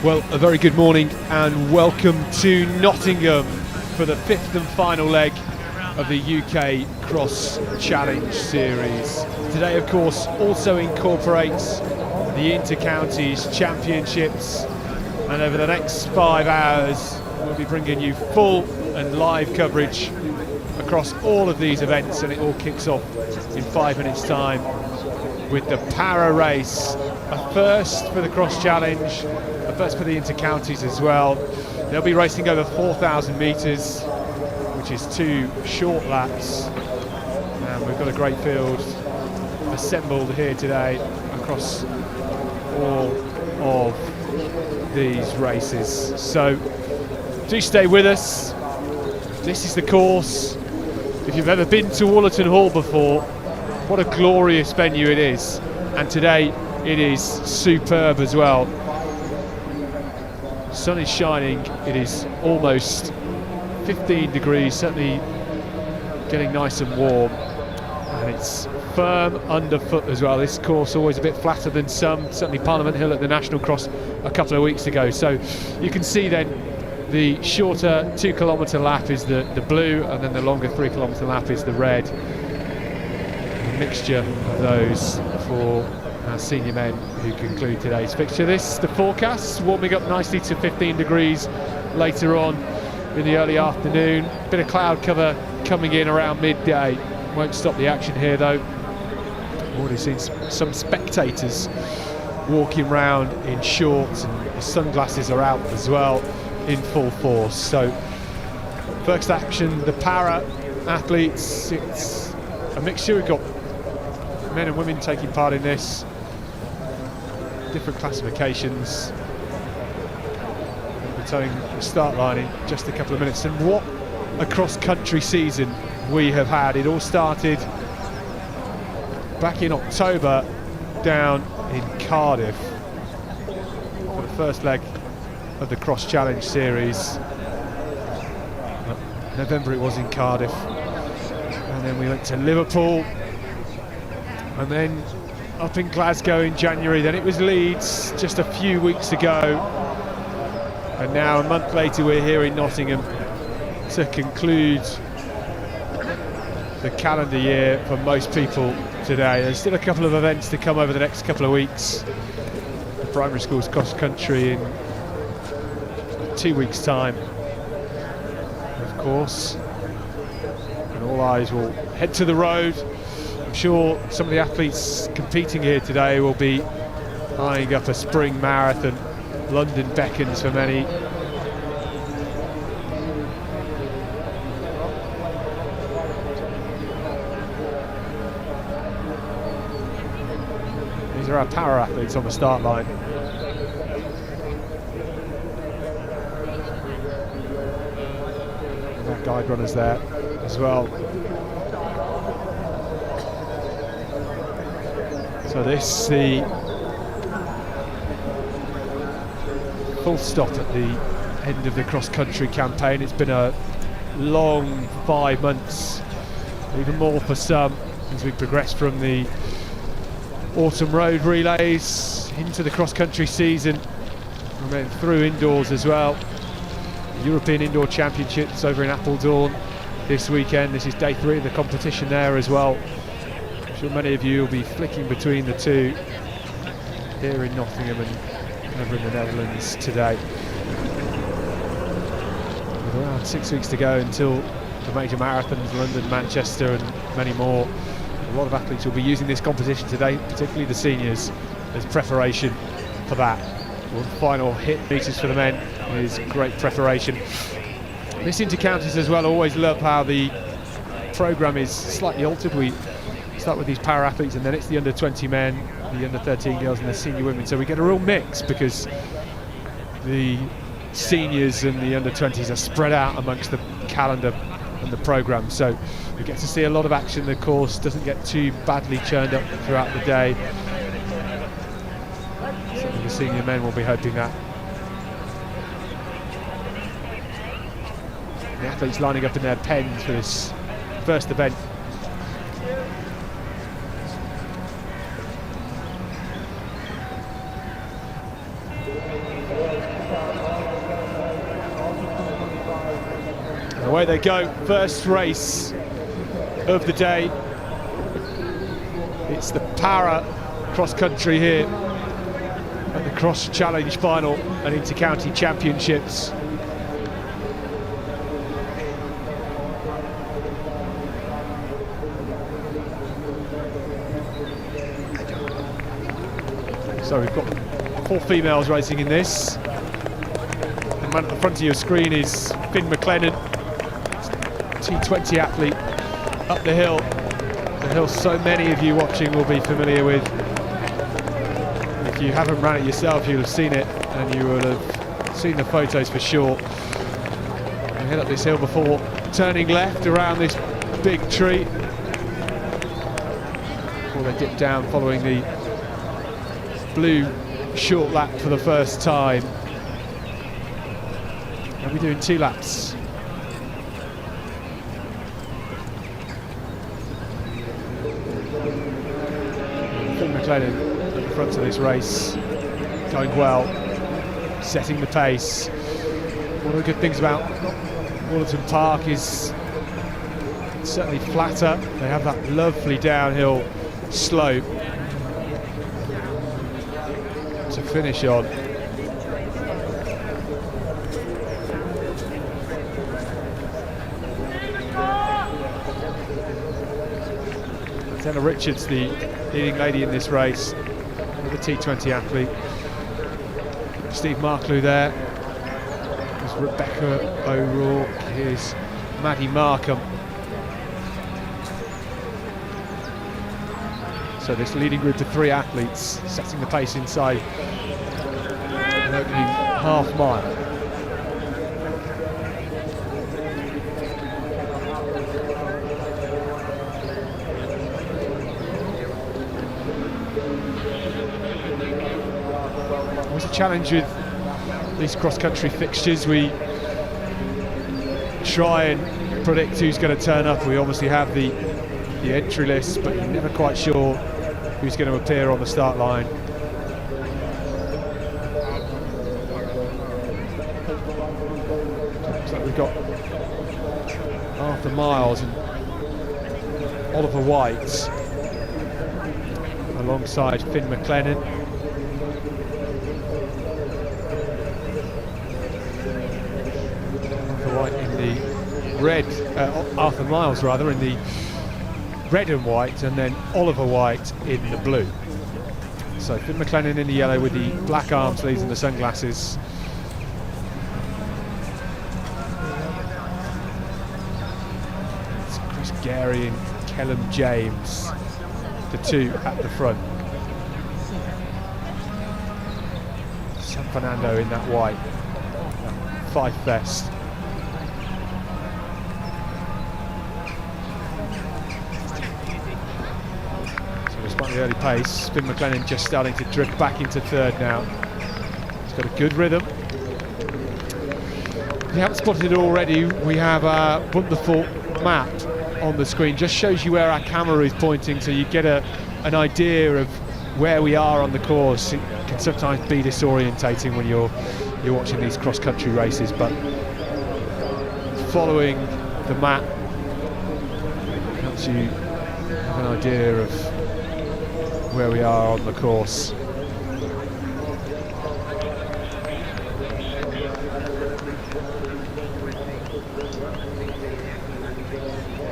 Well, a very good morning and welcome to Nottingham for the fifth and final leg of the UK Cross Challenge Series. Today, of course, also incorporates the Inter-Counties Championships, and over the next 5 hours we'll be bringing you full and live coverage across all of these events, and it all kicks off in 5 minutes' time with the para race. A first for the Cross Challenge, a first for the Inter-Counties as well. They'll be racing over 4,000 metres, which is 2 short laps, and we've got a great field assembled here today across all of these races. So do stay with us. This is the course. If you've ever been to Wollaton Hall before, what a glorious venue it is, and today it is superb as well. Sun is shining, it is almost 15 degrees, certainly getting nice and warm, and it's firm underfoot as well. This course always a bit flatter than some, certainly Parliament Hill at the National Cross a couple of weeks ago. So you can see then the shorter 2 kilometre lap is the blue, and then the longer 3 kilometre lap is the red. A mixture of those for our senior men who conclude today's fixture. This, the forecast, warming up nicely to 15 degrees later on in the early afternoon. Bit of cloud cover coming in around midday. Won't stop the action here though. Already seen some spectators walking round in shorts, and the sunglasses are out as well in full force. So first action, the para athletes, it's a mixture. We've got men and women taking part in this, different classifications. We're towing the start line in just a couple of minutes, and what a cross-country season we have had. It all started back in October down in Cardiff for the first leg of the Cross Challenge Series. November it was in Cardiff, and then we went to Liverpool, and then up in Glasgow in January, then it was Leeds just a few weeks ago, and now a month later we're here in Nottingham to conclude the calendar year for most people today. There's still a couple of events to come over the next couple of weeks. The primary schools cross country in 2 weeks' time, of course, and all eyes will head to the road. I'm sure some of the athletes competing here today will be eyeing up a spring marathon. London beckons for many. These are our para athletes on the start line. And our guide runners there as well. So this, the full stop at the end of the cross-country campaign. It's been a long 5 months, even more for some, as we progress from the autumn road relays into the cross-country season, and then through indoors as well. The European Indoor Championships over in Appledorn this weekend. This is day 3 of the competition there as well. I'm sure many of you will be flicking between the two here in Nottingham and over in the Netherlands today. With around 6 weeks to go until the major marathons, London, Manchester and many more. A lot of athletes will be using this competition today, particularly the seniors, as preparation for that. One final hit meters for the men is great preparation. This Inter-Counties as well, always love how the programme is slightly altered. We start with these para athletes, and then it's the under-20 men, the under-13 girls and the senior women. So we get a real mix because the seniors and the under-20s are spread out amongst the calendar and the programme. So we get to see a lot of action. The course doesn't get too badly churned up throughout the day. Certainly the senior men will be hoping that. The athletes lining up in their pens for this first event. Away they go, first race of the day. It's the para cross country here at the Cross Challenge final and Inter-County Championships. So we've got 4 females racing in this. The man at the front of your screen is Finn McLennan, T20 athlete up the hill. The hill so many of you watching will be familiar with. If you haven't ran it yourself, you'll have seen it, and you will have seen the photos for sure. We head up this hill before turning left around this big tree, before they dip down following the blue short lap for the first time. They'll be doing 2 laps. Finn McLennan at the front of this race, going well, setting the pace. One of the good things about Wollaton Park is it's certainly flatter. They have that lovely downhill slope to finish on. Senna Richards, the leading lady in this race, the T20 athlete. Steve Marklew there. There's Rebecca O'Rourke. Here's Maddie Markham. So this leading group of 3 athletes setting the pace inside an opening half mile. Always a challenge with these cross-country fixtures. We try and predict who's going to turn up. We obviously have the entry list, but you're never quite sure who's going to appear on the start line. So we've got Arthur Miles and Oliver White alongside Finn McLennan. Arthur White in the red, Arthur Miles rather, in the red and white, and then Oliver White in the blue. So Finn McLennan in the yellow with the black arm sleeves and the sunglasses. It's Chris Gary and Kellum James, the 2 at the front. San Fernando in that white, that Fife vest. Despite the early pace, Finn McLennan just starting to drift back into 3rd now. He's got a good rhythm. If you haven't spotted it already, we have a wonderful map on the screen. Just shows you where our camera is pointing, so you get an idea of where we are on the course. It can sometimes be disorientating when you're watching these cross-country races, but following the map helps you have an idea of where we are on the course.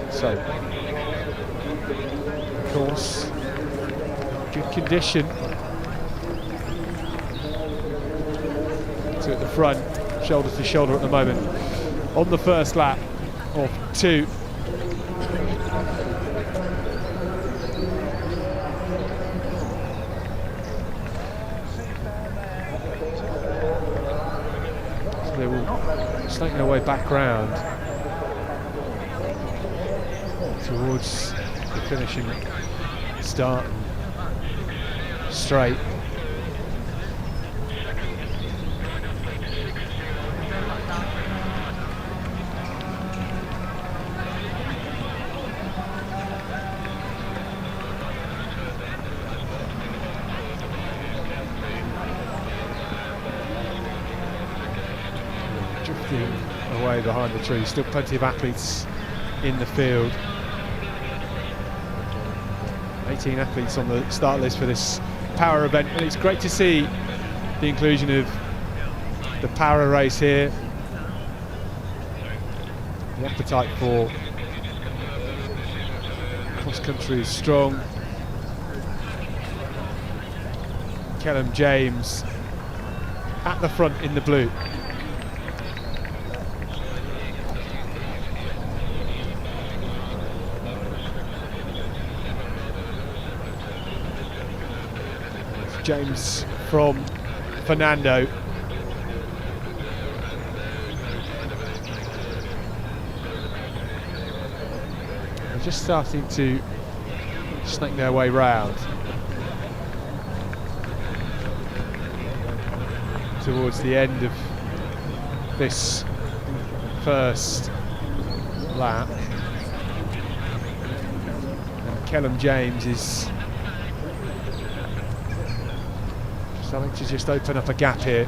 So, of course, good condition. 2 at the front, shoulder to shoulder at the moment. On the first lap of 2. They will snake their way back round towards the finishing start straight. away behind the tree. Still plenty of athletes in the field. 18 athletes on the start list for this power event, and it's great to see the inclusion of the power race here. The appetite for cross country is strong. Kellum James at the front in the blue. James from Fernando. They're just starting to snake their way round towards the end of this first lap. And Kellum James is starting to just open up a gap here.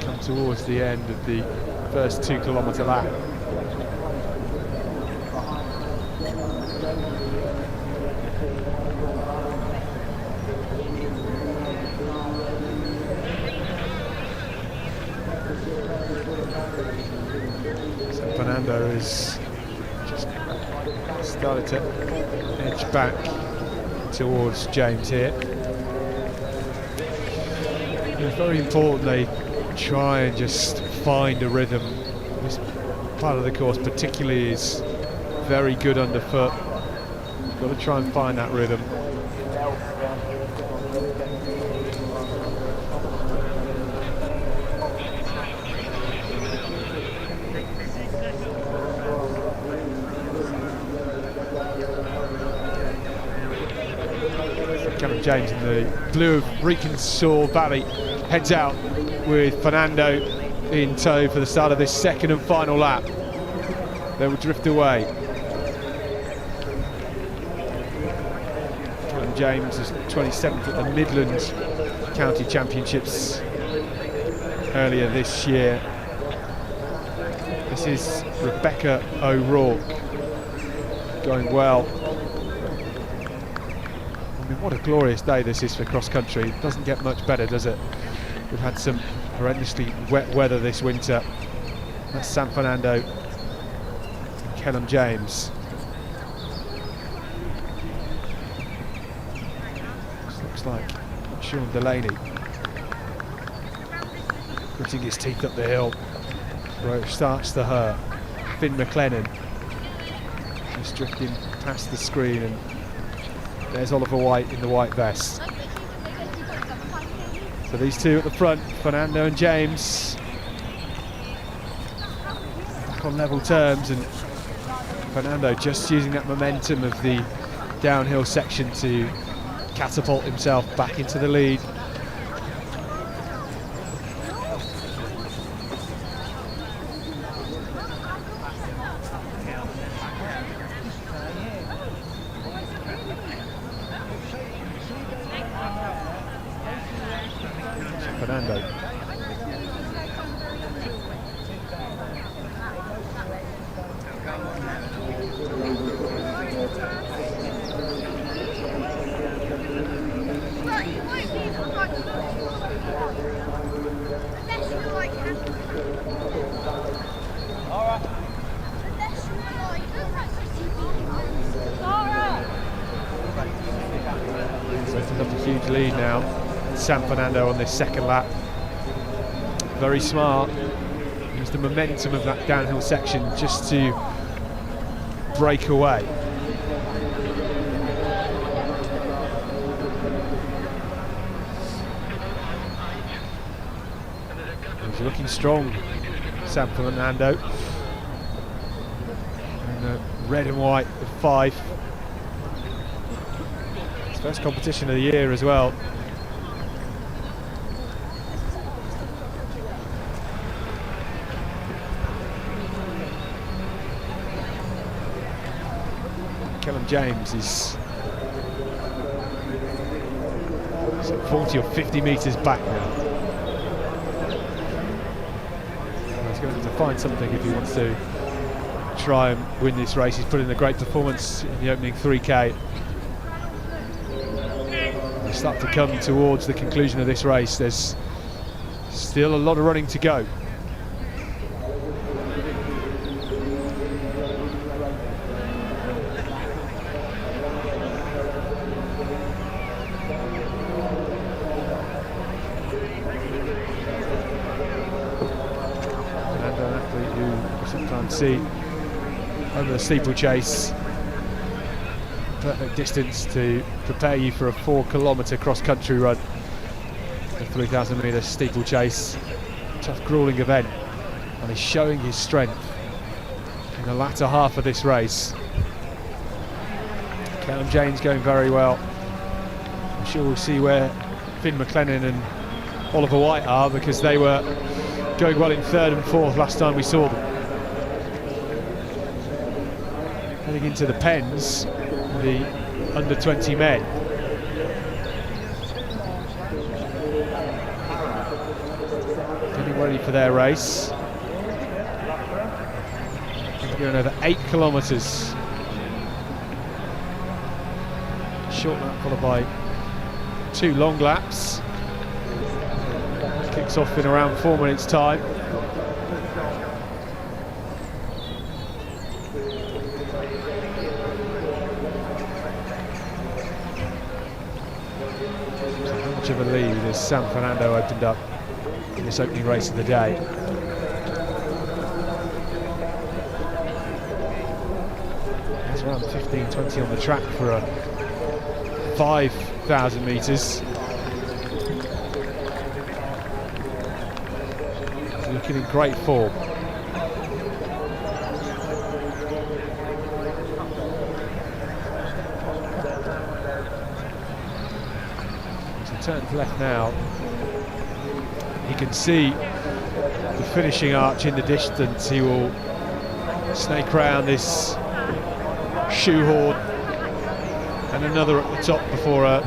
Come towards the end of the first 2 kilometre lap. So Fernando is just started to edge back towards James here. It's very important they try and just find a rhythm. This part of the course particularly is very good underfoot. Got to try and find that rhythm. Kellum James in the blue of Reconsaw Valley heads out with Fernando in tow for the start of this second and final lap. They will drift away. Kellum James is 27th at the Midlands County Championships earlier this year. This is Rebecca O'Rourke going well. I mean, what a glorious day this is for cross country. It doesn't get much better, does it? We've had some horrendously wet weather this winter. That's San Fernando, Kellum James. This looks like Sean Delaney gritting his teeth up the hill where it starts to hurt. Finn McLennan just drifting past the screen, and there's Oliver White in the white vest. So these two at the front, Fernando and James, back on level terms, and Fernando just using that momentum of the downhill section to catapult himself back into the lead. Fernando. So it's up a huge lead now. San Fernando on this second lap. Very smart. Use the momentum of that downhill section just to break away. He's looking strong, San Fernando. In the red and white of 5. His first competition of the year as well. Kellum James is 40 or 50 metres back now. find something if he wants to try and win this race. He's put in a great performance in the opening 3K. We start to come towards the conclusion of this race. There's still a lot of running to go. Sometimes see over the steeplechase, perfect distance to prepare you for a 4-kilometre cross-country run. The 3,000 metre steeplechase, tough gruelling event, and he's showing his strength in the latter half of this race. Callum James going very well. I'm sure we'll see where Finn McLennan and Oliver White are, because they were going well in 3rd and 4th last time we saw them. Heading into the pens, the under-20 men. Getting ready for their race. Going over 8 kilometres. Short lap followed by 2 long laps. Kicks off in around 4 minutes' time. Of a lead as San Fernando opened up in this opening race of the day. There's around 15-20 on the track for a 5,000 metres. Looking in great form. Turns left now. He can see the finishing arch in the distance. He will snake round this shoehorn and another at the top before a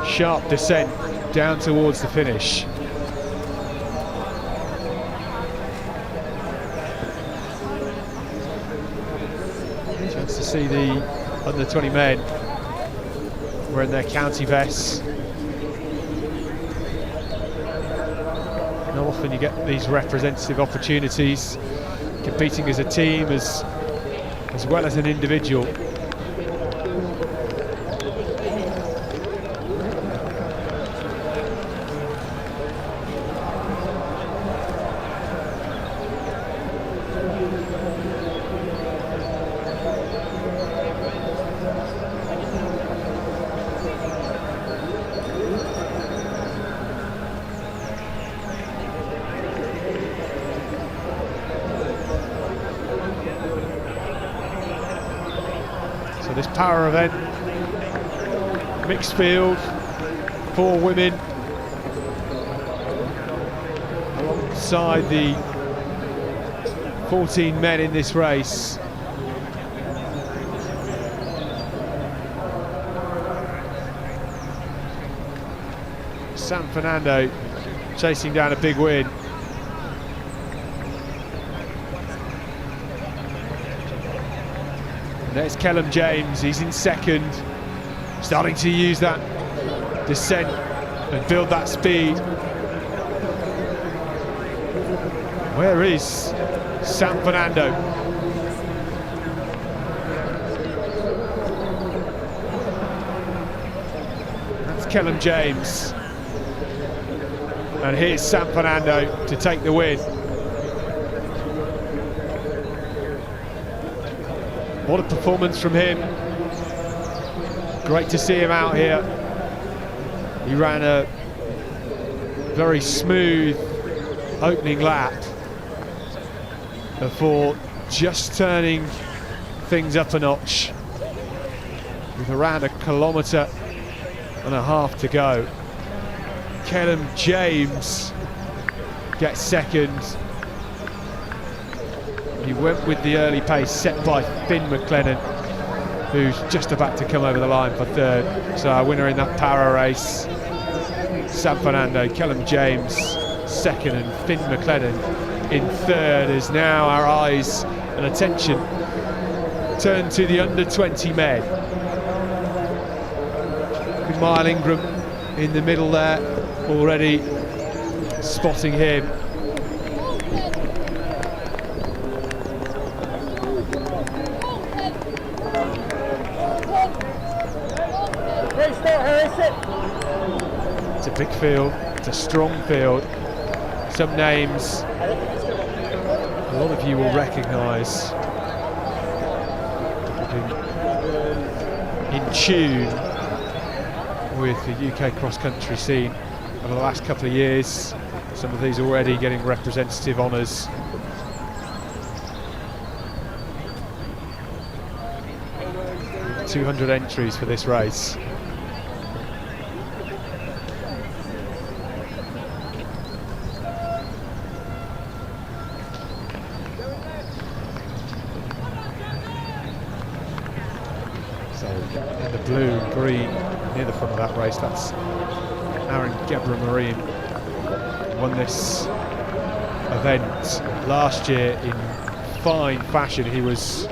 sharp descent down towards the finish. Chance to see the under-20 men wearing their county vests. Not often you get these representative opportunities, competing as a team as well as an individual. This power event, mixed field, 4 women alongside the 14 men in this race. San Fernando chasing down a big win. There's Callum James, he's in 2nd, starting to use that descent and build that speed. Where is San Fernando? That's Callum James. And here's San Fernando to take the win. What a performance from him. Great to see him out here. He ran a very smooth opening lap before just turning things up a notch with around 1.5 kilometres to go. Callum James gets 2nd. He went with the early pace set by Finn McLennan, who's just about to come over the line for 3rd. So our winner in that para race, San Fernando, Callum James 2nd, and Finn McLennan in third, as now our eyes and attention turn to the under-20 men. With Mile Ingram in the middle there, already spotting him. It's a big field, it's a strong field. Some names a lot of you will recognise, in tune with the UK cross-country scene over the last couple of years. Some of these already getting representative honours. – 200 entries for this race. So in the blue and green near the front of that race, that's Aaron Gebra-Marine. Won this event last year in fine fashion. He was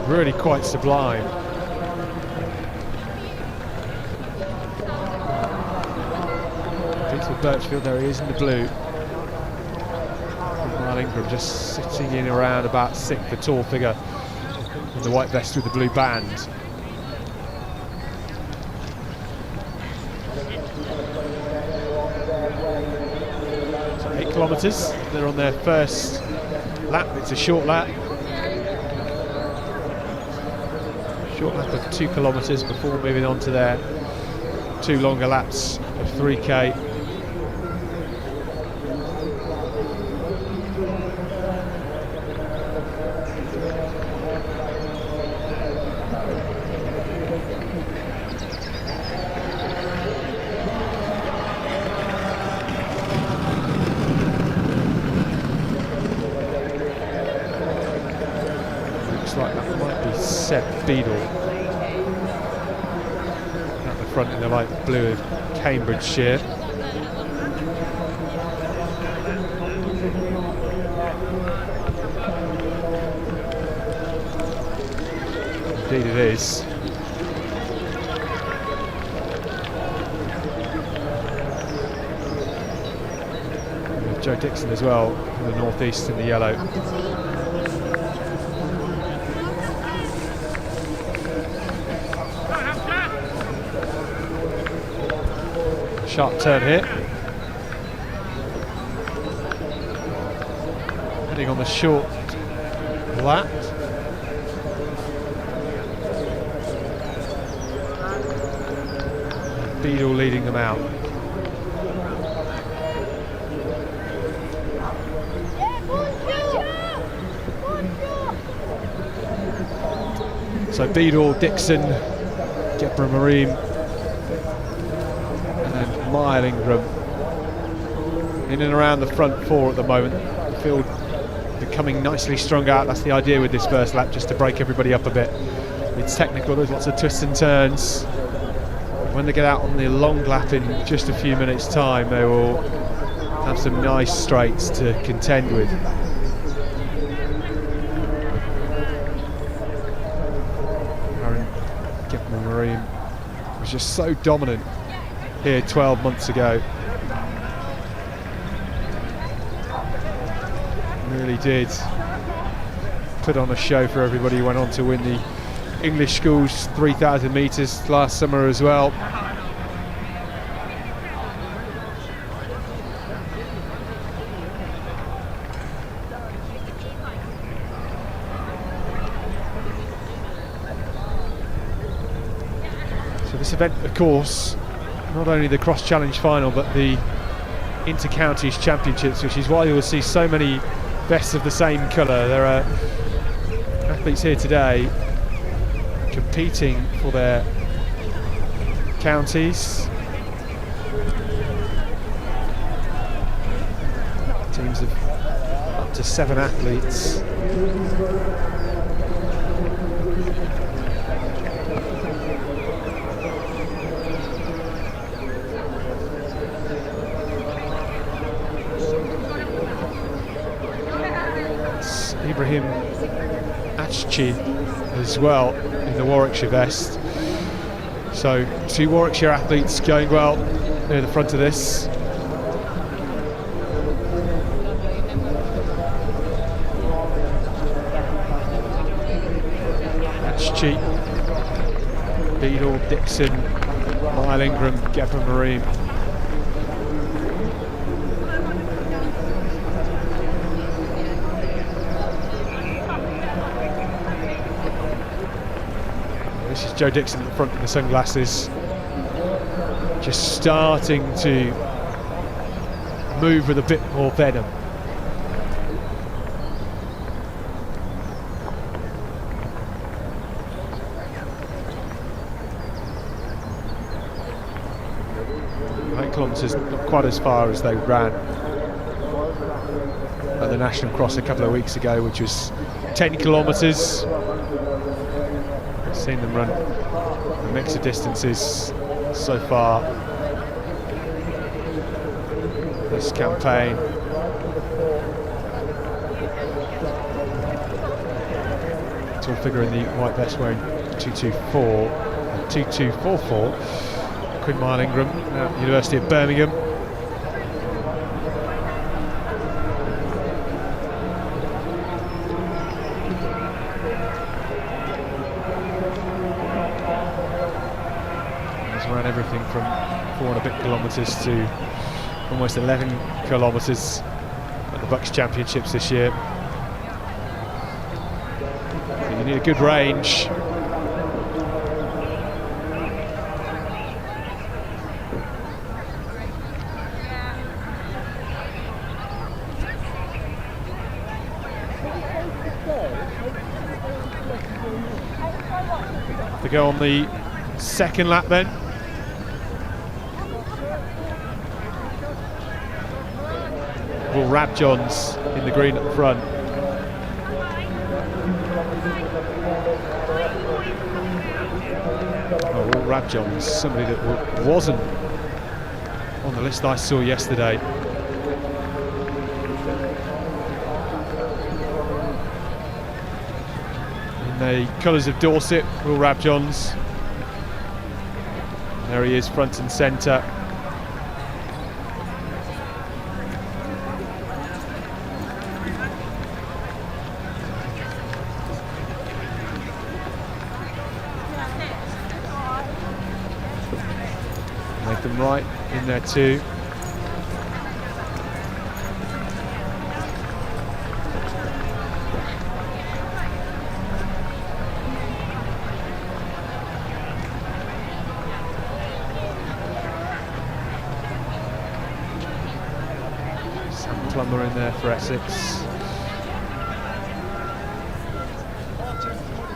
really quite sublime. Peter Birchfield, there he is in the blue. Mile Ingram just sitting in around about sixth, the tall figure in the white vest with the blue band. So 8 kilometres, they're on their first lap. It's a short lap. Short lap of 2 kilometres before moving on to their 2 longer laps of 3k. Like that might be Seb Beadle at the front in the light blue of Cambridgeshire. Indeed it is. And Joe Dixon as well from the northeast in the yellow. Sharp turn here. Heading on the short lap. Beadle leading them out. So Beadle, Dixon, Gebra-Marine, Mile Ingram in and around the front 4 at the moment. The field becoming nicely strung out. That's the idea with this first lap, just to break everybody up a bit. It's technical, there's lots of twists and turns. When they get out on the long lap in just a few minutes' time, they will have some nice straights to contend with. Aaron Gebra-Marine was just so dominant here 12 months ago. Really did put on a show for everybody. Went on to win the English Schools 3,000 metres last summer as well. So this event, of course, not only the cross challenge final but the inter-counties championships, which is why you will see so many vests of the same colour. There are athletes here today competing for their counties. Teams of up to 7 athletes. Archie as well in the Warwickshire vest. So 2 Warwickshire athletes going well near the front of this. That's Cheat, Beadle, Dixon, Lyle Ingram, Gebra Marine. This is Joe Dixon at the front with the sunglasses, just starting to move with a bit more venom. Kilometres, not quite as far as they ran at the National Cross a couple of weeks ago, which was 10 kilometres. I've seen them run a mix of distances so far this campaign. Tall figure in the white vest wearing 2244. Quinn Mile Ingram, University of Birmingham. He's ran everything from 4 and a bit kilometres to almost 11 kilometres at the Bucks Championships this year. So you need a good range. To go on the second lap then. Will Rabjohns in the green at the front. Oh, Will Rabjohns, somebody that wasn't on the list I saw yesterday. The colours of Dorset, Will Rabjohns. There he is, front and centre. Made them right in there too. Plummer in there for Essex.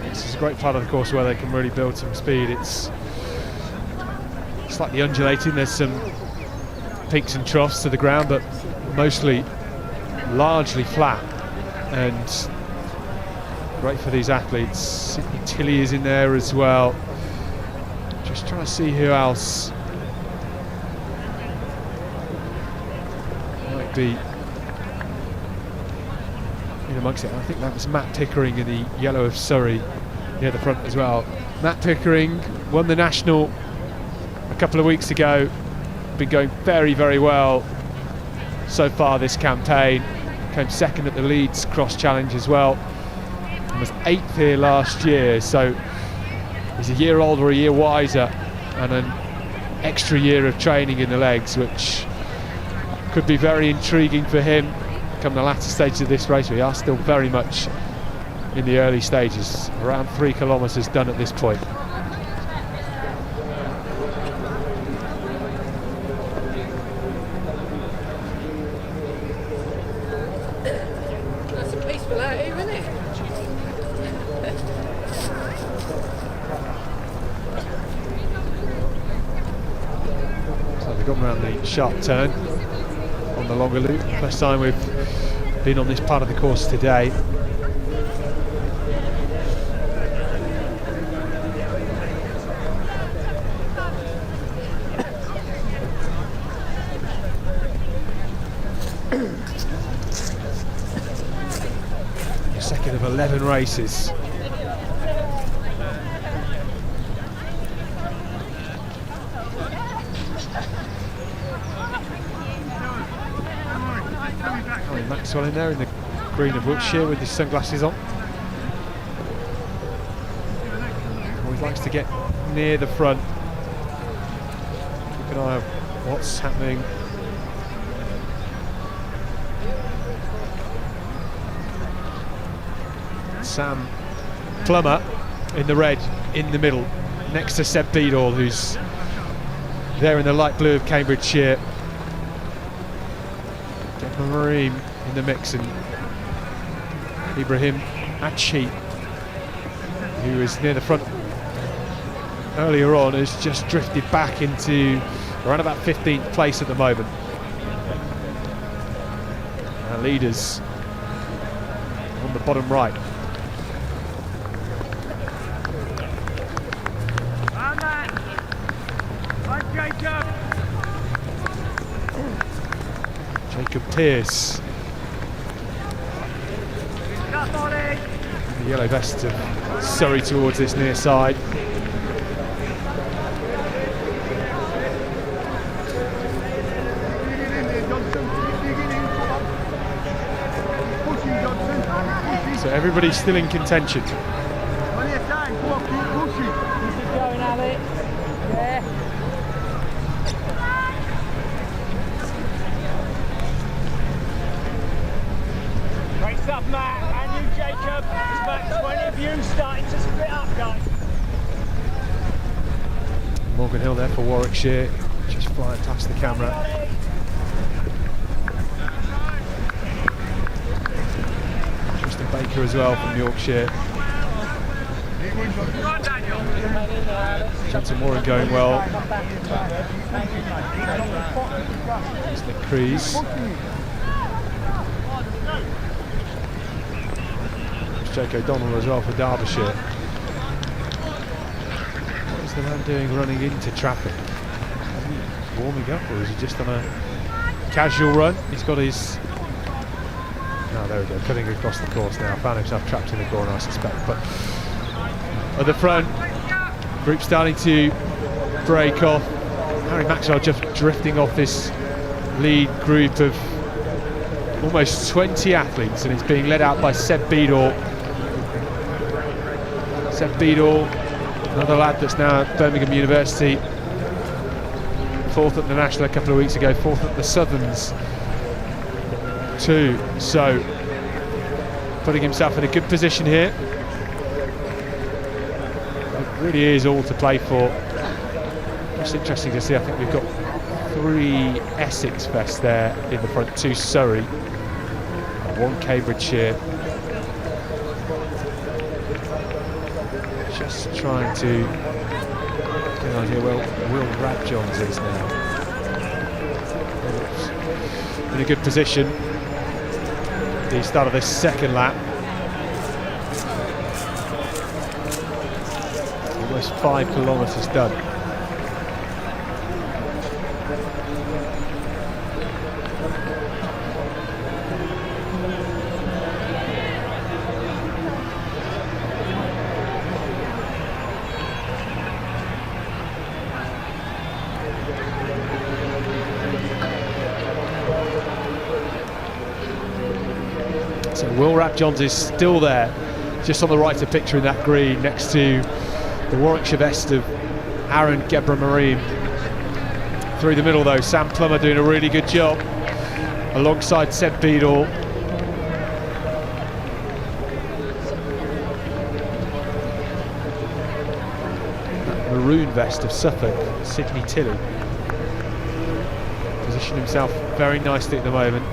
This is a great part of the course where they can really build some speed. It's slightly undulating, there's some peaks and troughs to the ground, but mostly largely flat, and great for these athletes. Sydney Tilley is in there as well. Just trying to see who else might be in amongst it. I think that was Matt Pickering in the yellow of Surrey near the front as well. Matt Pickering won the National a couple of weeks ago, been going very, very well so far this campaign. Came second at the Leeds Cross Challenge as well, and was 8th here last year, so he's a year older, a year wiser, and an extra year of training in the legs, which could be very intriguing for him come the latter stages of this race. We are still very much in the early stages, around 3 kilometres done at this point. That's a peaceful out here, isn't it? So we've gone around the sharp turn on the longer loop. First time we've been on this part of the course today. Second of 11 races Maxwell in there in the green of Wiltshire with his sunglasses on. Always likes to get near the front. Keep an eye on what's happening. Sam Plummer in the red in the middle, next to Seb Beadall, who's there in the light blue of Cambridgeshire. Deborah Mareem in the mix, and Ibrahim Achi, who was near the front earlier on, has just drifted back into around about 15th place at the moment. Our leaders on the bottom right. Jacob Pearce, the yellow vest of Surrey towards this near side. So everybody's still in contention. Up, Matt, and you, Jacob. There's about 20 of you starting to split up, guys. Morgan Hill there for Warwickshire, just flying past the camera. Tristan Baker as well from Yorkshire. Johnson Warren going well. There's Nick Crees. Jake O'Donnell as well for Derbyshire. What is the man doing running into traffic? Is he warming up, or is he just on a casual run? He's got his... Oh, there we go, cutting across the course now. Found himself trapped in the corner, I suspect. But at the front, group starting to break off. Harry Maxwell just drifting off this lead group of almost 20 athletes, and it's being led out by Seb Beadall. Seb Beadall, another lad that's now at Birmingham University, fourth at the National a couple of weeks ago, fourth at the Southerns too, so putting himself in a good position here. It really is all to play for. It's interesting to see. I think we've got 3 Essex vests there in the front, 2 Surrey and 1 Cambridgeshire. Just trying to get an idea where Will Rabjohns is now. In a good position at the start of this second lap. Almost 5 kilometres done. So Will Rabjohns is still there, just on the right of picture in that green, next to the Warwickshire vest of Aaron Gebra-Mareem. Through the middle though, Sam Plummer doing a really good job, alongside Seb Beadall. That maroon vest of Suffolk, Sidney Tilley. Positioned himself very nicely at the moment.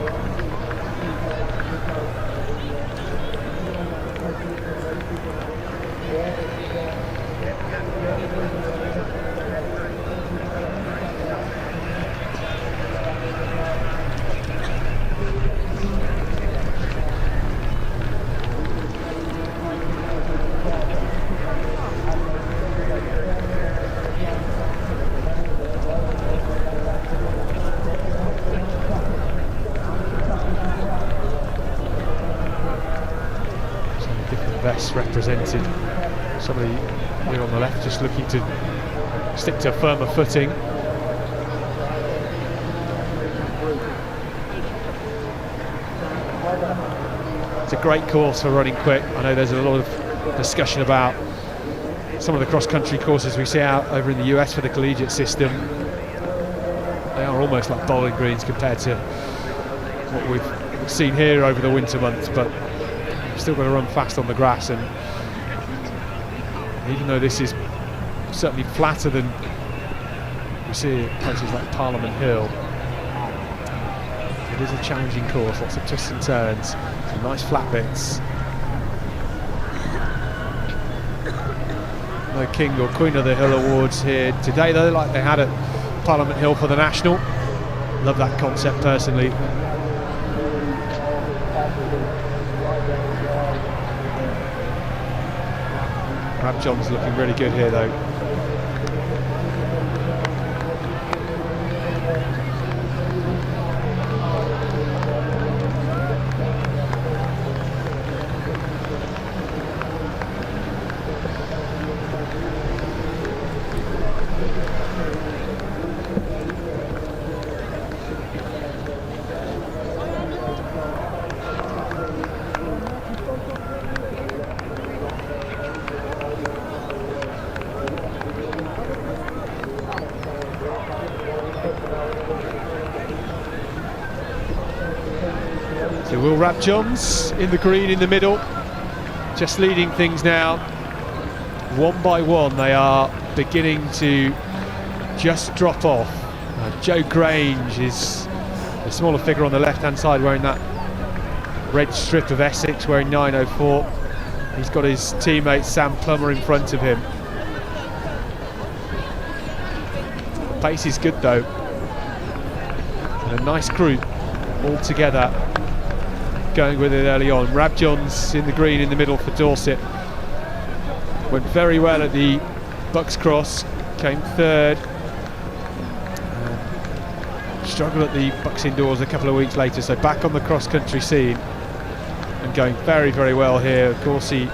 Vests represented. Somebody here on the left just looking to stick to a firmer footing. It's a great course for running quick. I know there's a lot of discussion about some of the cross-country courses we see out over in the US for the collegiate system. They are almost like bowling greens compared to what we've seen here over the winter months, but you've still got to run fast on the grass, and even though this is certainly flatter than we see at places like Parliament Hill, it is a challenging course, lots of twists and turns, some nice flat bits. No King or Queen of the Hill awards here today though, like they had at Parliament Hill for the National. Love that concept personally. Rabjohn's looking really good here though. So Will Rabjohn's in the green in the middle, just leading things now. One by one they are beginning to just drop off. Joe Grange is the smaller figure on the left hand side, wearing that red strip of Essex, wearing 904. He's got his teammate Sam Plummer in front of him. The pace is good though, and a nice group all together going with it early on. Rabjohn's in the green in the middle for Dorset. Went very well at the Bucks Cross, came third. Struggled at the Bucks Indoors a couple of weeks later, so back on the cross-country scene and going very, very well here. Of course, he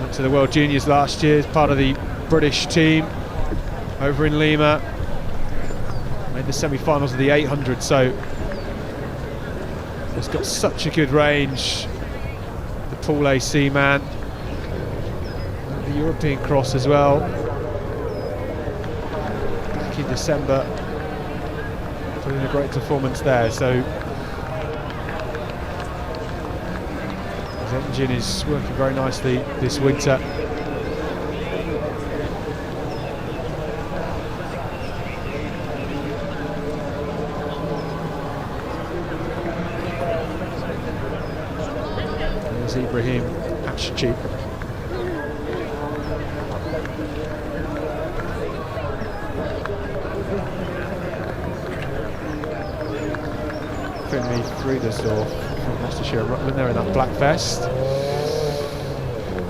went to the World Juniors last year as part of the British team over in Lima. Made the semi-finals of the 800, so he's got such a good range, the Pool AC man. The European cross as well, back in December, putting a great performance there. So his engine is working very nicely this winter. Ibrahim Ashchi. Finley Friedersdorf from Gloucestershire Rutland there in that black vest.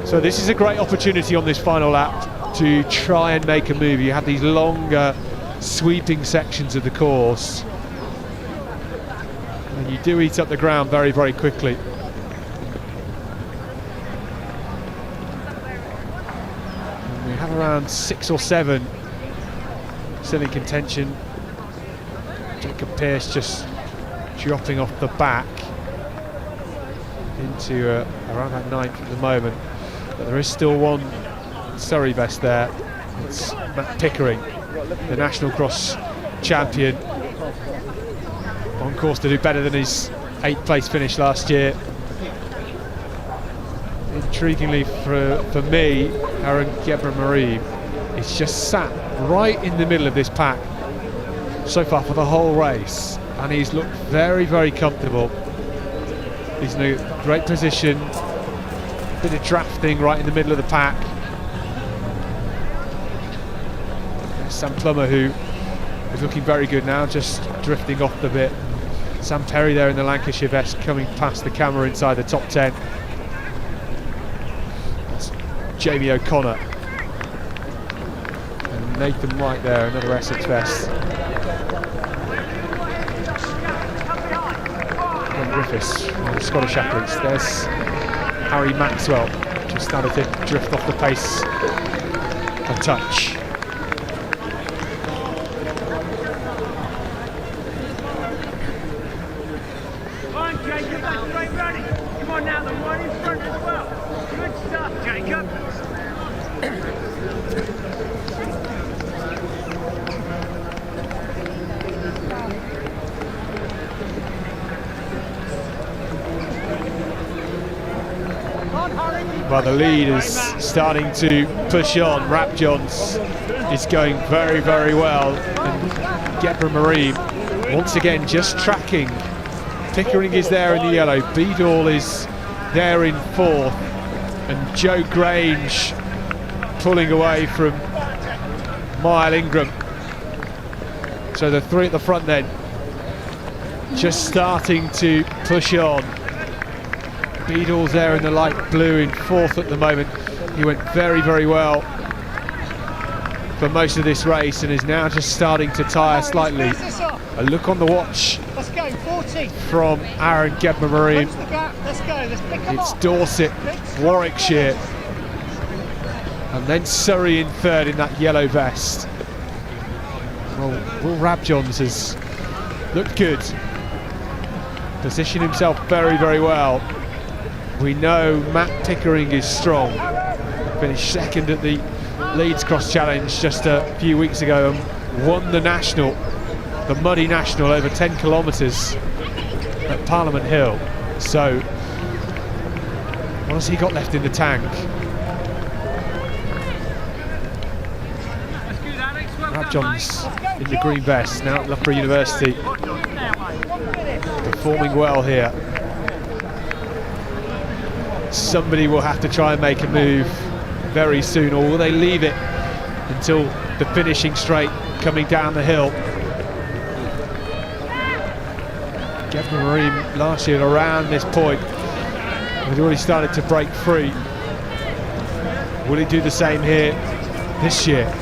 So this is a great opportunity on this final lap to try and make a move. You have these longer sweeping sections of the course and you do eat up the ground very, very quickly. Around 6 or 7 still in contention. Jacob Pearce just dropping off the back into around that 9th at the moment, but there is still one Surrey best there. It's Matt Pickering, the National Cross champion, on course to do better than his 8th place finish last year. Intriguingly for me, Aaron Gebra-Marie is just sat right in the middle of this pack so far for the whole race, and he's looked very, very comfortable. He's in a great position, a bit of drafting right in the middle of the pack. There's Sam Plummer, who is looking very good now, just drifting off the bit. Sam Perry there in the Lancashire vest, coming past the camera inside the top 10. Jamie O'Connor and Nathan White there, another Essex vest. Glenn Griffiths, the Scottish athletes. There's Harry Maxwell, just started to drift off the pace a touch. Come on, Jacob, that's great running. Come on now, the Jacob. Well, the lead is starting to push on. Rap Johns is going very, very well. And Gebra Mareem, once again, just tracking. Pickering is there in the yellow. Beadle is there in fourth. And Joe Grange pulling away from Mile Ingram. So the three at the front then, just starting to push on. Beadle's there in the light blue in fourth at the moment. He went very, very well for most of this race and is now just starting to tire slightly. A look on the watch. Let's go, 40. From Aaron Gebra Mareem. Let's go, let's pick them It's up. Dorset, Warwickshire, and then Surrey in third in that yellow vest. Well, Will Rabjohns has looked good. Positioned himself very, very well. We know Matt Pickering is strong. Finished second at the Leeds Cross Challenge just a few weeks ago and won the national, the muddy national, over 10 kilometres at Parliament Hill. So, what has he got left in the tank? Rabjohns in the green vest, now at Loughborough University. Performing well here. Somebody will have to try and make a move very soon, or will they leave it until the finishing straight coming down the hill? Gebra Mareem last year around this point had already started to break free. Will he do the same here this year?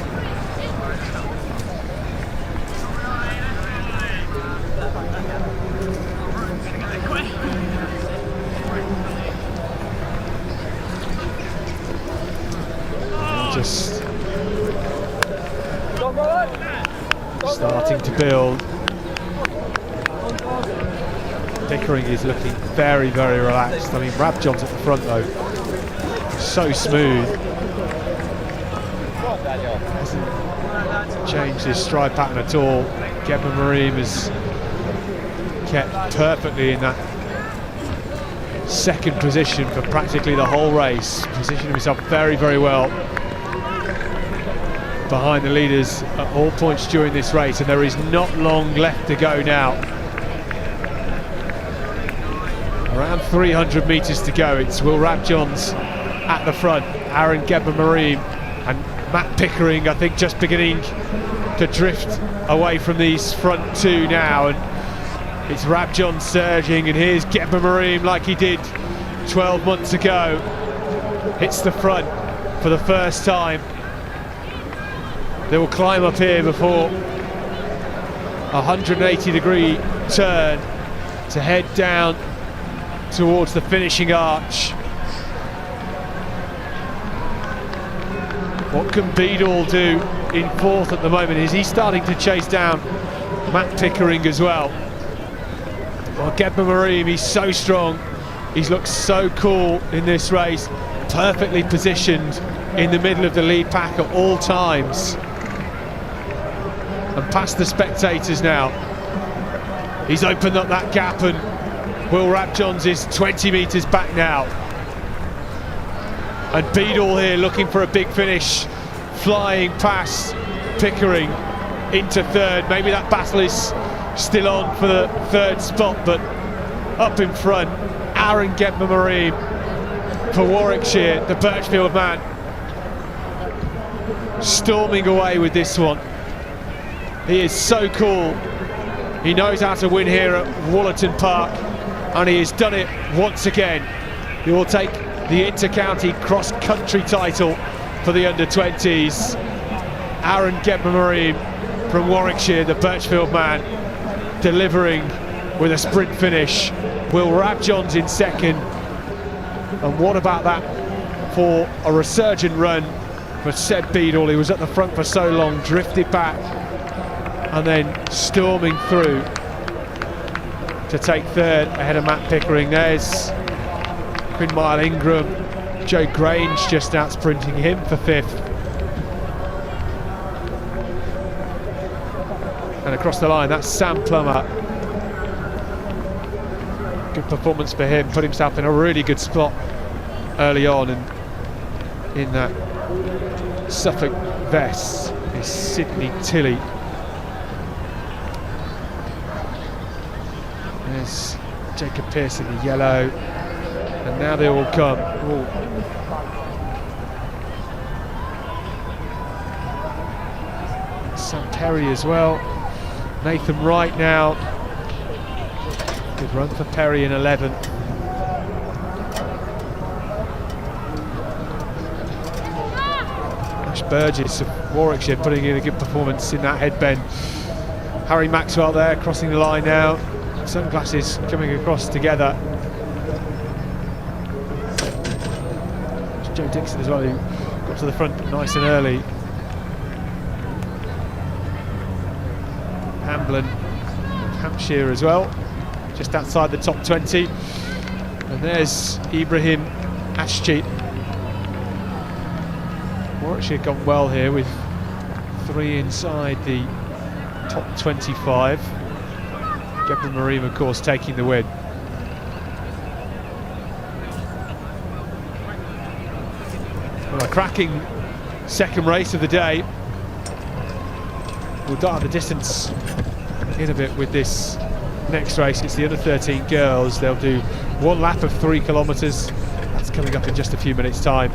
Just starting to build. Pickering is looking very, very relaxed. I mean, Rabjohns at the front though, so smooth. Hasn't changed his stride pattern at all. Gebra Mareem has kept perfectly in that second position for practically the whole race. Positioned himself very, very well behind the leaders at all points during this race, and there is not long left to go now. Around 300 metres to go. It's Will Rabjohns at the front, Aaron Gebra Mareem and Matt Pickering, I think, just beginning to drift away from these front two now, and it's Rabjohns surging, and here's Gebra Mareem like he did 12 months ago. Hits the front for the first time. They will climb up here before a 180-degree turn to head down towards the finishing arch. What can Beadle do in fourth at the moment? Is he starting to chase down Matt Pickering as well? Well, Gebra Mareem, he's so strong. He's looked so cool in this race. Perfectly positioned in the middle of the lead pack at all times. And past the spectators now. He's opened up that gap, and Will Rabjohns is 20 metres back now. And Beadle here looking for a big finish, flying past Pickering into third. Maybe that battle is still on for the third spot, but up in front, Aaron Gebra Mareem for Warwickshire, the Birchfield man, storming away with this one. He is so cool. He knows how to win here at Wollaton Park, and he has done it once again. He will take the inter-county cross-country title for the under-20s. Aaron Gebra Mareem from Warwickshire, the Birchfield man, delivering with a sprint finish. Will Rabjohns in second. And what about that for a resurgent run for Seb Beadle? He was at the front for so long, drifted back, and then storming through to take third ahead of Matt Pickering. There's Quinn Mile Ingram, Joe Grange just out sprinting him for 5th. And across the line, that's Sam Plummer. Good performance for him, put himself in a really good spot early on, and in that Suffolk vest is Sydney Tilley. There's Jacob Pearce in the yellow, and now they all come. Ooh. Sam Perry as well. Nathan Wright now. Good run for Perry in 11th. Ash Burgess of Warwickshire putting in a good performance in that headbend. Harry Maxwell there crossing the line now. Sunglasses coming across together. It's Joe Dixon as well, who got to the front nice and early. Hamblin of Hampshire as well, just outside the top 20. And there's Ibrahim Ashchi. Warwickshire gone well here with 3 inside the top 25. Gabriel Marim, of course, taking the win. Well, a cracking second race of the day. We'll dart the distance in a bit with this next race. It's the U13 Girls. They'll do 1 lap of 3 kilometres. That's coming up in just a few minutes' time.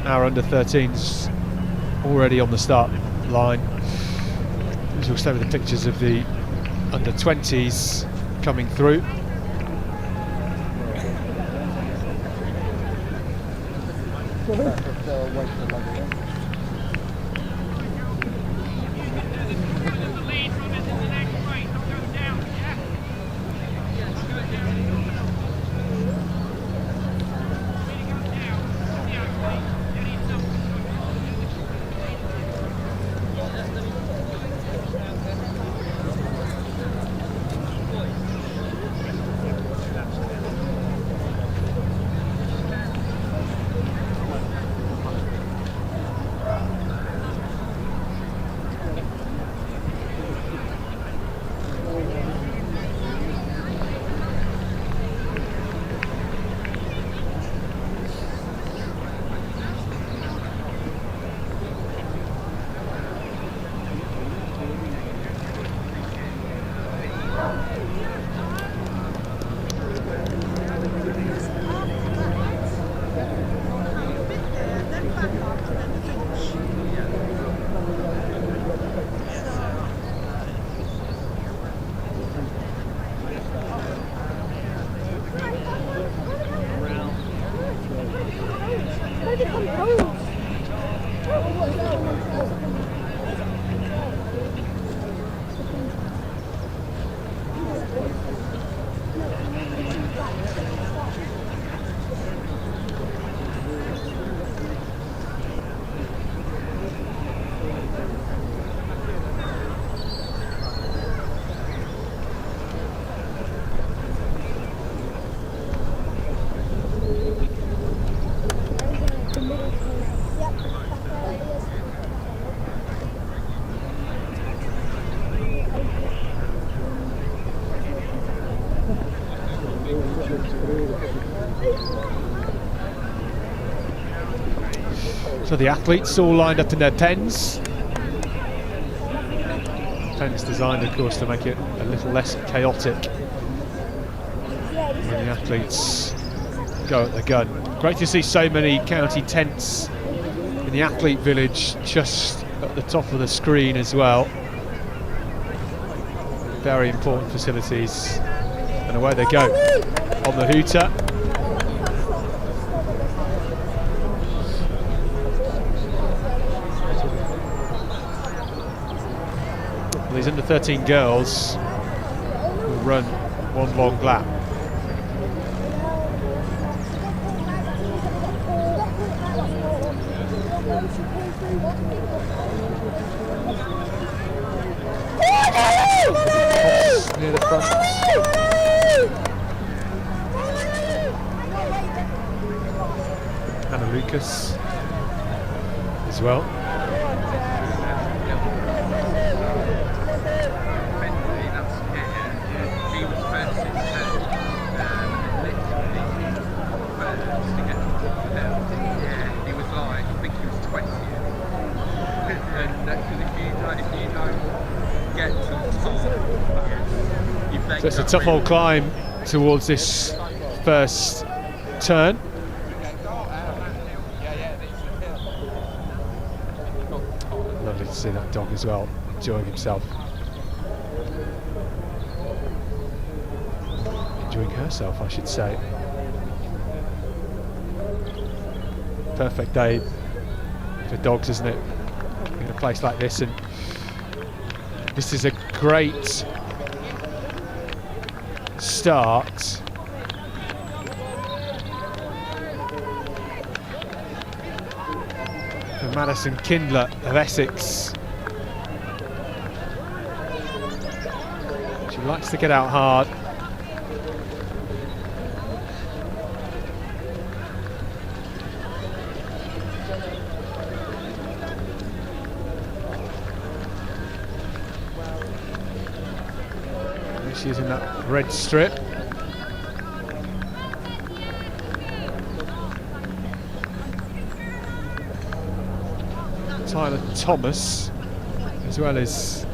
Our under-13s already on the start line. As we'll stay with the pictures of the under-20s coming through. So the athletes all lined up in their pens. Pens designed, of course, to make it a little less chaotic when the athletes go at the gun. Great to see so many county tents in the athlete village just at the top of the screen as well. Very important facilities. And away they go on the hooter. These under-13 girls will run one long lap. Near the front. Anna Lucas as well. So it's a tough old climb towards this first turn. Lovely to see that dog as well, enjoying himself. Enjoying herself, I should say. Perfect day for dogs, isn't it? In a place like this, and this is a great start for Madison Kindler of Essex. She likes to get out hard. She's in that red strip. Tyler Thomas, as well as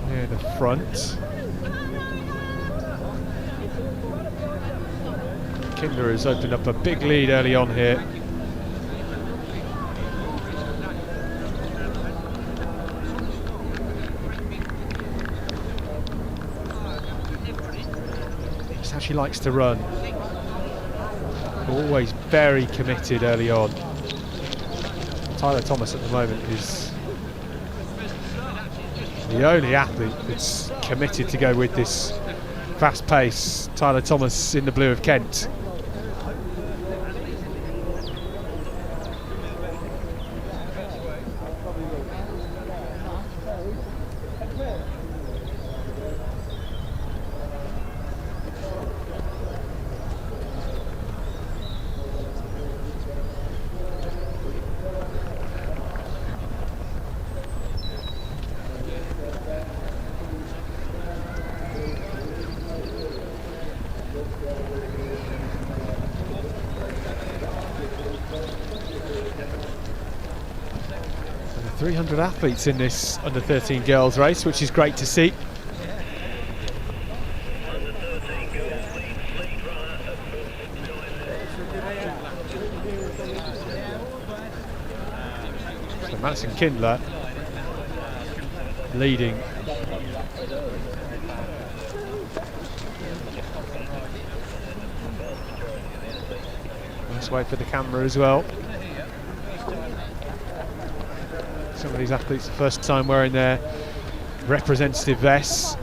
near the front. Kindler has opened up a big lead early on here. How she likes to run. Always very committed early on. Tyler Thomas at the moment is the only athlete that's committed to go with this fast pace. Tyler Thomas in the blue of Kent. And 300 athletes in this under-13 girls race, which is great to see. So Madison Kindler leading. Nice way for the camera as well. Some of these athletes, the first time wearing their representative vests.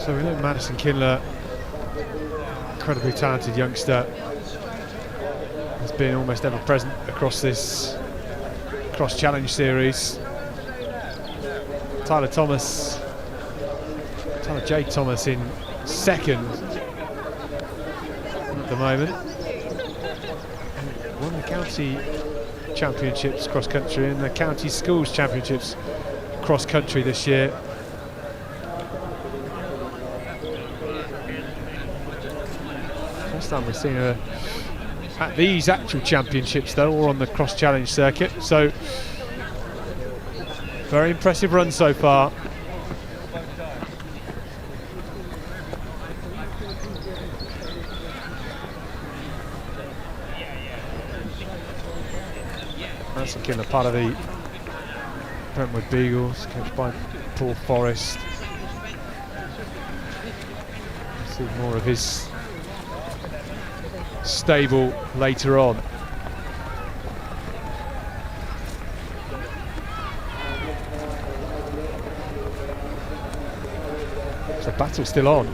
So we know Madison Kindler, incredibly talented youngster, has been almost ever present across this cross challenge series. Tyler Jade Thomas in second at the moment. Won the county championships cross country and the county schools championships cross country this year. First time we've seen her at these actual championships though, or on the cross challenge circuit. So very impressive run so far. That's again a part of the Brentwood Beagles, coached by Paul Forrest. We'll see more of his stable later on. The battle's still on.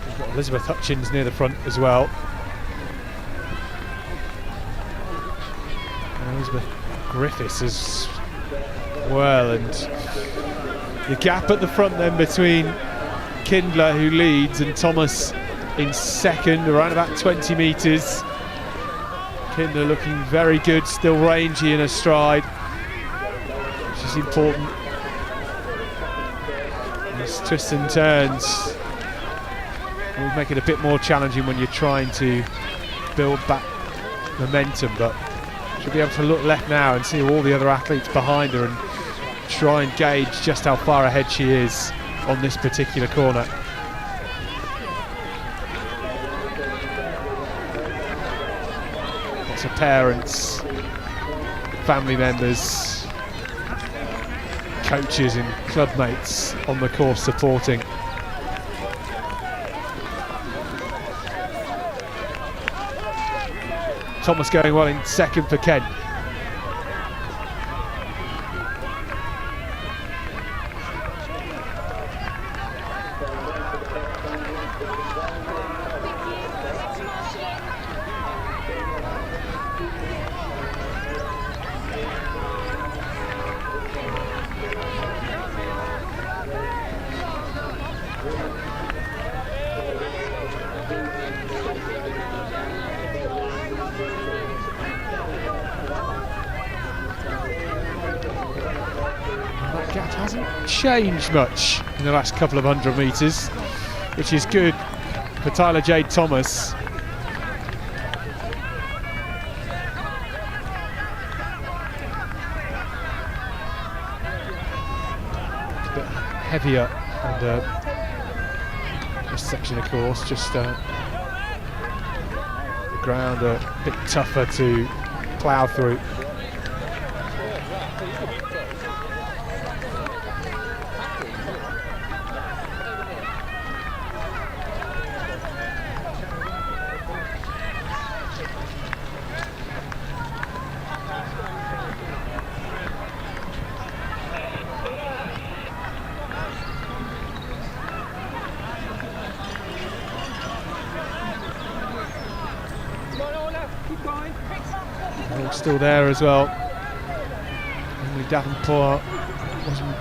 We've got Elizabeth Hutchins near the front as well. And Elizabeth Griffiths as well, and the gap at the front then between Kindler, who leads, and Thomas in second, around about 20 metres. Kindler looking very good, still rangy in her stride, which is important. These twists and turns will make it a bit more challenging when you're trying to build back momentum, but she'll be able to look left now and see all the other athletes behind her and try and gauge just how far ahead she is on this particular corner. Lots of parents, family members, coaches and club mates on the course supporting. Thomas going well in second for Kent. Gap hasn't changed much in the last couple of 100 metres, which is good for Tyler Jade Thomas. It's a bit heavier under this section of course, just the ground a bit tougher to plough through. Still there as well. Emily Davenport wasn't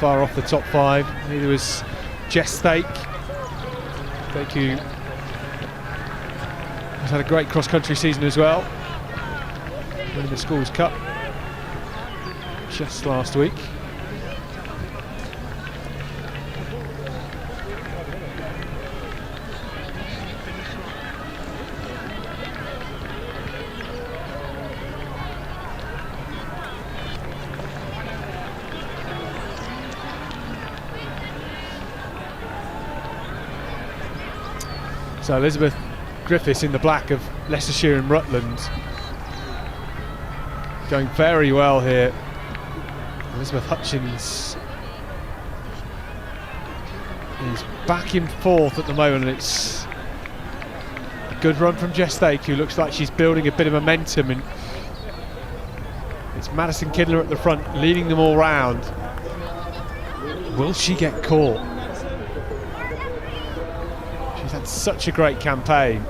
far off the top five. Neither was Jess Stake, who has had a great cross-country season as well, winning the Schools Cup just last week. So Elizabeth Griffiths in the black of Leicestershire and Rutland, going very well here. Elizabeth Hutchins is back in fourth at the moment, and it's Good run from Jestake, who looks like she's building a bit of momentum, and it's Madison Kindler at the front, leading them all round. Will she get caught? She's had such a great campaign.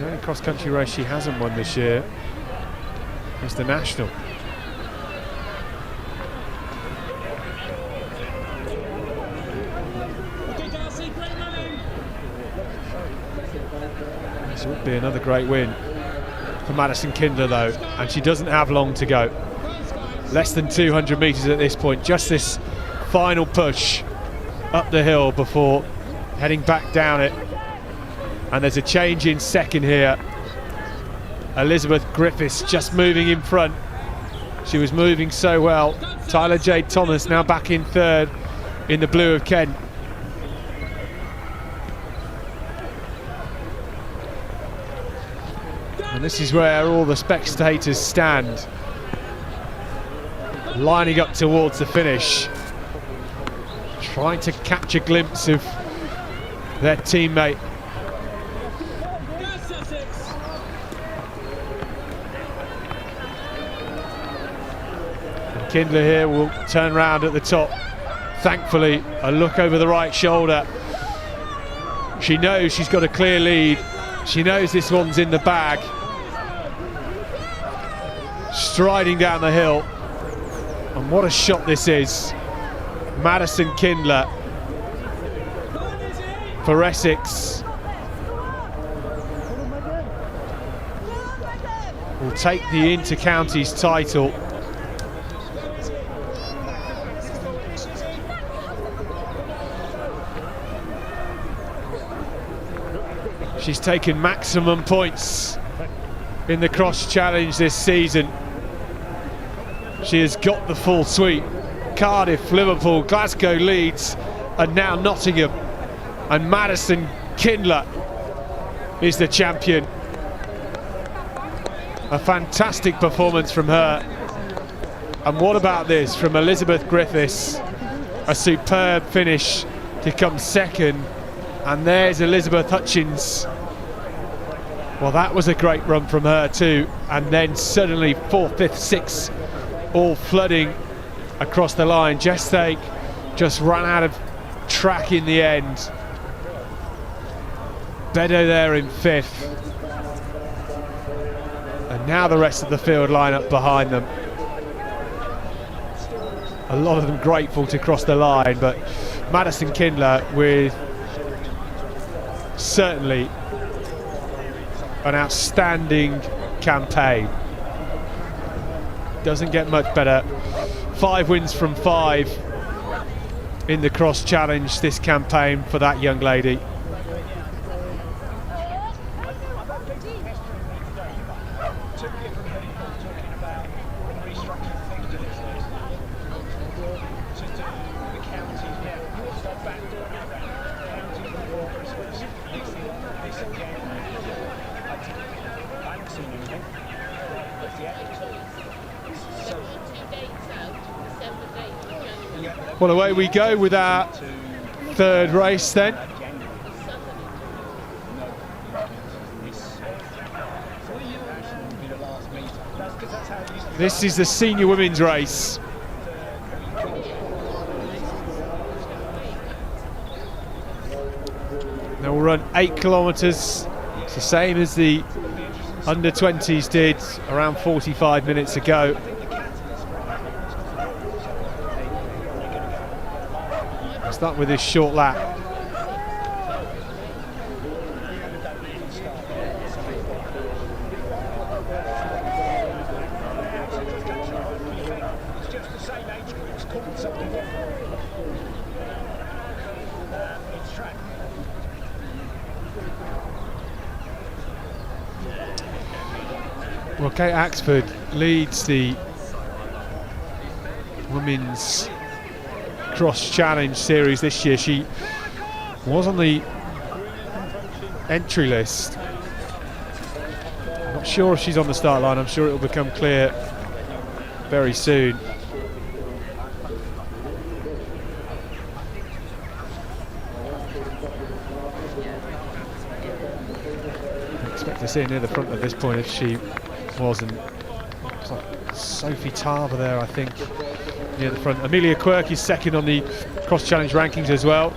The only cross-country race she hasn't won this year is the National. This would be another great win for Madison Kindler though, and she doesn't have long to go. Less than 200 metres at this point, just this final push up the hill before heading back down it. And there's a change in second here. Elizabeth Griffiths just moving in front. She was moving so well. Tyler Jade Thomas now back in third in the blue of Kent. And this is where all the spectators stand, lining up towards the finish, trying to catch a glimpse of their teammate. And Kindler here will turn round at the top. Thankfully, a look over the right shoulder. She knows she's got a clear lead. She knows this one's in the bag. Striding down the hill, and what a shot this is. Madison Kindler for Essex will take the Inter-Counties title. She's taken maximum points in the cross challenge this season. She has got the full suite. Cardiff, Liverpool, Glasgow, Leeds, and now Nottingham. And Madison Kindler is the champion. A fantastic performance from her. And what about this from Elizabeth Griffiths? A superb finish to come second. And there's Elizabeth Hutchins. Well, that was a great run from her too. And then suddenly fourth, fifth, sixth, all flooding across the line. Jestake just ran out of track in the end. Beddoe there in fifth. And now the rest of the field line up behind them. A lot of them grateful to cross the line, but Madison Kindler with certainly an outstanding campaign. Doesn't get much better. 5 wins from 5 in the cross challenge this campaign for that young lady. Well, away we go with our third race then. This is the senior women's race. They will run 8 kilometres. It's the same as the under 20s did around 45 minutes ago. Start with this short lap. Well, Kate Axford leads the women's cross challenge series this year. She was on the entry list. Not not sure if she's on the start line. I'm sure it will become clear very soon. I expect to see her near the front at this point if she wasn't. It's like Sophie Tarver there, I think, near the front. Amelia Quirk is second on the cross challenge rankings as well,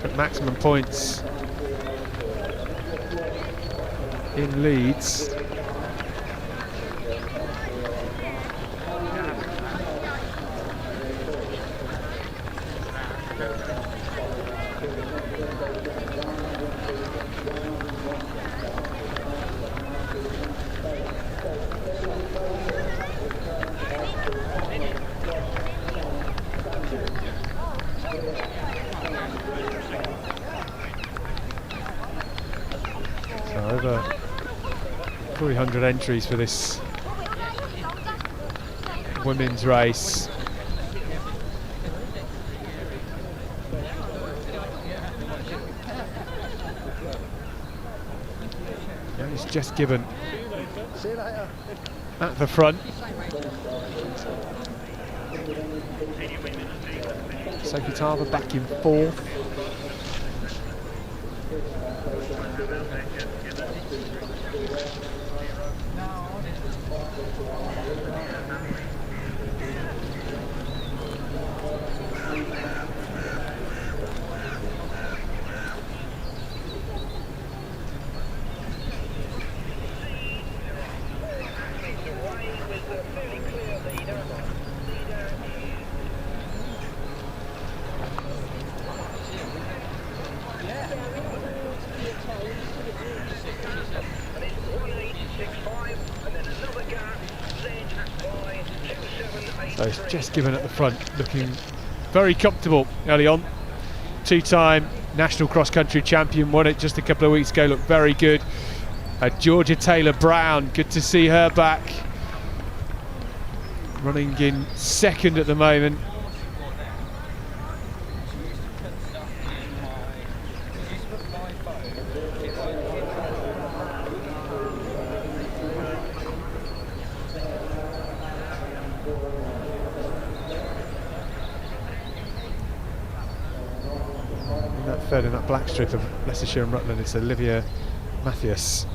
at maximum points in Leeds. So over 300 entries for this women's race. And it's Jess Gibbon at the front. Sophie Tarver back in fourth. So it's Jess Gibbon at the front, looking very comfortable early on. Two-time national cross-country champion, won it just a couple of weeks ago, looked very good. Georgia Taylor-Brown, good to see her back. Running in second at the moment. Third in that black strip of Leicestershire and Rutland, it's Olivia Mathias.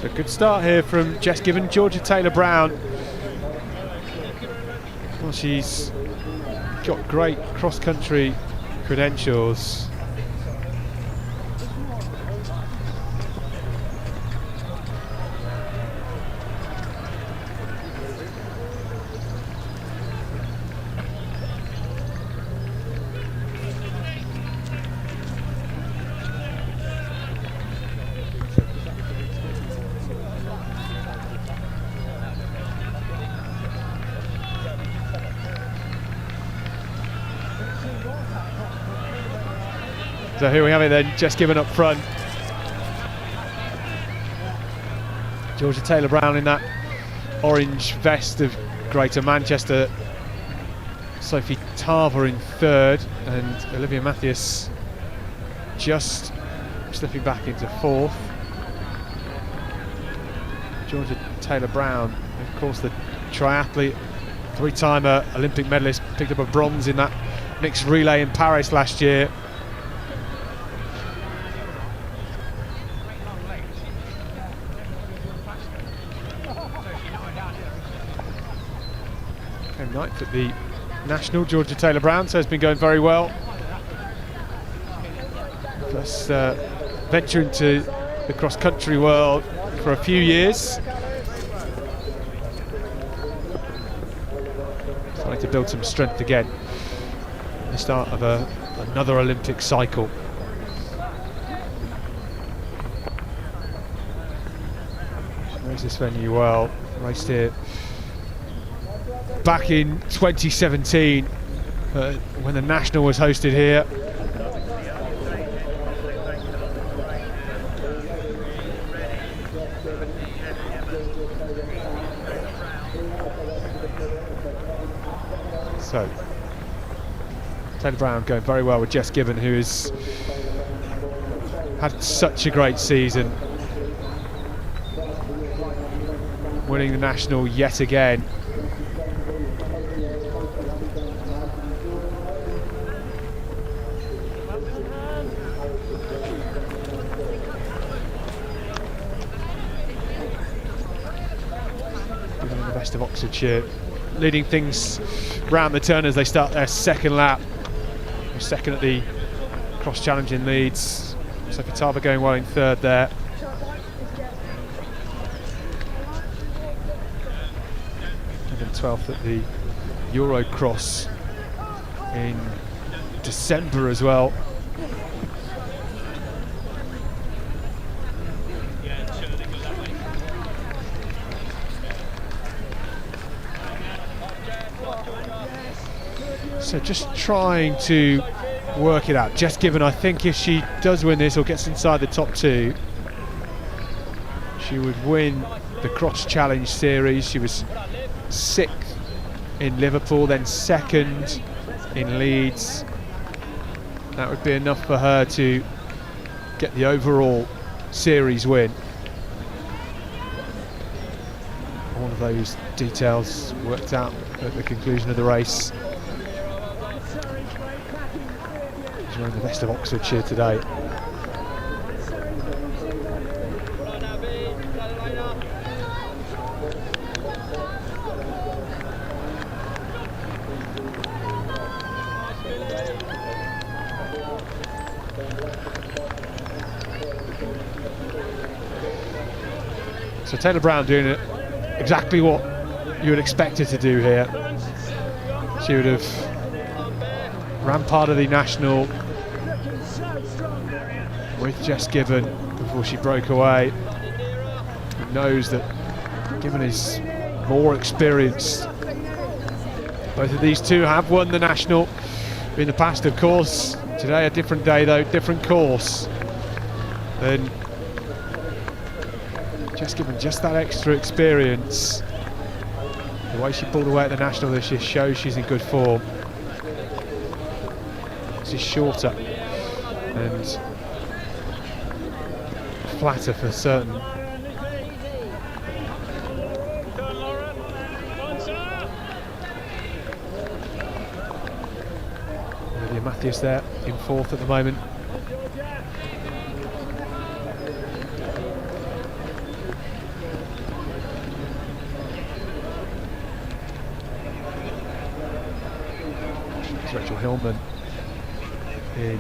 So good start here from Jess Gibbon. Georgia Taylor-Brown, well, she's got great cross-country credentials. So here we have it then, Jess Gibbon up front. Georgia Taylor-Brown in that orange vest of Greater Manchester. Sophie Tarver in third, and Olivia Mathias just slipping back into fourth. Georgia Taylor-Brown, of course the triathlete, three-timer Olympic medalist, picked up a bronze in that mixed relay in Paris last year. Came ninth at the national, Georgia Taylor-Brown, so it's been going very well. First venture into the cross-country world for a few years. trying to build some strength again. The start of another Olympic cycle. Knows this venue well. Raced here back in 2017 when the National was hosted here. So, Taylor Brown going very well with Jess Gibbon, who has had such a great season, winning the National yet again. Giving the best of Oxfordshire, leading things round the turn as they start their second lap. Second at the cross challenge in Leeds. So Katava going well in third there. And then 12th at the Eurocross in December as well. So just trying to work it out. Jess Gibbon, I think if she does win this or gets inside the top two, she would win the Cross Challenge Series. She was 6th in Liverpool, then 2nd in Leeds. That would be enough for her to get the overall series win. All of those details worked out at the conclusion of the race. She's wearing the best of Oxfordshire today. So Taylor Brown doing it exactly what you would expect her to do here. She would have ran part of the National with Jess Gibbon before she broke away. She knows that Gibbon is more experienced. Both of these two have won the National in the past, of course. Today a different day though, different course. Then Jess Gibbon, just that extra experience. The way she pulled away at the National this year shows she's in good form. This is shorter and flatter for certain. Olivia Matthews there in 4th at the moment. Rachel Hillman in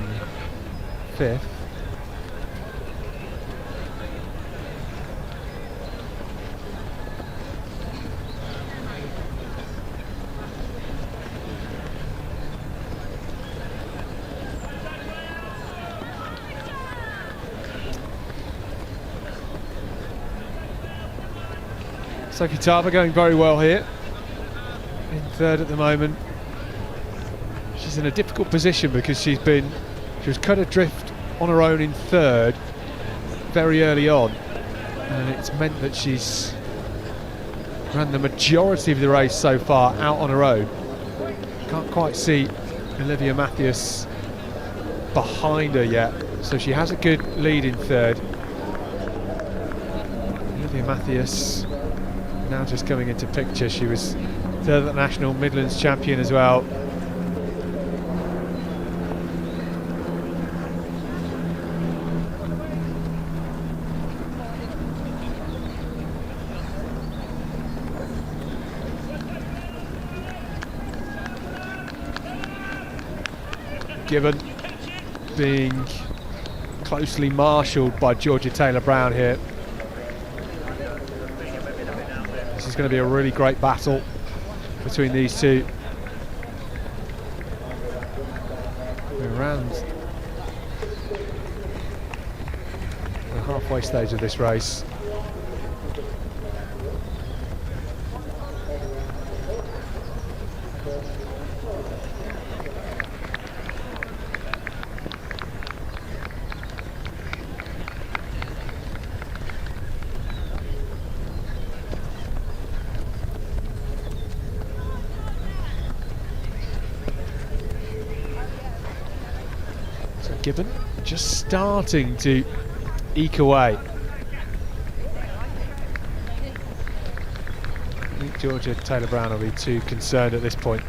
5th. So Kitava going very well here, in 3rd at the moment. She's in a difficult position because she was cut adrift on her own in 3rd very early on, and it's meant that she's ran the majority of the race so far out on her own. Can't quite see Olivia Matthews behind her yet, so she has a good lead in 3rd. Olivia Matthews now just coming into picture. She was 3rd at the National, Midlands champion as well. Gibbon being closely marshalled by Georgia Taylor Brown here. This is going to be a really great battle between these two. halfway stage of this race. So Gibbon just starting to eke away. I think Georgia Taylor-Brown will be too concerned at this point,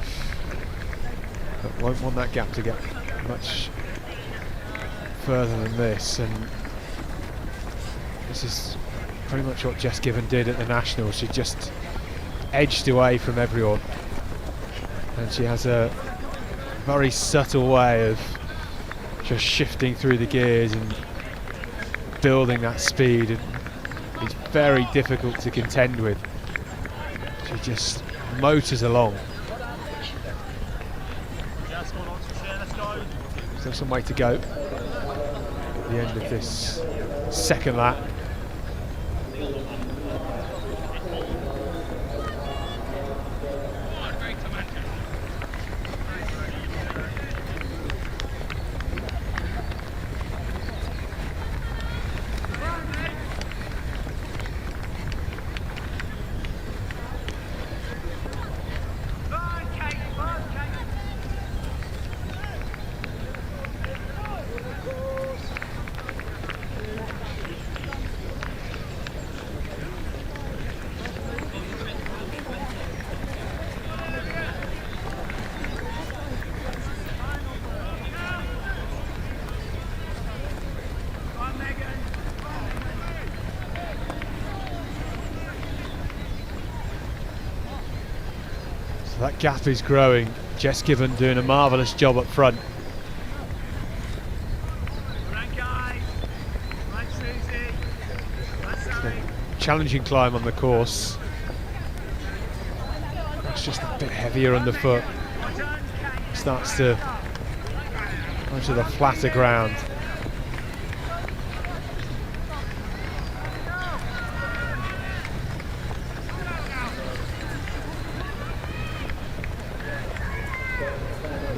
but won't want that gap to get much further than this. And this is pretty much what Jess Gibbon did at the Nationals. She just edged away from everyone, and she has a very subtle way of just shifting through the gears and building that speed, and it's very difficult to contend with. She just motors along. Still some way to go at the end of this second lap. So that gap is growing. Jess Gibbon doing a marvellous job up front. Challenging climb on the course. It's just a bit heavier underfoot. Starts to onto the flatter ground.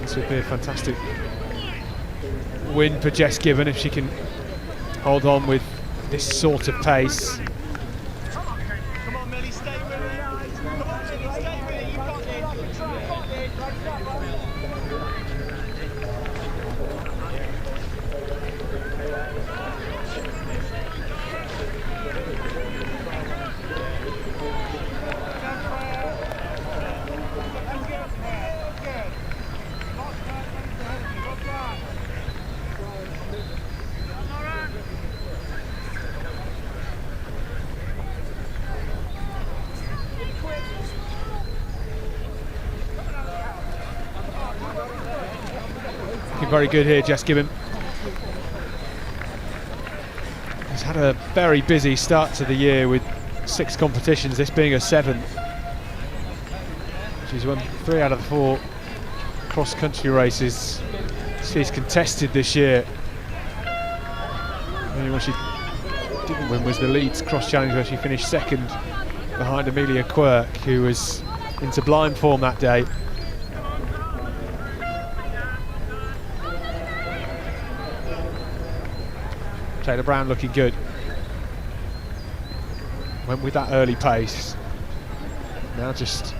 This would be a fantastic win for Jess Gibbon if she can hold on with this sort of pace. Very good here, Jess Gibbon. Has had a very busy start to the year with 6 competitions, this being her 7th. She's won 3 out of the 4 cross-country races she's contested this year. The only one she didn't win was the Leeds Cross Challenge, where she finished 2nd behind Amelia Quirk, who was in sublime form that day. Taylor-Brown looking good. Went with that early pace. Now just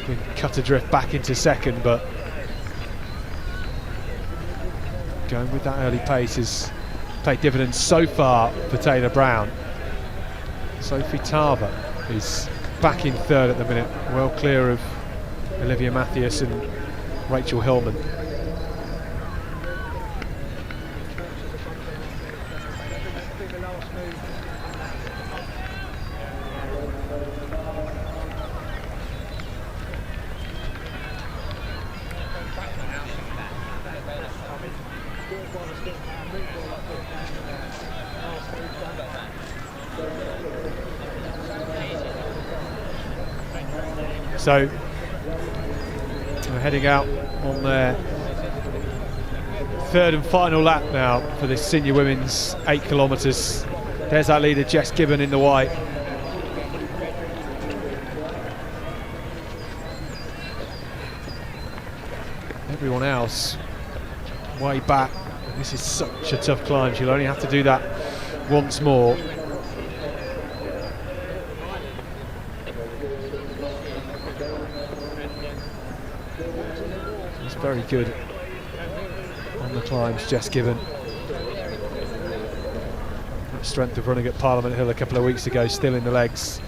been cut adrift back into 2nd, but going with that early pace has paid dividends so far for Taylor-Brown. Sophie Tarver is back in 3rd at the minute, well clear of Olivia Mathias and Rachel Hillman. So we're heading out on their Third and final lap now for this senior women's 8 kilometres. There's our leader, Jess Gibbon, in the white. Everyone else way back. This is such a tough climb. She'll only have to do that once more. She's very good on the climbs, Jess Gibbon. That strength of running at Parliament Hill a couple of weeks ago, still in the legs.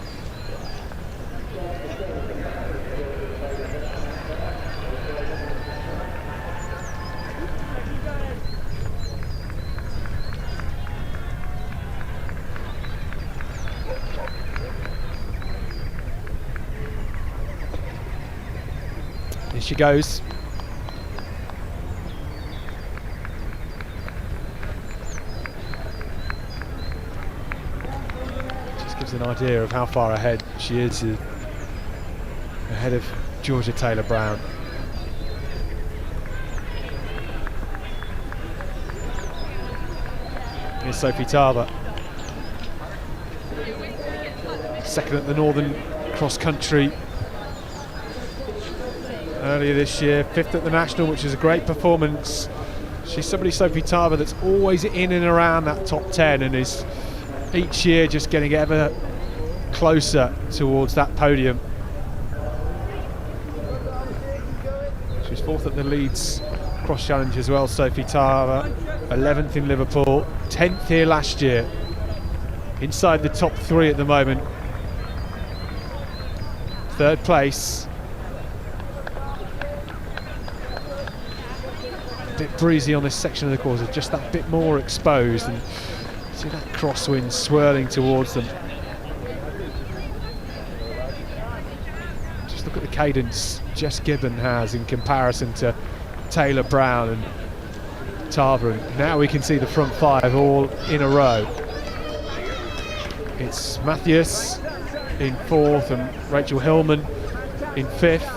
Here she goes. Just gives an idea of how far ahead she is, ahead of Georgia Taylor-Brown. Here's Sophie Tarver. Second at the Northern Cross Country earlier this year, 5th at the National, which is a great performance. She's somebody, Sophie Tarver, that's always in and around that top 10 and is each year just getting ever closer towards that podium. She's 4th at the Leeds Cross Challenge as well, Sophie Tarver. 11th in Liverpool, 10th here last year. Inside the top 3 at the moment. 3rd place. Bit breezy on this section of the course, just that bit more exposed, and see that crosswind swirling towards them. Just look at the cadence Jess Gibbon has in comparison to Taylor-Brown and Tarver, and now we can see the front 5 all in a row. It's Mathias in 4th and Rachel Hillman in 5th.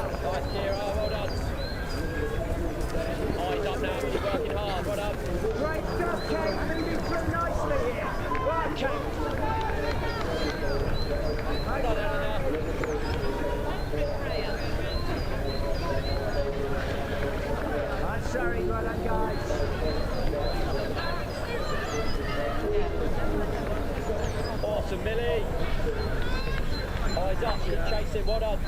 Awesome, Millie. Eyes up, keep chasing, well done.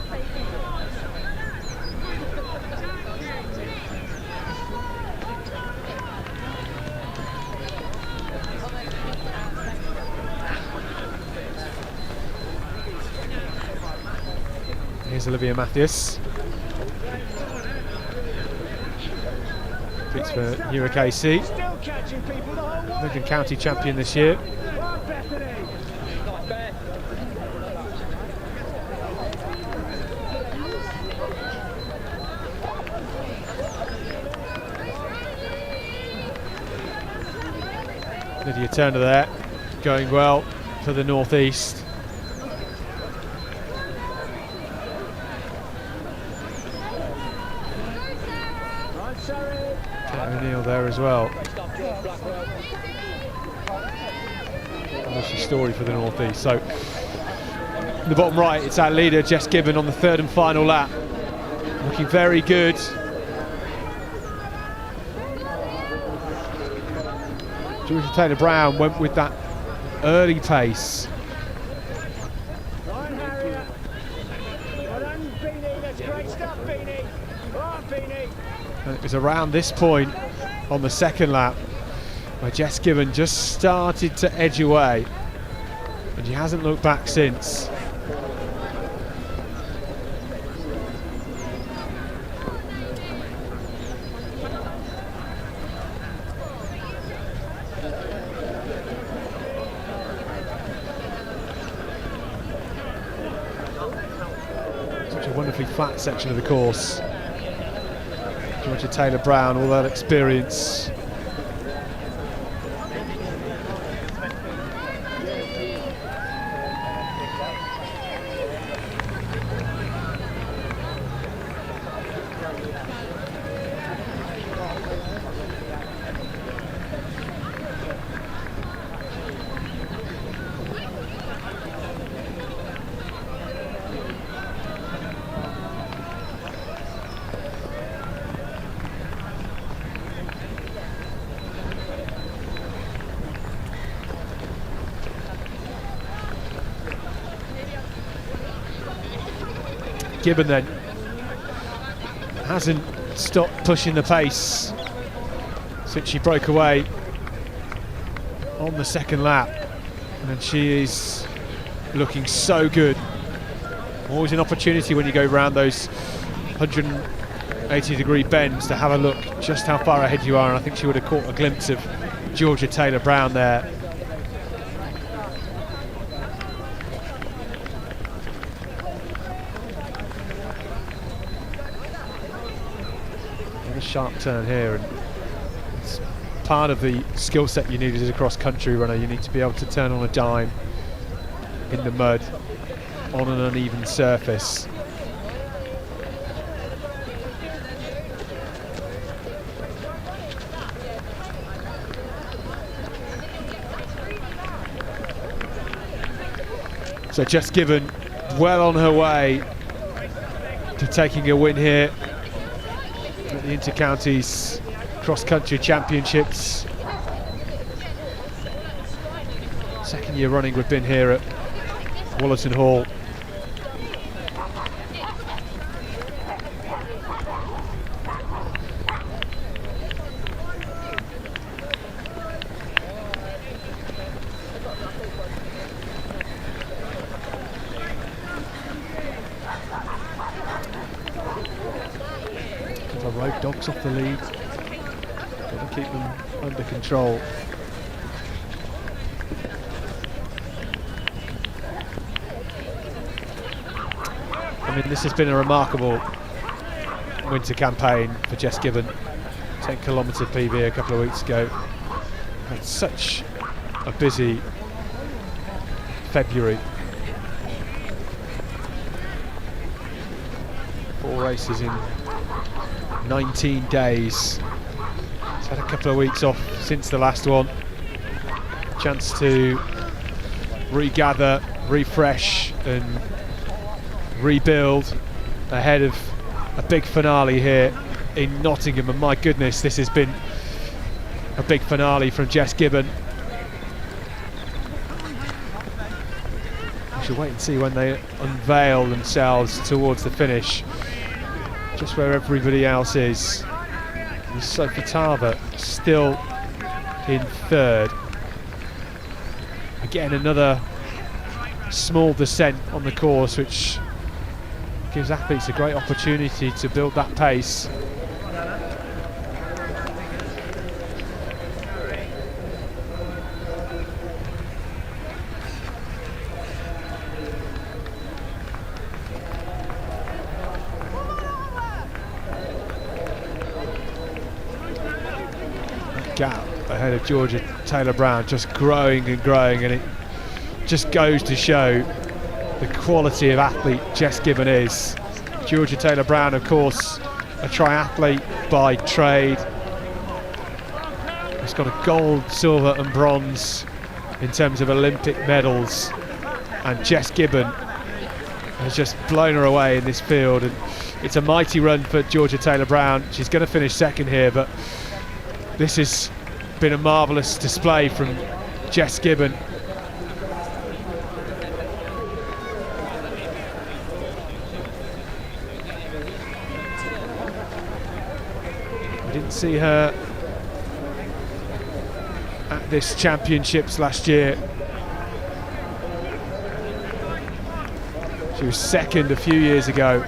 Here's Olivia Mathias. Beats for UKC. Lincoln County champion this year. Lydia Turner there, going well for the northeast. O'Neill there as well. Lucy Story for the northeast. So in the bottom right, it's our leader Jess Gibbon on the 3rd and final lap, looking very good. Georgia Taylor-Brown went with that early pace. And it was around this point on the 2nd lap where Jess Gibbon just started to edge away, and she hasn't looked back since. Such a wonderfully flat section of the course. Georgia Taylor-Brown, all that experience. Gibbon then hasn't stopped pushing the pace since she broke away on the second lap, and she is looking so good. Always an opportunity when you go around those 180-degree bends to have a look just how far ahead you are, and I think she would have caught a glimpse of Georgia Taylor-Brown there. A sharp turn here, and it's part of the skill set you need as a cross-country runner. You need to be able to turn on a dime in the mud on an uneven surface. So Jess Gibbon well on her way to taking a win here at the Inter-Counties Cross-Country Championships. Second year running we've been here at Wollaton Hall. Couple of road dogs off the lead. Got to keep them under control. I mean, this has been a remarkable winter campaign for Jess Gibbon. 10-kilometre PB a couple of weeks ago. Had such a busy February. 4 races in 19 days. She's had a couple of weeks off since the last one. Chance to regather, refresh and rebuild ahead of a big finale here in Nottingham, and my goodness, this has been a big finale from Jess Gibbon. We should wait and see when they unveil themselves towards the finish, just where everybody else is. And Sophie Tarver still in third. Again, another small descent on the course, which gives athletes a great opportunity to build that pace. That gap ahead of Georgia Taylor-Brown just growing and growing, and it just goes to show the quality of athlete Jess Gibbon is. Georgia Taylor-Brown, of course, a triathlete by trade. He's got a gold, silver and bronze in terms of Olympic medals, and Jess Gibbon has just blown her away in this field, and it's a mighty run for Georgia Taylor-Brown. She's going to finish second here, but this has been a marvellous display from Jess Gibbon. Didn't see her at this championships last year. She was second a few years ago.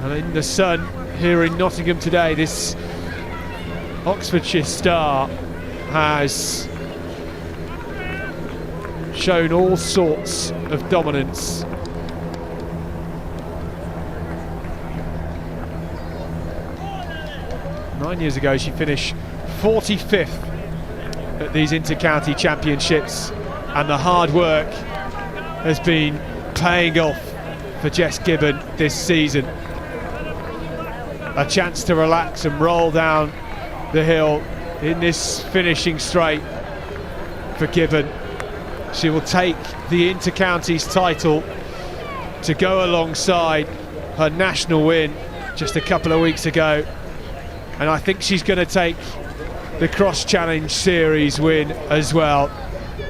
And in the sun here in Nottingham today, this Oxfordshire star has shown all sorts of dominance. Nine years ago she finished 45th at these Inter-County Championships, and the hard work has been paying off for Jess Gibbon this season. A chance to relax and roll down the hill in this finishing straight for Gibbon. She will take the Inter-Counties title to go alongside her national win just a couple of weeks ago. and I think she's going to take the Cross Challenge Series win as well.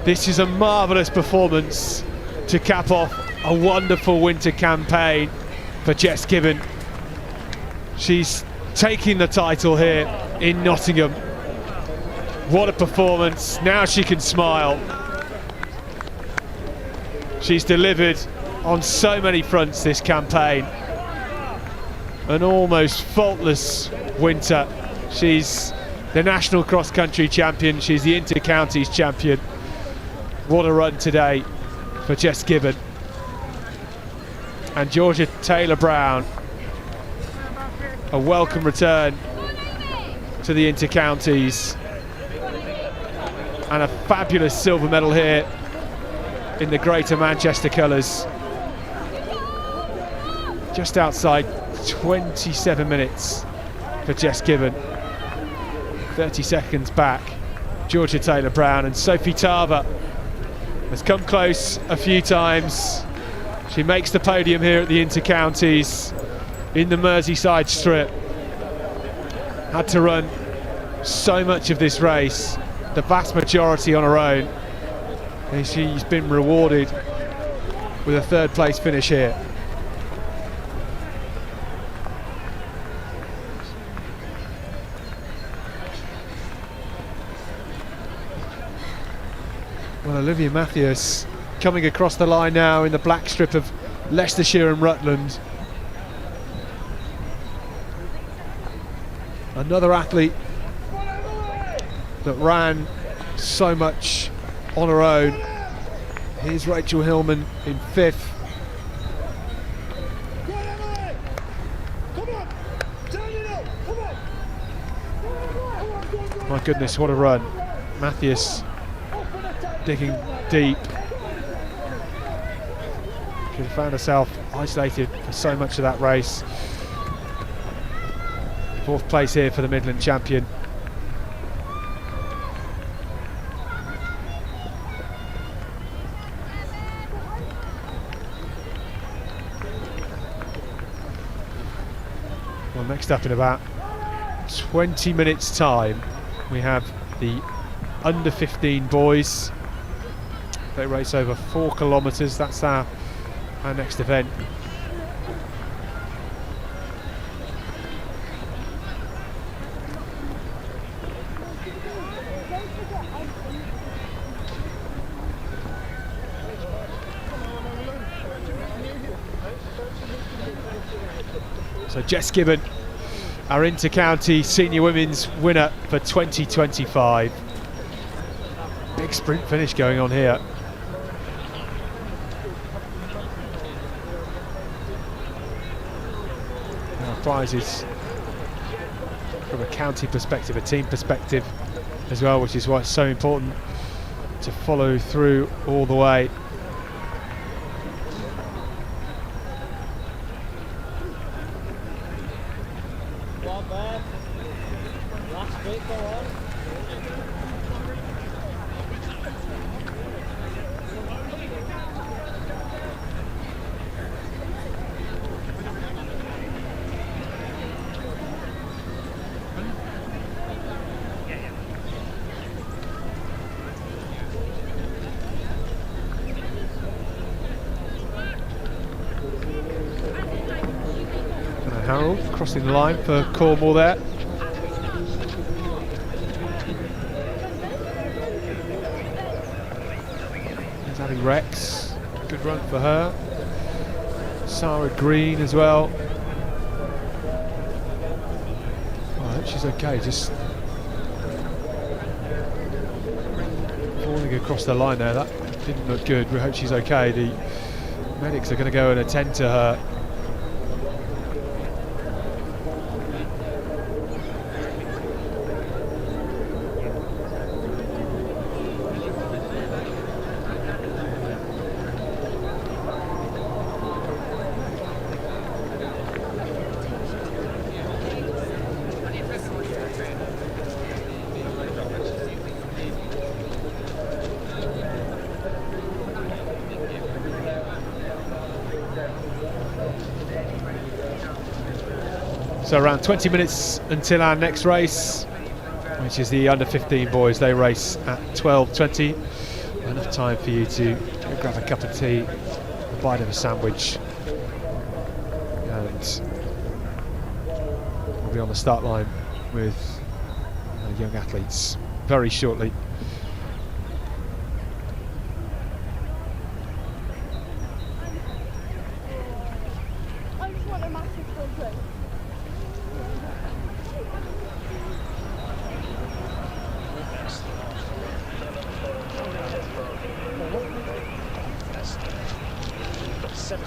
This is a marvellous performance to cap off a wonderful winter campaign for Jess Gibbon. She's taking the title here in Nottingham. What a performance. Now she can smile. She's delivered on so many fronts this campaign. An almost faultless winter. She's the national cross-country champion. She's the inter-counties champion. What a run today for Jess Gibbon. And Georgia Taylor-Brown, a welcome return to the inter-counties. And a fabulous silver medal here in the Greater Manchester colours. Just outside 27 minutes for Jess Gibbon. 30 seconds back. Georgia Taylor-Brown and Sophie Tarver has come close a few times. She makes the podium here at the inter-counties in the Merseyside Strip. Had to run so much of this race, the vast majority on her own, and she's been rewarded with a third place finish here. Well, Olivia Matthews coming across the line now in the black strip of Leicestershire and Rutland. Another athlete that ran so much on her own. Here's Rachel Hillman in 5th. My goodness, what a run. Matthews digging deep. She found herself isolated for so much of that race. 4th place here for the Midland champion. Well, next up in about 20 minutes time we have the under 15 boys. They race over 4 kilometres. That's our next event. So Jess Gibbon, our inter-county senior women's winner for 2025. Big sprint finish going on here. Prizes from a county perspective, a team perspective as well, which is why it's so important to follow through all the way. Harold crossing the line for Cornwall there. There's Abby Rex, good run for her. Sarah Green as well. Oh, I hope she's okay, just falling across the line there, that didn't look good. We hope she's okay. The medics are going to go and attend to her. So around 20 minutes until our next race, which is the under 15 boys. They race at 12:20. Enough time for you to go grab a cup of tea, a bite of a sandwich, and we'll be on the start line with young athletes very shortly. I just want a massive photo.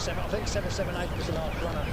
I think 778 was the last runner.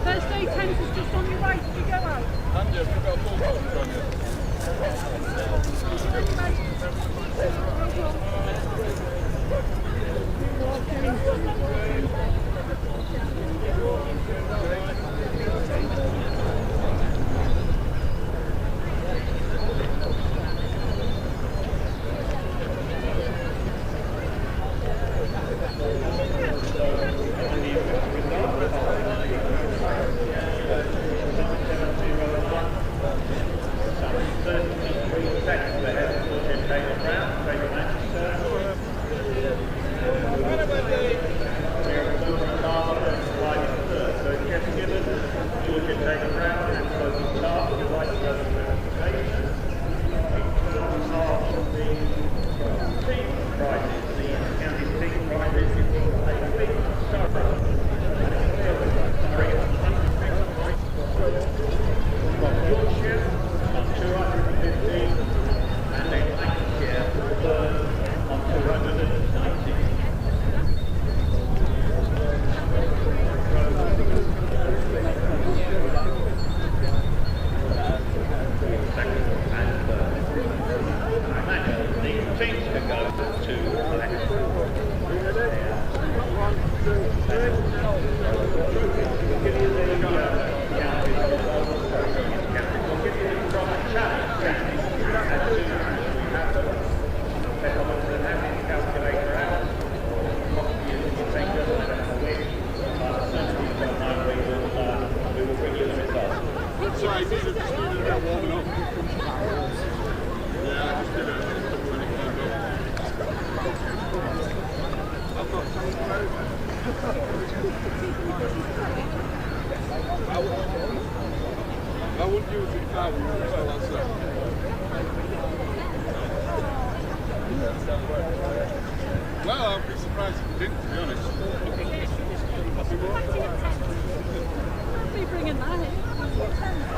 First aid tent is just on your right as you go out. And you've got a full box on you. I wouldn't use it if I were you as well, I'd say. Well, I'd be surprised if you didn't, to be honest. I'll be bringing that in.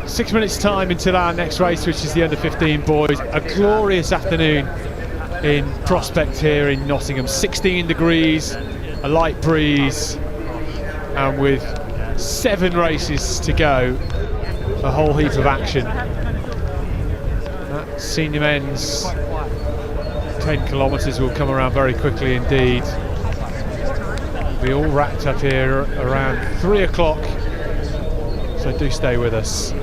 6 minutes time until our next race, which is the under-15 boys. A glorious afternoon in prospect here in Nottingham. 16 degrees, a light breeze, and with 7 races to go, a whole heap of action. That senior men's 10 kilometres will come around very quickly indeed. We'll be all wrapped up here around 3 o'clock, so do stay with us.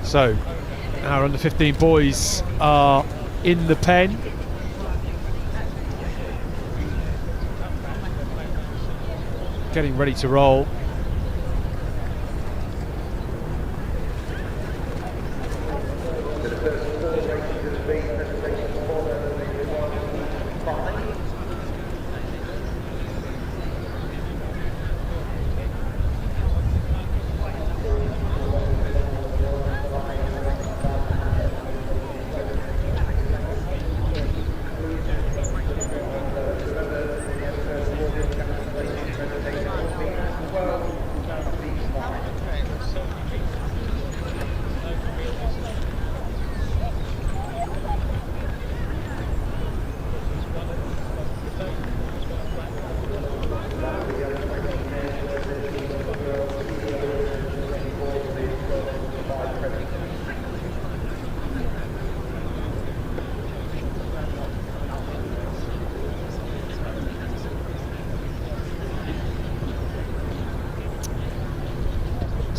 So our under-15 boys are in the pen. Getting ready to roll.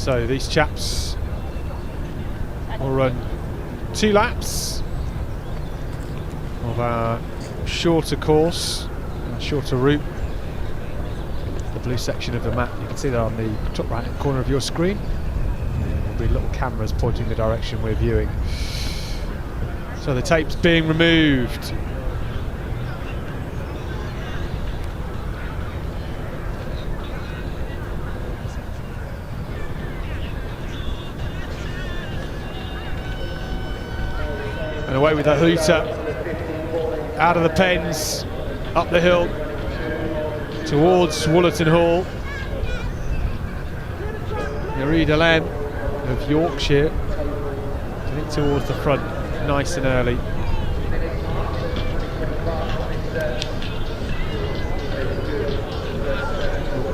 So these chaps will run 2 laps of our shorter course, our shorter route. The blue section of the map, you can see that on the top right hand corner of your screen. There'll be little cameras pointing the direction we're viewing. So the tape's being removed. And away with the hooter, out of the pens, up the hill, towards Wollaton Hall. Marie Delan of Yorkshire, getting towards the front nice and early.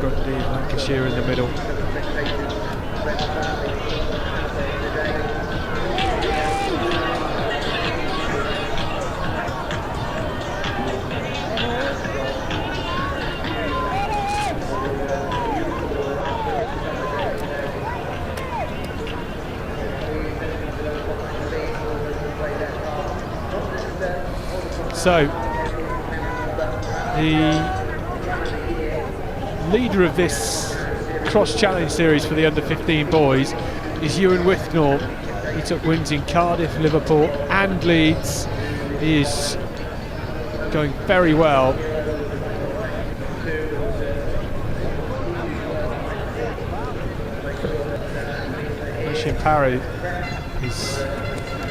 Grundy, Lancashire in the middle. So, the leader of this cross-challenge series for the under-15 boys is Ewan Withnall. He took wins in Cardiff, Liverpool and Leeds. He is going very well. Ocean Parry is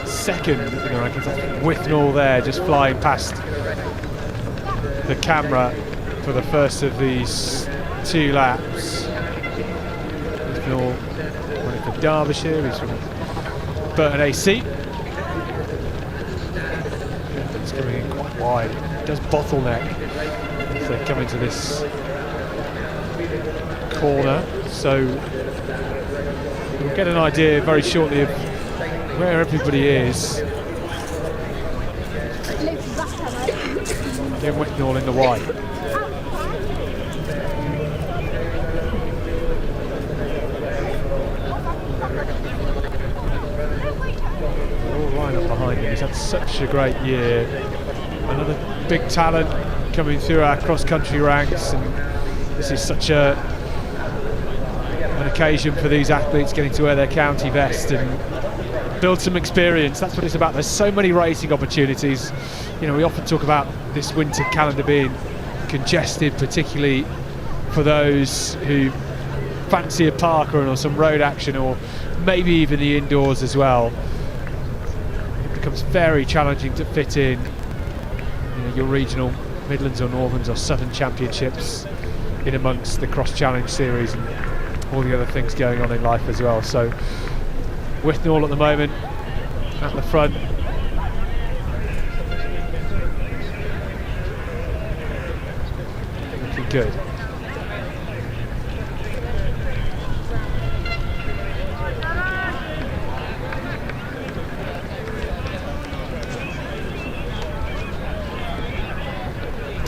second in the rankings. Withnall there, just flying past the camera for the first of these 2 laps. Withnall running for Derbyshire, he's from Burton AC. He's coming in quite wide. It does bottleneck if they come into this corner. So we'll get an idea very shortly of where everybody is. Again, Withnall in the white. All right up behind him. He's had such a great year. Another big talent coming through our cross-country ranks, and this is such an occasion for these athletes getting to wear their county vest and build some experience. That's what it's about. There's so many racing opportunities. You know, we often talk about this winter calendar being congested, particularly for those who fancy a parkrun or some road action, or maybe even the indoors as well. It becomes very challenging to fit in, you know, your regional Midlands or Northerns or Southern Championships in amongst the Cross Challenge series and all the other things going on in life as well. So Withnall at the moment at the front. Looking good.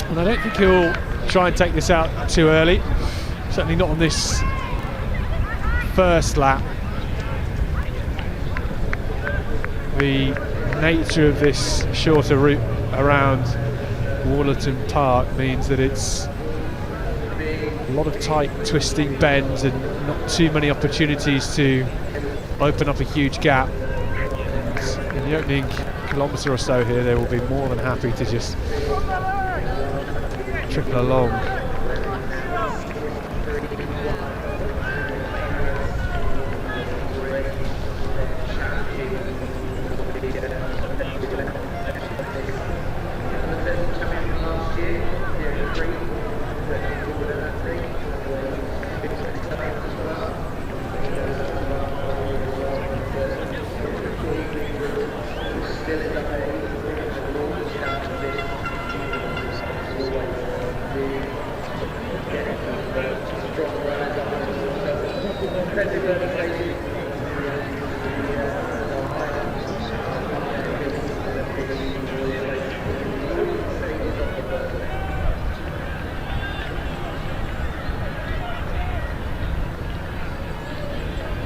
And I don't think he'll try and take this out too early. Certainly not on this first lap. The nature of this shorter route around Wollaton Park means that it's a lot of tight twisting bends and not too many opportunities to open up a huge gap. And in the opening kilometre or so here, they will be more than happy to just trickle along.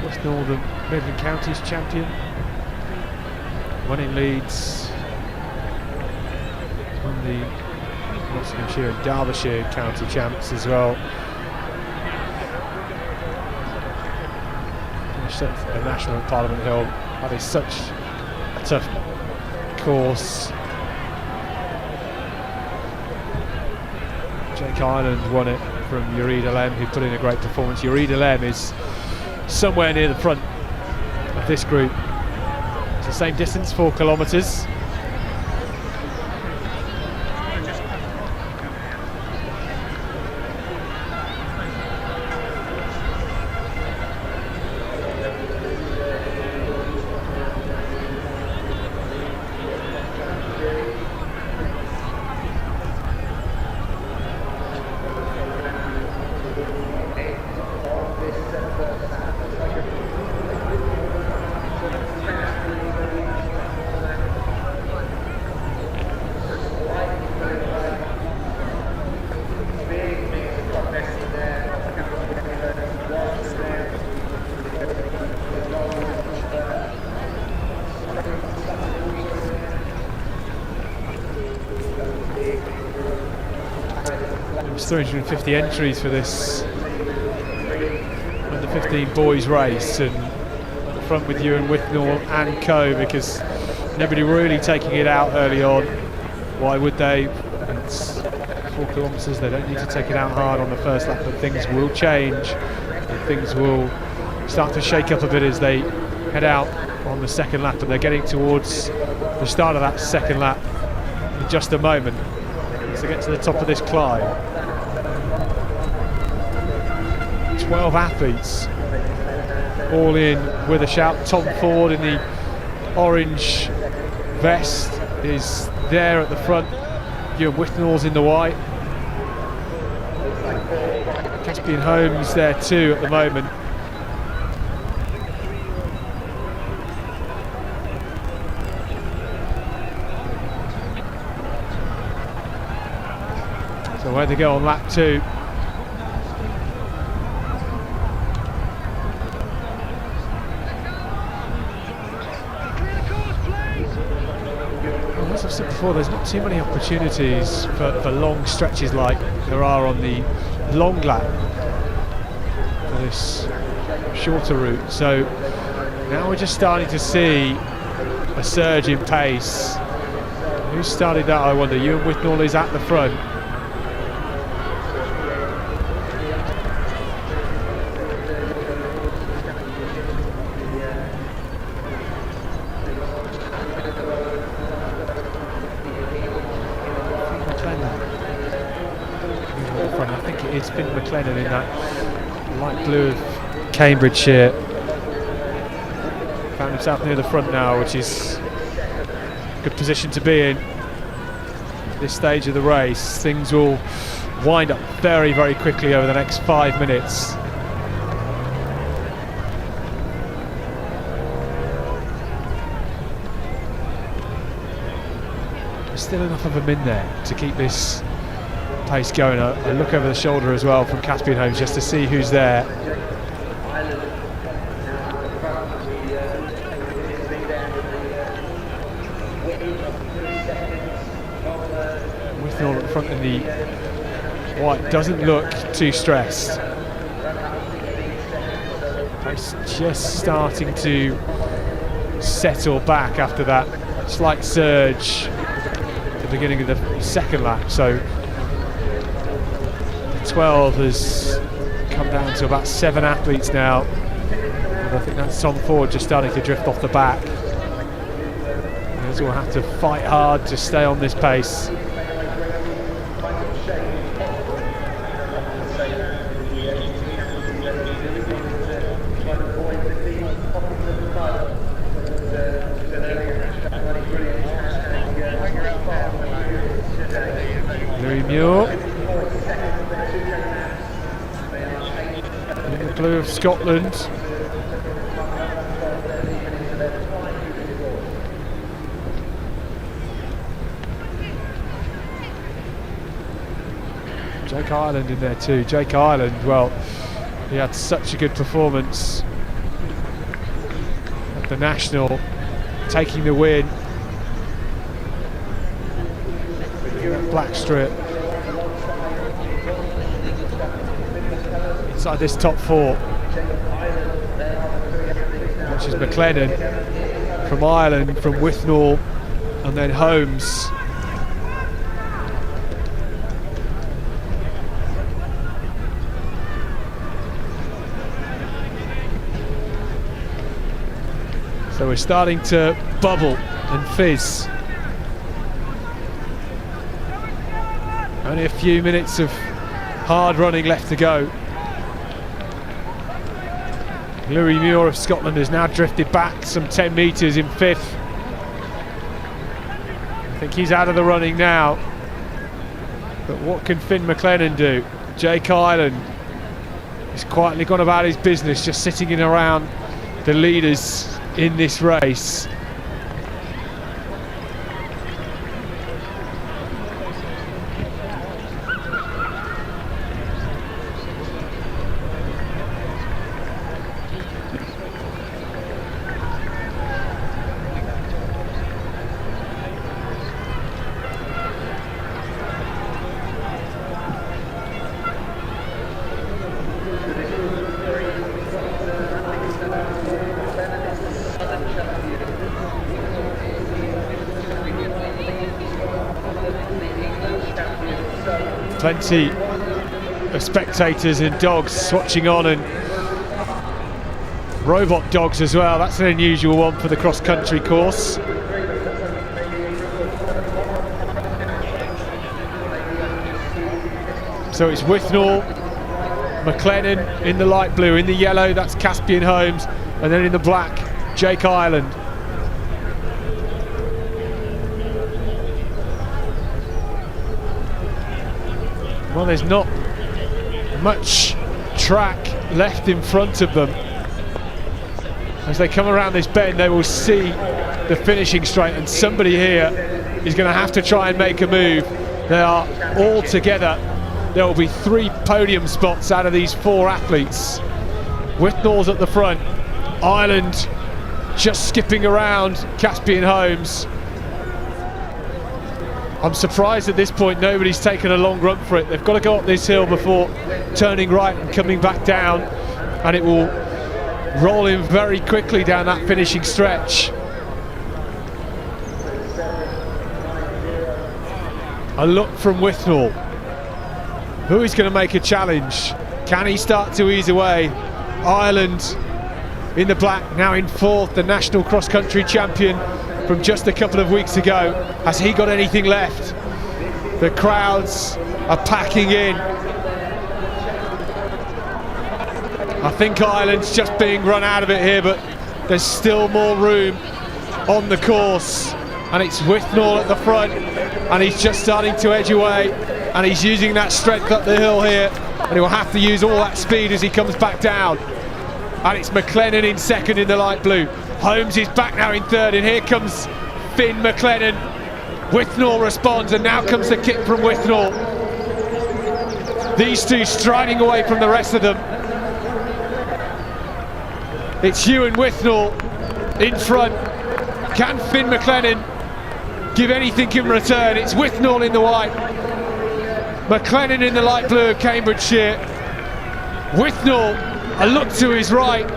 West Northern Midland Counties champion. Winning Leeds. Won the Nottinghamshire and Derbyshire county champs as well. Finished at the National at Parliament Hill. That is such a tough course. Jake Ireland won it from U13, who put in a great performance. U13 is somewhere near the front of this group. It's the same distance, 4 kilometres. There's 350 entries for this U15 Boys race, and at the front with Ewan Withnall and co, because nobody really taking it out early on. Why would they? It's 4 kilometres, they don't need to take it out hard on the first lap, but things will change and things will start to shake up a bit as they head out on the second lap, and they're getting towards the start of that second lap in just a moment as they get to the top of this climb. 12 athletes all in with a shout. Tom Ford in the orange vest is there at the front. Ewan Withnall's in the white. Caspian Holmes there too at the moment. So where they go on lap 2. As I've said before, there's not too many opportunities for long stretches like there are on the long lap for this shorter route. So now we're just starting to see a surge in pace. Who started that, I wonder? Ewan Withnall is at the front. I think it is Finn McLennan in that light blue of Cambridgeshire. Found himself near the front now, which is a good position to be in at this stage of the race. Things will wind up very, very quickly over the next 5 minutes. There's still enough of them in there to keep this pace going. I look over the shoulder as well from Caspian Holmes just to see who's there. Withnall at the front in the white doesn't look too stressed. Pace just starting to settle back after that slight surge at the beginning of the second lap. So 12 has come down to about 7 athletes now, and I think that's Tom Ford just starting to drift off the back. We'll have to fight hard to stay on this pace. Louis Muir in the blue of Scotland. Jake Ireland in there too. Jake Ireland, well, he had such a good performance the national, taking the win. Black strip. Inside this top four, which is McLennan from Ireland, from Withnall, and then Holmes. So we're starting to bubble and fizz. Only a few minutes of hard running left to go. Louis Muir of Scotland has now drifted back some 10 metres in fifth. I think he's out of the running now. But what can Finn McLennan do? Jake Ireland has quietly gone about his business, just sitting in around the leaders in this race. Plenty of spectators and dogs watching on, and robot dogs as well. That's an unusual one for the cross-country course. So it's Withnall, McLennan in the light blue, in the yellow that's Caspian Holmes, and then in the black Jake Ireland. Well, there's not much track left in front of them. As they come around this bend, they will see the finishing straight, and somebody here is going to have to try and make a move. They are all together. There will be 3 podium spots out of these 4 athletes. Withnall's at the front, Ireland just skipping around Caspian Holmes. I'm surprised at this point nobody's taken a long run for it. They've got to go up this hill before turning right and coming back down, and it will roll in very quickly down that finishing stretch. A look from Withnall. Who is going to make a challenge? Can he start to ease away? Ireland in the black, now in 4th, the national cross-country champion from just a couple of weeks ago. Has he got anything left? The crowds are packing in. I think Ireland's just being run out of it here, but there's still more room on the course, and it's Withnall at the front, and he's just starting to edge away, and he's using that strength up the hill here, and he will have to use all that speed as he comes back down. And it's McLennan in 2nd in the light blue. Holmes is back now in 3rd, and here comes Finn McLennan. Withnall responds, and now comes the kick from Withnall. These two striding away from the rest of them. It's Ewan Withnall in front. Can Finn McLennan give anything in return? It's Withnall in the white, McLennan in the light blue of Cambridgeshire. Withnall, a look to his right.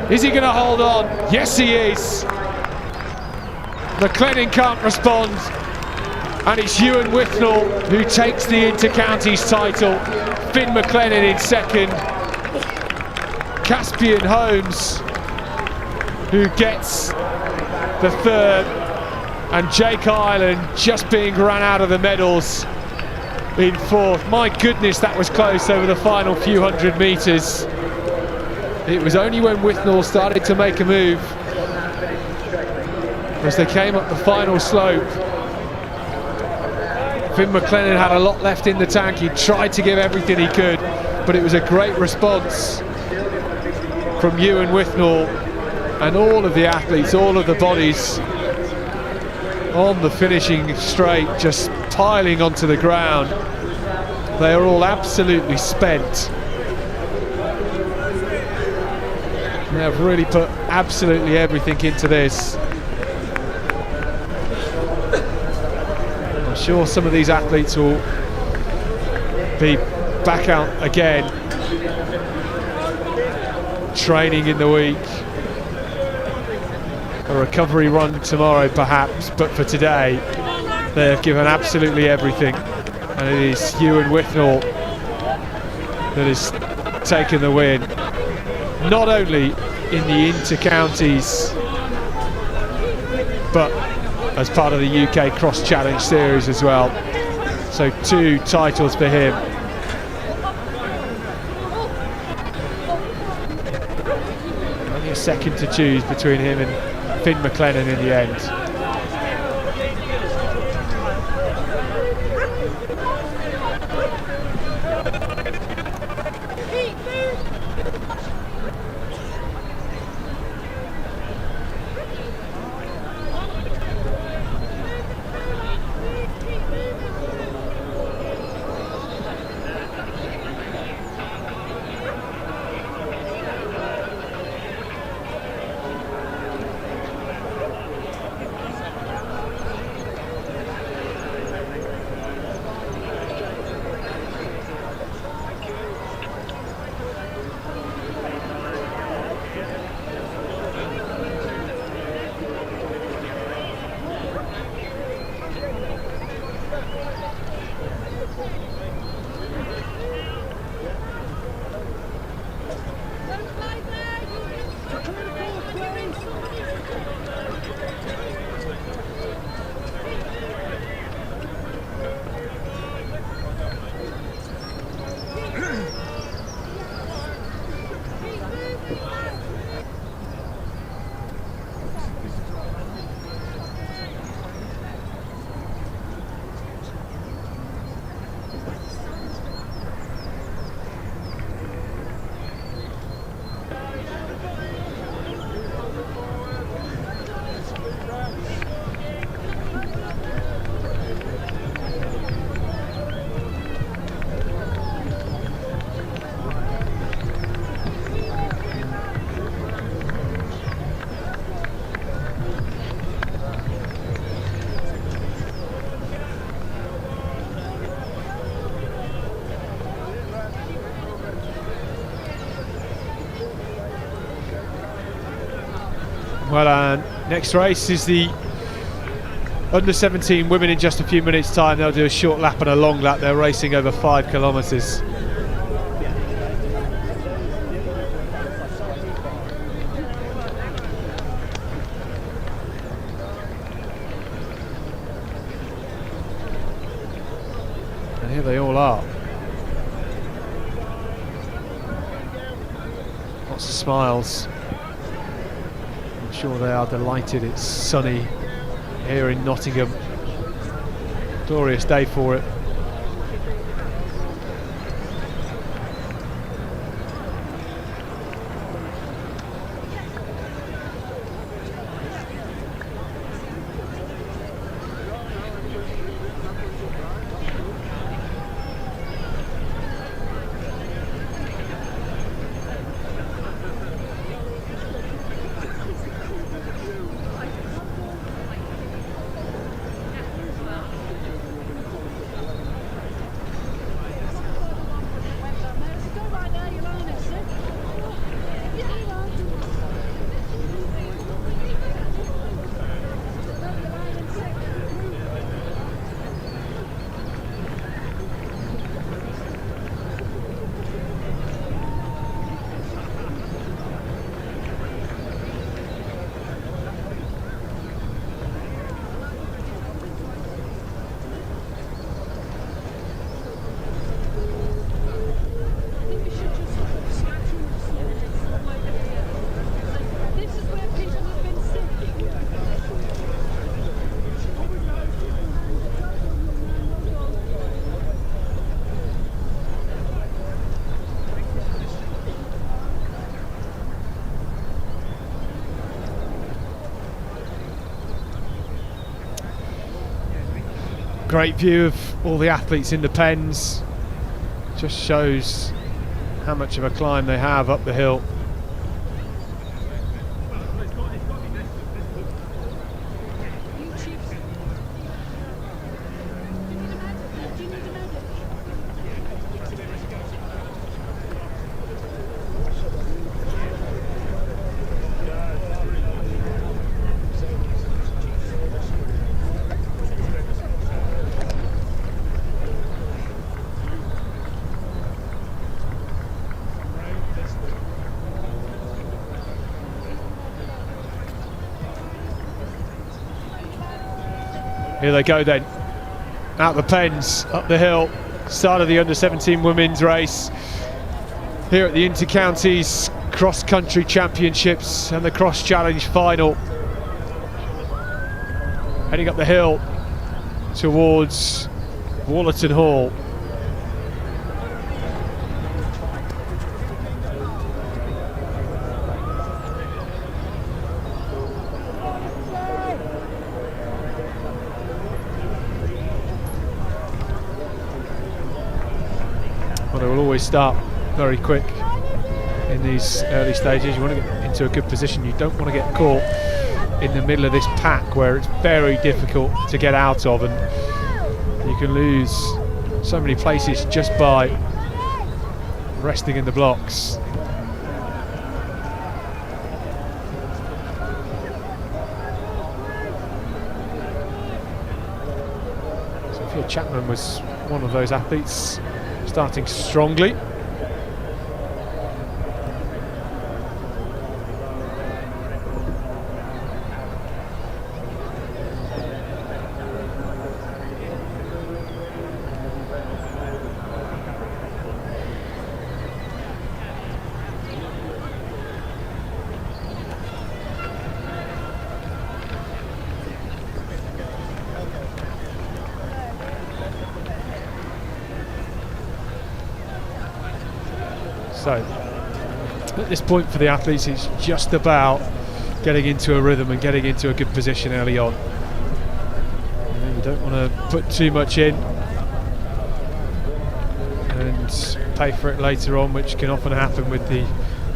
Is he going to hold on? Yes, he is. McLennan can't respond, and it's Ewan Withnall who takes the Inter-Counties title. Finn McLennan in 2nd. Caspian Holmes who gets the 3rd, and Jake Ireland just being run out of the medals in 4th. My goodness, that was close over the final few hundred metres. It was only when Withnall started to make a move, as they came up the final slope. Finn McLennan had a lot left in the tank. He tried to give everything he could, but it was a great response from Ewan Withnall, and all of the athletes, all of the bodies on the finishing straight, just piling onto the ground. They are all absolutely spent. They have really put absolutely everything into this. I'm sure some of these athletes will be back out again, training in the week. A recovery run tomorrow perhaps, but for today they have given absolutely everything, and it is Ewan Withnall that has taken the win, not only in the inter-counties but as part of the UK Cross Challenge Series as well. So 2 titles for him. Only a second to choose between him and Finn McLennan in the end. Well, next race is the U17 Women in just a few minutes' time. They'll do a short lap and a long lap. They're racing over 5 kilometres. And here they all are. Lots of smiles. I'm sure they are delighted. It's sunny here in Nottingham. Glorious day for it. Great view of all the athletes in the pens. Just shows how much of a climb they have up the hill. Here they go then. Out the pens, up the hill. Start of the under-17 women's race. Here at the Inter-Counties Cross-Country Championships and the Cross Challenge final. Heading up the hill towards Wollaton Hall. Well, they will always start very quick in these early stages. You want to get into a good position. You don't want to get caught in the middle of this pack where it's very difficult to get out of, and you can lose so many places just by resting in the blocks. Sophia Chapman was one of those athletes starting strongly. So at this point for the athletes, it's just about getting into a rhythm and getting into a good position early on. You don't want to put too much in and pay for it later on, which can often happen with the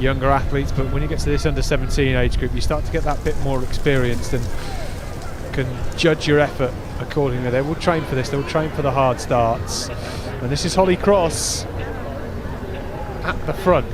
younger athletes. But when you get to this under-17 age group, you start to get that bit more experienced and can judge your effort accordingly. They will train for this, they will train for the hard starts. And this is Holly Cross at the front.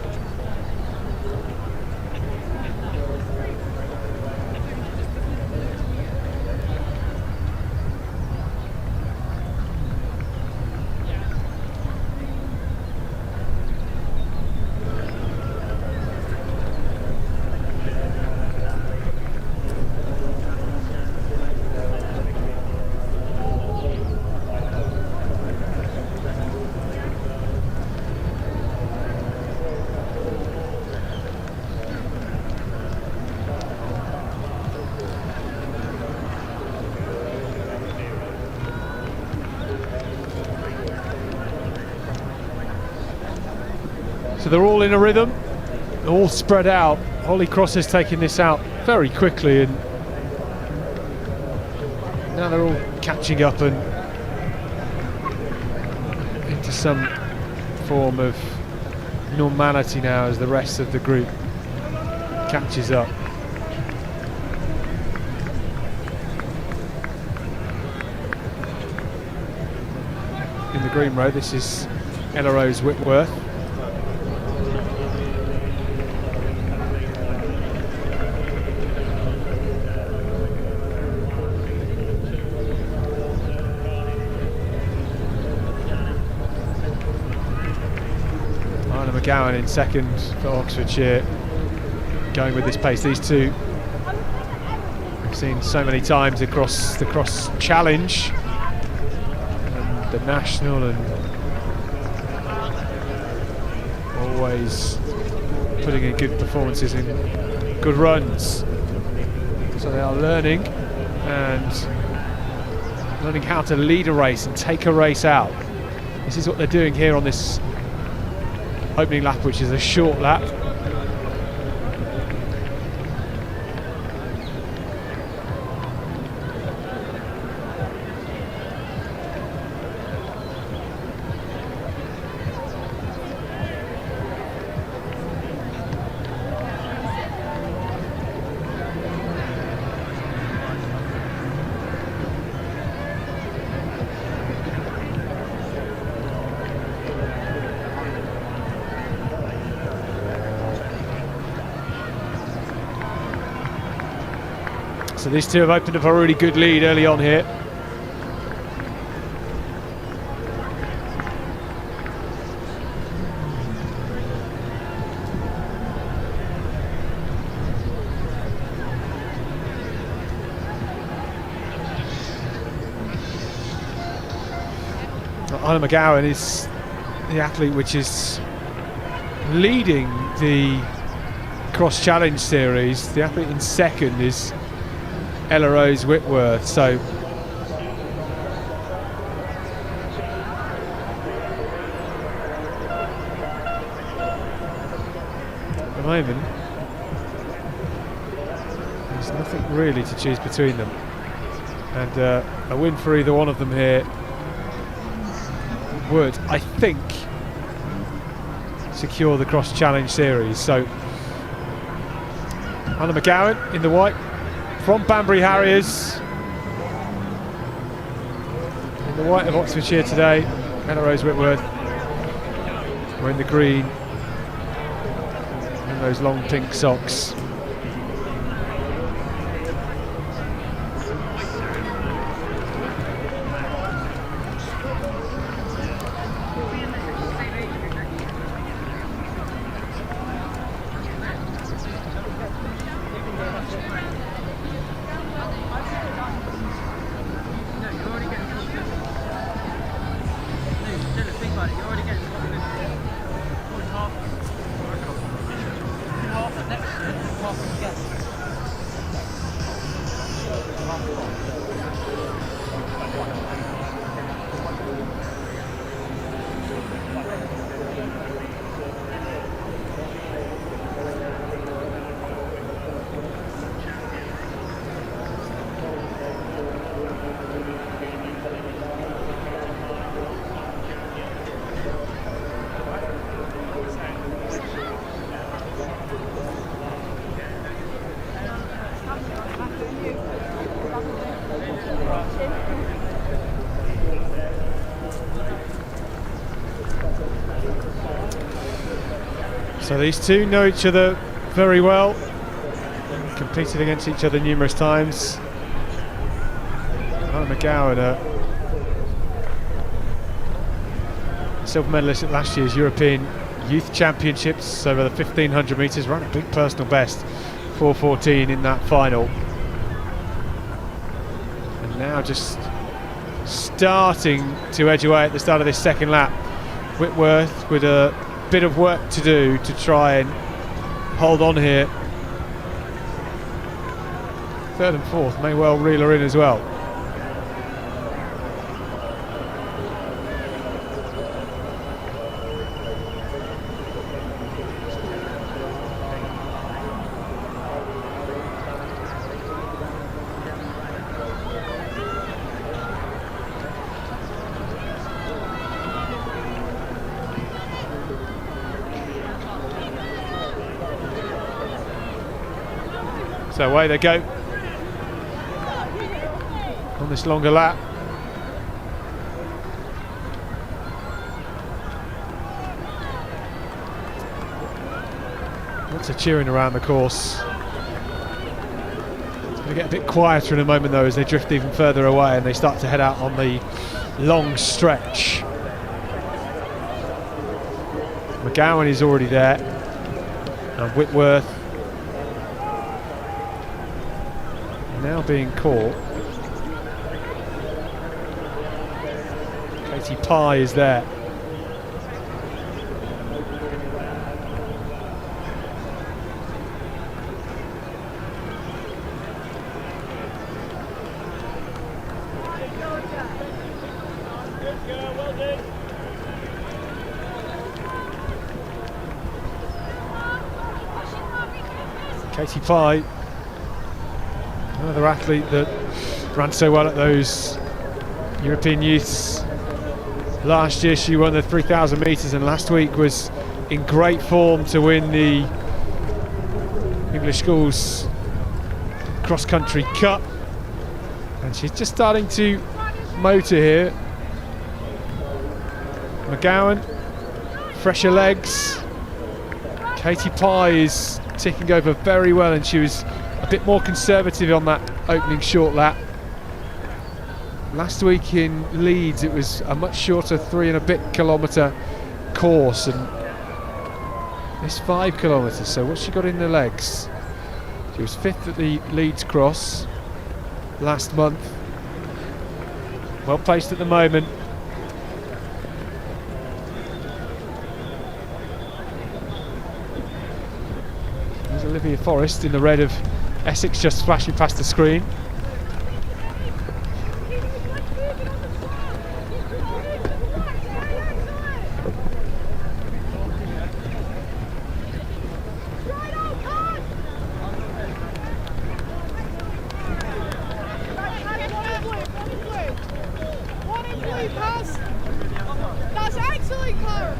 So they're all in a rhythm, all spread out. Holly Cross is taking this out very quickly, and now they're all catching up and into some form of normality now as the rest of the group catches up. In the green row, this is Ella Rose Whitworth. McGowan in second for Oxfordshire, going with this pace. These two we've seen so many times across the Cross Challenge and the National, and always putting in good performances and good runs. So they are learning how to lead a race and take a race out. This is what they're doing here on this opening lap, which is a short lap. So these two have opened up a really good lead early on here. Anna McGowan is the athlete which is leading the cross challenge series. The athlete in second is Ella Rose Whitworth. So at the moment there's nothing really to choose between them, and a win for either one of them here would, I think, secure the cross challenge series. So Anna McGowan in the white from Banbury Harriers, in the white of Oxfordshire today. Ella Rose Whitworth wearing the green and those long pink socks. So these two know each other very well, competed against each other numerous times. Anna McGowan, a silver medalist at last year's European Youth Championships over the 1500 metres, ran a big personal best, 4:14 in that final. And now just starting to edge away at the start of this second lap. Whitworth with a bit of work to do to try and hold on here. Third and fourth may well reel her in as well. So away they go on this longer lap. Lots of cheering around the course. It's going to get a bit quieter in a moment though as they drift even further away and they start to head out on the long stretch. McGowan is already there, and Whitworth now being caught. Katie Pye is there. Good girl, well done. Katie Pye, another athlete that ran so well at those European Youths. Last year she won the 3,000 metres and last week was in great form to win the English Schools Cross Country Cup. And she's just starting to motor here. McGowan, fresher legs. Katie Pye is ticking over very well, and she was a bit more conservative on that opening short lap. Last week in Leeds it was a much shorter 3 and a bit kilometre course, and this 5 kilometres. So what's she got in the legs? She was 5th at the Leeds Cross last month. Well placed at the moment. Olivia Forrest in the red of Essex just flashing past the screen. That's excellent, Karen.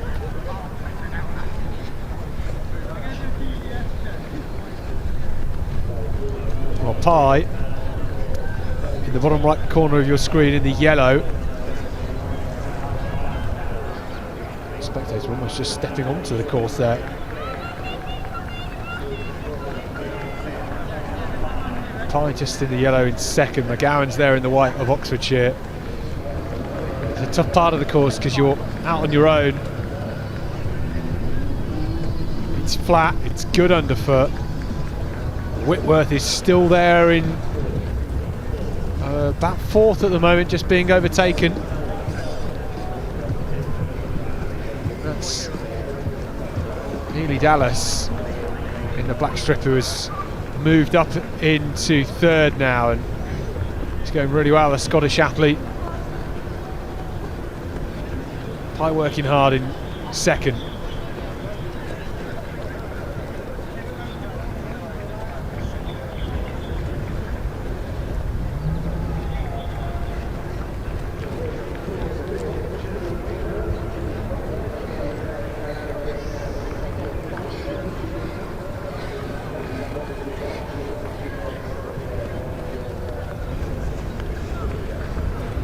Well, Pye in the bottom right corner of your screen in the yellow. Spectators are almost just stepping onto the course there. Pye just in the yellow in second. McGowan's there in the white of Oxfordshire. It's a tough part of the course because you're out on your own. It's flat, it's good underfoot. Whitworth is still there in about fourth at the moment, just being overtaken. That's Neely Dallas in the black strip, who has moved up into third now, and he's going really well, the Scottish athlete. Pye working hard in second.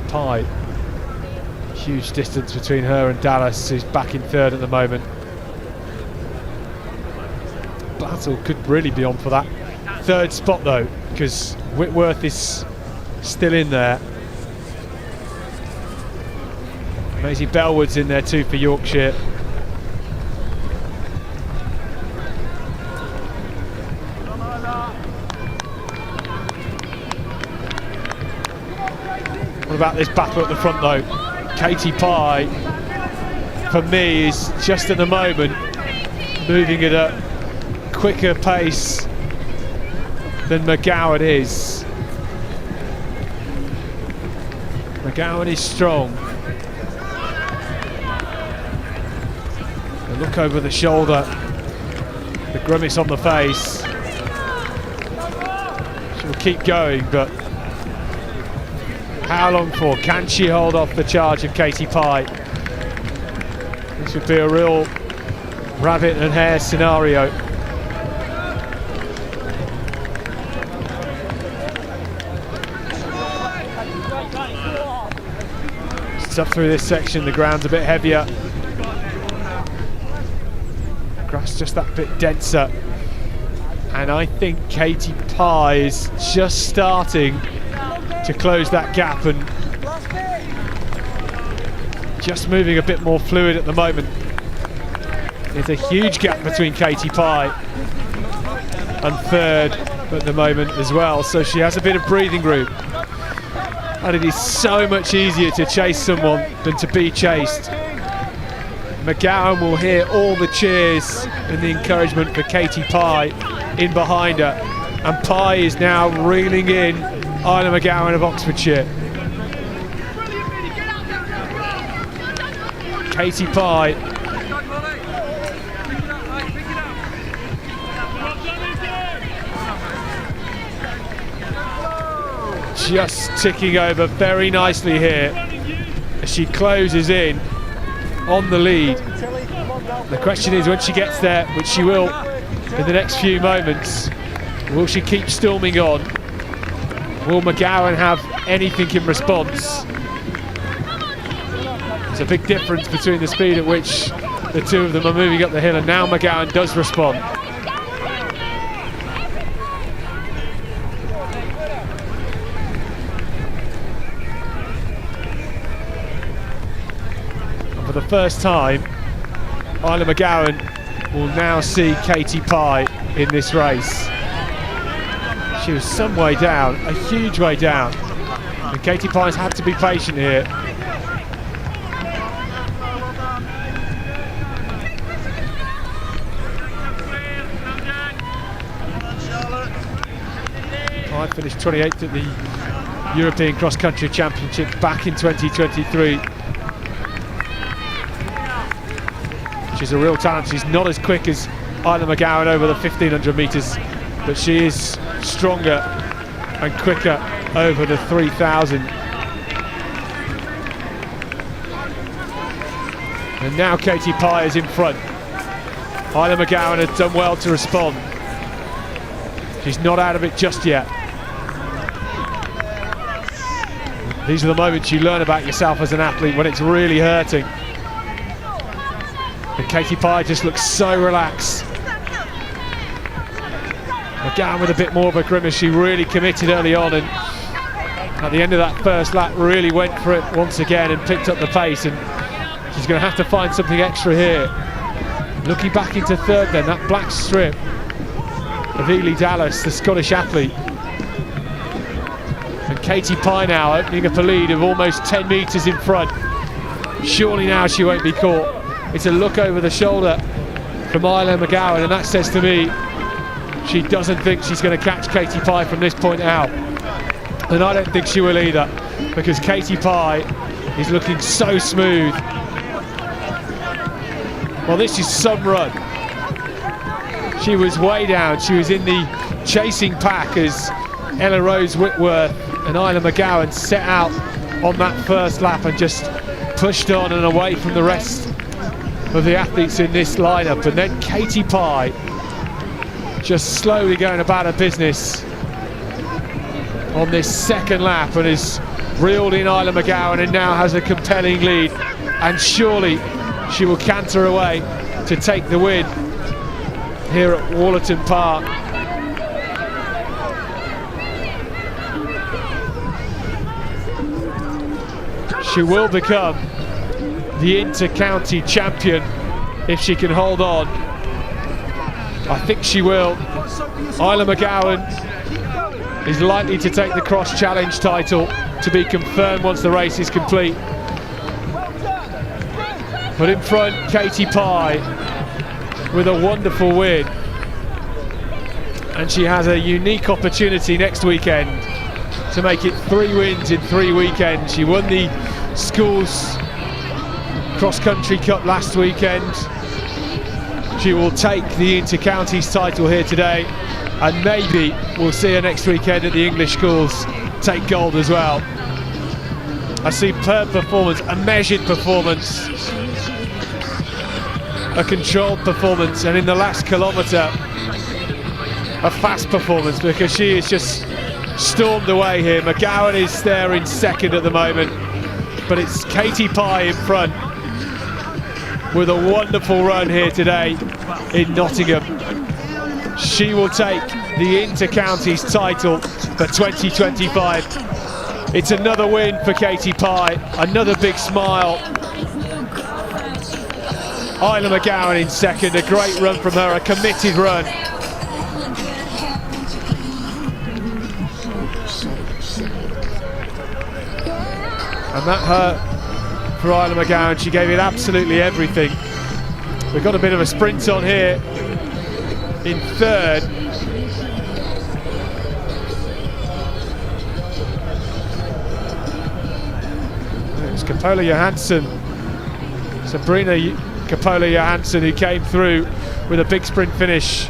Pye, huge distance between her and Dallas, who's back in third at the moment. Battle could really be on for that third spot though, because Whitworth is still in there. Maisie Bellwood's in there too for Yorkshire. What about this battle at the front though? Katie Pye, for me, is just at the moment moving at a quicker pace than McGowan is. McGowan is strong. The look over the shoulder, the grimace on the face. She'll keep going, but how long for? Can she hold off the charge of Katie Pye? This would be a real rabbit and hare scenario. Just up through this section, the ground's a bit heavier. Grass just that bit denser. And I think Katie Pye is just starting to close that gap and just moving a bit more fluid at the moment. There's a huge gap between Katie Pye and third at the moment as well, so she has a bit of breathing room. And it is so much easier to chase someone than to be chased. McGowan will hear all the cheers and the encouragement for Katie Pye in behind her, and Pye is now reeling in Isla McGowan of Oxfordshire. Katie Pye just ticking over very nicely here as she closes in on the lead. The question is, when she gets there, which she will in the next few moments, will she keep storming on? Will McGowan have anything in response? There's a big difference between the speed at which the two of them are moving up the hill, and now McGowan does respond. And for the first time, Isla McGowan will now see Katie Pye in this race. She was some way down, a huge way down, and Katie Pye's had to be patient here. Pye finished 28th at the European Cross Country Championship back in 2023. She's a real talent. She's not as quick as Isla McGowan over the 1500 metres, but she is stronger and quicker over the 3000. And now Katie Pye is in front. Isla McGowan had done well to respond. She's not out of it just yet. These are the moments you learn about yourself as an athlete, when it's really hurting. And Katie Pye just looks so relaxed. McGowan with a bit more of a grimace. She really committed early on, and at the end of that first lap really went for it once again and picked up the pace, and she's going to have to find something extra here. Looking back into third then, that black strip of Ely Dallas, the Scottish athlete. And Katie Pye now opening up a lead of almost 10 metres in front. Surely now she won't be caught. It's a look over the shoulder from Isla McGowan, and that says to me she doesn't think she's going to catch Katie Pye from this point out. And I don't think she will either, because Katie Pye is looking so smooth. Well, this is some run. She was way down. She was in the chasing pack as Ella Rose Whitworth and Isla McGowan set out on that first lap and just pushed on and away from the rest of the athletes in this lineup. And then Katie Pye just slowly going about her business on this second lap and has reeled in Isla McGowan and now has a compelling lead, and surely she will canter away to take the win here at Wollaton Park. She will become the inter-county champion if she can hold on. I think she will. Isla McGowan is likely to take the cross challenge title, to be confirmed once the race is complete. But in front, Katie Pye with a wonderful win. And she has a unique opportunity next weekend to make it 3 wins in 3 weekends. She won the Schools Cross Country Cup last weekend. She will take the Inter-Counties title here today, and maybe we'll see her next weekend at the English Schools take gold as well. A superb performance, a measured performance, a controlled performance, and in the last kilometre a fast performance, because she is just stormed away here. McGowan is there in second at the moment, but it's Katie Pye in front with a wonderful run here today in Nottingham. She will take the Inter-Counties title for 2025. It's another win for Katie Pye, another big smile. Isla McGowan in second, a great run from her, a committed run. And that hurt for Isla McGowan. She gave it absolutely everything. We've got a bit of a sprint on here in third. It's Capola Johansson, Sabrina Capola Johansson, who came through with a big sprint finish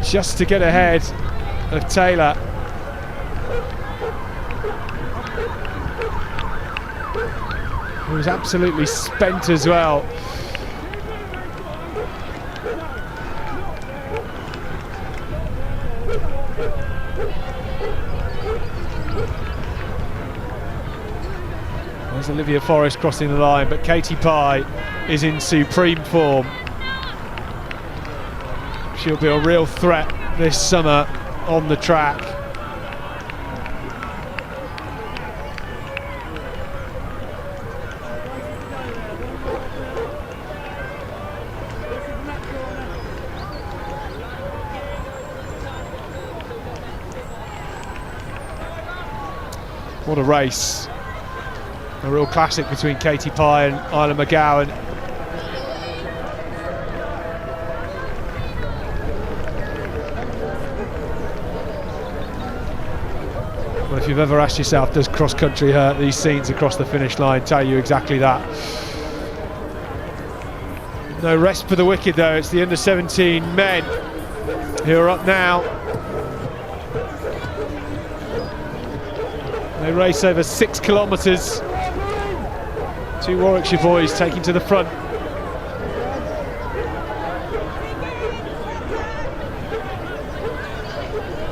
just to get ahead of Taylor. Who was absolutely spent as well. There's Olivia Forrest crossing the line, but Katie Pye is in supreme form. She'll be a real threat this summer on the track. What a race. A real classic between Katie Pye and Isla McGowan. Well, if you've ever asked yourself, does cross-country hurt, these scenes across the finish line tell you exactly that. No rest for the wicked though. It's the under-17 men who are up now. They race over 6 kilometres. 2 Warwickshire boys taking to the front.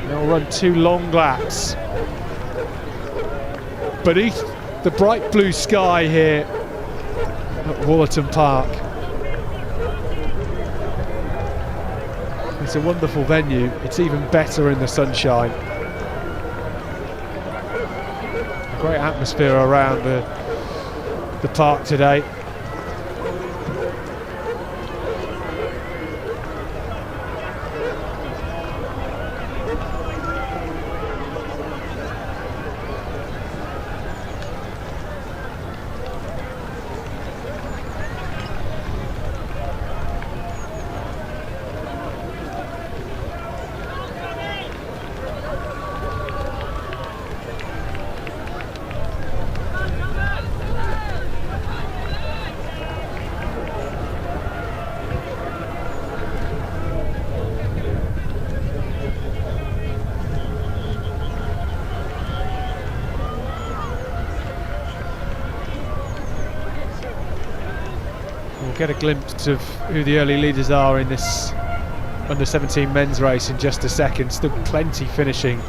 They'll run 2 long laps. Beneath the bright blue sky here at Wollaton Park. It's a wonderful venue. It's even better in the sunshine. A great atmosphere around the park today. We'll get a glimpse of who the early leaders are in this under-17 men's race in just a second. Still plenty finishing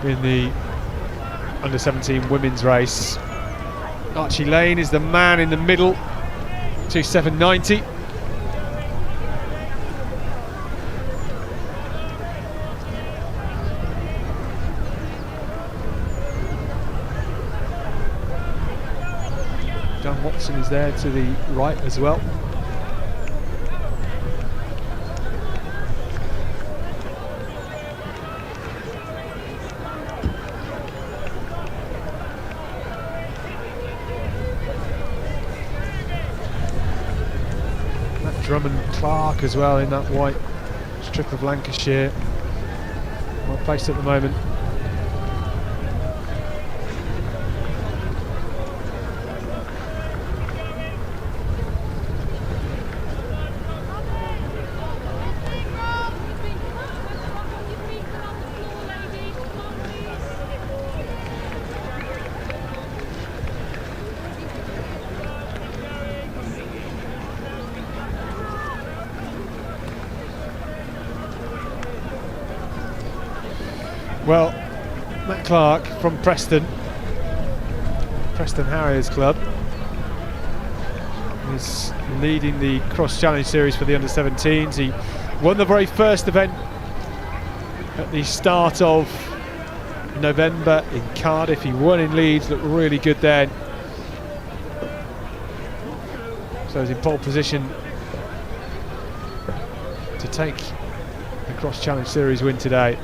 in the under-17 women's race. Archie Lane is the man in the middle, 2:7.90. Dan Watson is there to the right as well. That Drummond Clark as well in that white strip of Lancashire. Well placed at the moment. Well, Matt Clark from Preston Harriers Club, is leading the Cross Challenge Series for the under-17s. He won the very first event at the start of November in Cardiff. He won in Leeds, looked really good then. So he's in pole position to take the Cross Challenge Series win today.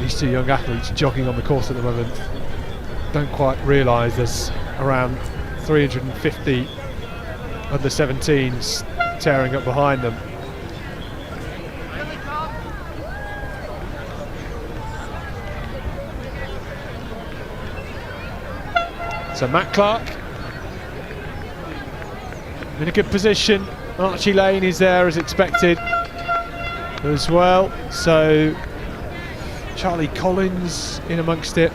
These 2 young athletes jogging on the course at the moment don't quite realise there's around 350 under-17s tearing up behind them. So Matt Clark in a good position. Archie Lane is there as expected as well. So Charlie Collins in amongst it.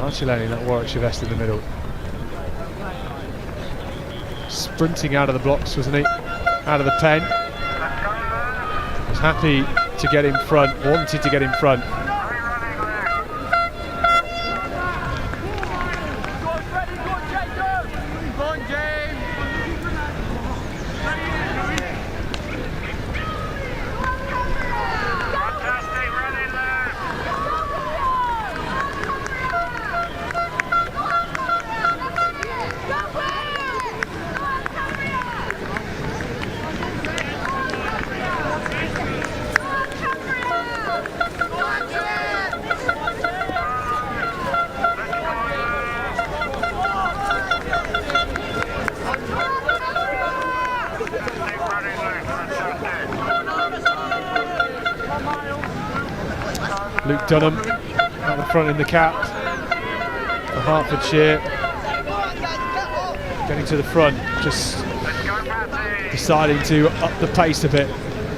Archie Lane in that Warwickshire vest in the middle. Sprinting out of the blocks, wasn't he? Out of the pen. Was happy to get in front, wanted to get in front. Go on, James! Luke Dunham at the front in the cap for Hertfordshire. Getting to the front, just deciding to up the pace a bit.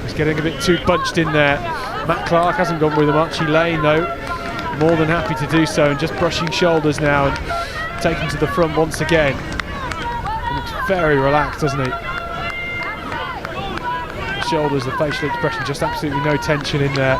He's getting a bit too bunched in there. Matt Clark hasn't gone with him. Archie Lane, though, more than happy to do so, and just brushing shoulders now and taking to the front once again. He looks very relaxed, doesn't he? The shoulders, the facial expression, just absolutely no tension in there.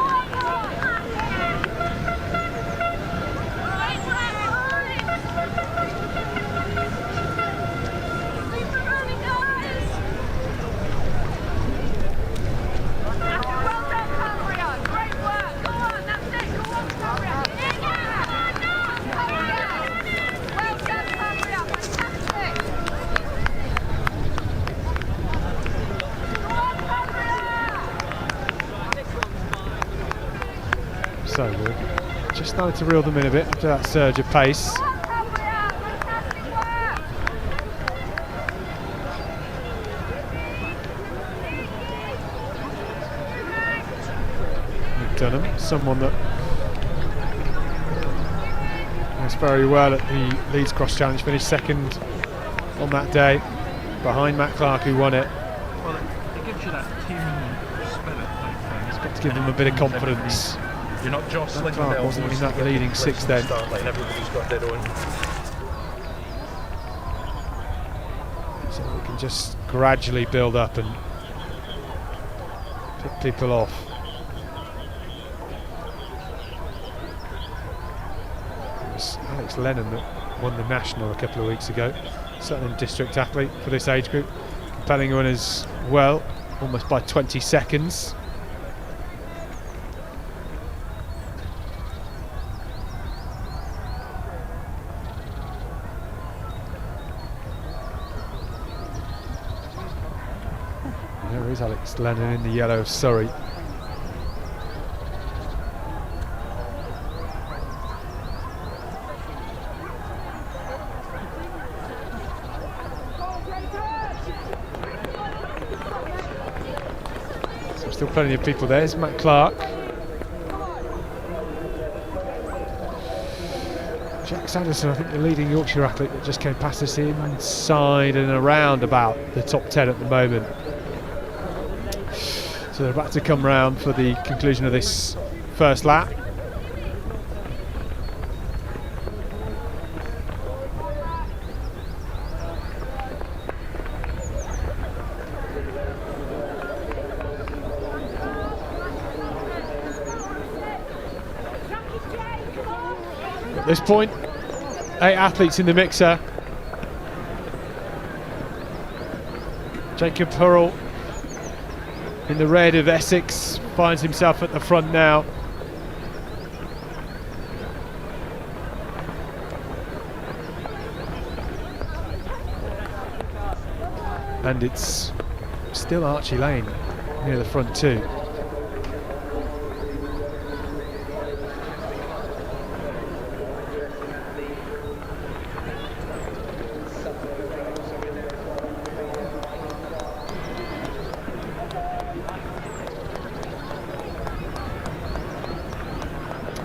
So we're just starting to reel them in a bit after that surge of pace. Nick Dunham, someone that does very well at the Leeds Cross Challenge, finished second on that day, behind Matt Clark, who won it. Well, it gives you that team spirit. It's got to give them a bit of confidence. You're not jostling Clark the wasn't in that leading six then. Start line. Everybody's got their own. So we can just gradually build up and pick people off. It was Alex Lennon that won the national a couple of weeks ago. Southern district athlete for this age group. Compelling one as well, almost by 20 seconds. There is Alex Lennon in the yellow of Surrey. So still plenty of people there. There's Matt Clark. Jack Sanderson, I think the leading Yorkshire athlete that just came past us inside and around about the top 10 at the moment. So they're about to come round for the conclusion of this first lap. At this point, 8 athletes in the mixer. Jacob Hurrell in the red of Essex finds himself at the front now. And it's still Archie Lane near the front too.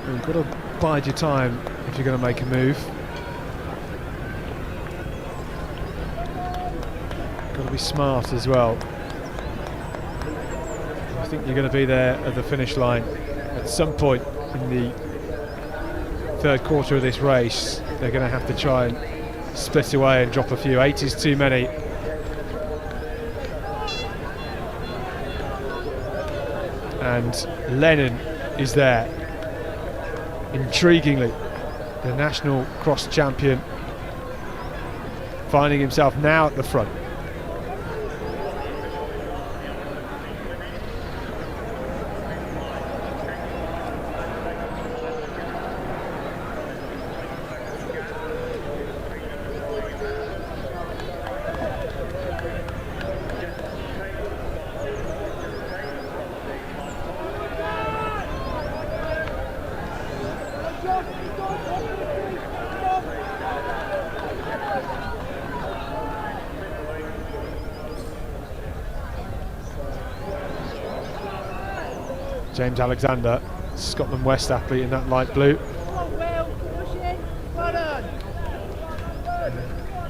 You've got to bide your time if you're going to make a move. Got to be smart as well. I think you're going to be there at the finish line at some point in the third quarter of this race. They're going to have to try and split away and drop a few. 8 is too many. And Lennon is there. Intriguingly, the national cross champion finding himself now at the front. James Alexander Scotland West athlete in that light blue.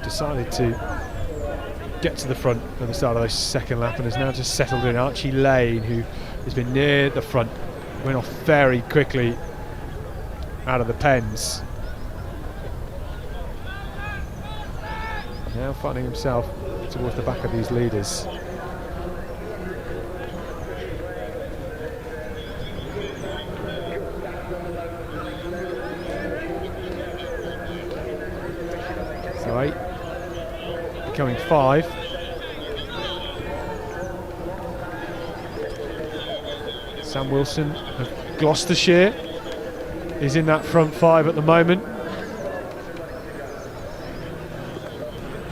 Decided to get to the front at the start of the second lap and has now just settled in. Archie Lane, who has been near the front, went off very quickly out of the pens. Now finding himself towards the back of these leaders. So 8 becoming 5. Sam Wilson of Gloucestershire is in that front 5 at the moment.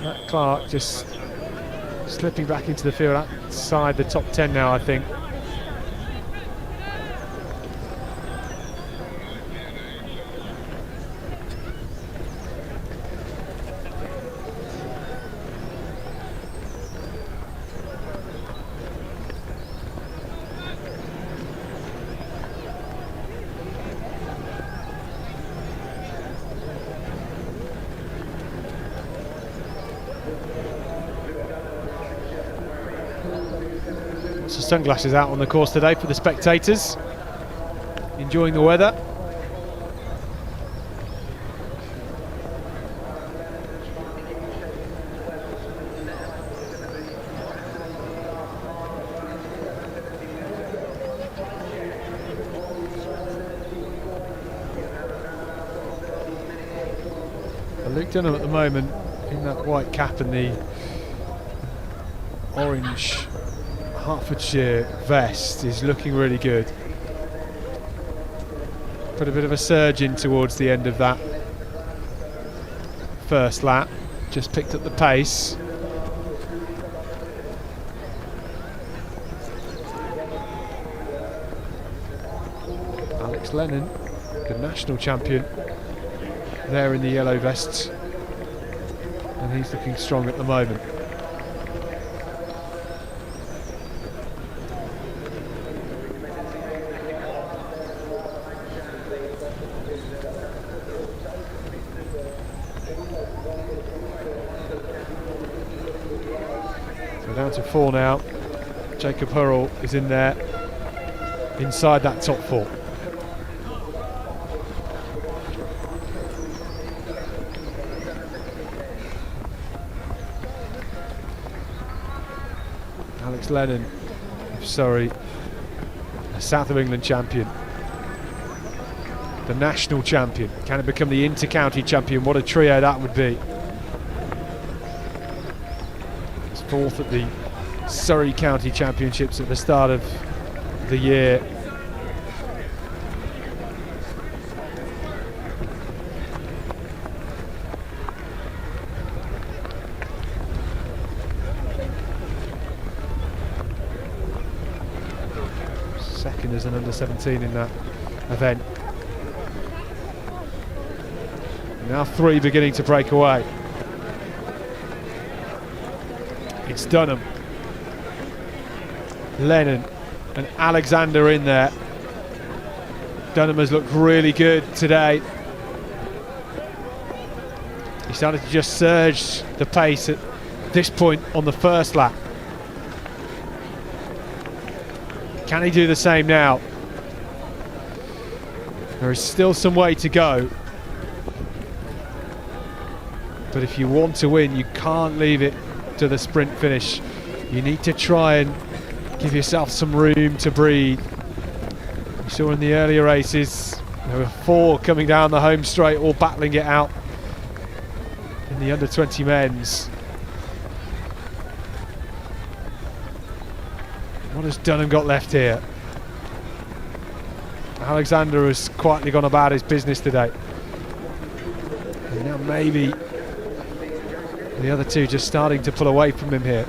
Matt Clark just slipping back into the field outside the top 10 now, I think. Lots of sunglasses out on the course today for the spectators, enjoying the weather. Luke Dunham at the moment in that white cap and the orange Hertfordshire vest is looking really good. Put a bit of a surge in towards the end of that first lap, just picked up the pace. Alex Lennon, the national champion, there in the yellow vest, and he's looking strong at the moment. So down to 4 now. Jacob Hurrell is in there, inside that top 4. Alex Lennon of Surrey, a South of England champion, the national champion. Can it become the inter-county champion? What a trio that would be. He's 4th at the Surrey County Championships at the start of the year. Second as an under-17 in that event. Now 3 beginning to break away. It's Dunham, Lennon and Alexander in there. Dunham has looked really good today. He started to just surge the pace at this point on the first lap. Can he do the same now? There is still some way to go. But if you want to win, you can't leave it to the sprint finish. You need to try and give yourself some room to breathe. You saw in the earlier races, there were 4 coming down the home straight, all battling it out in the under-20 men's. What has Dunham got left here? Alexander has quietly gone about his business today. And now maybe the other 2 just starting to pull away from him here.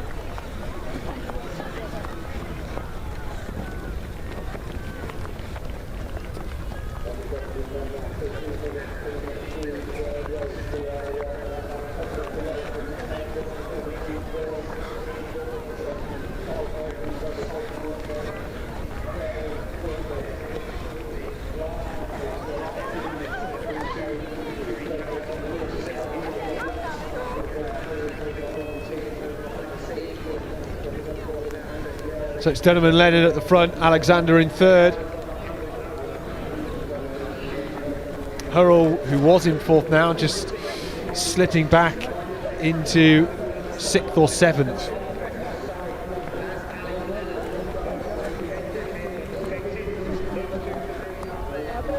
So it's Dunham and Lennon at the front, Alexander in third. Hurrell, who was in fourth now, just slipping back into sixth or seventh.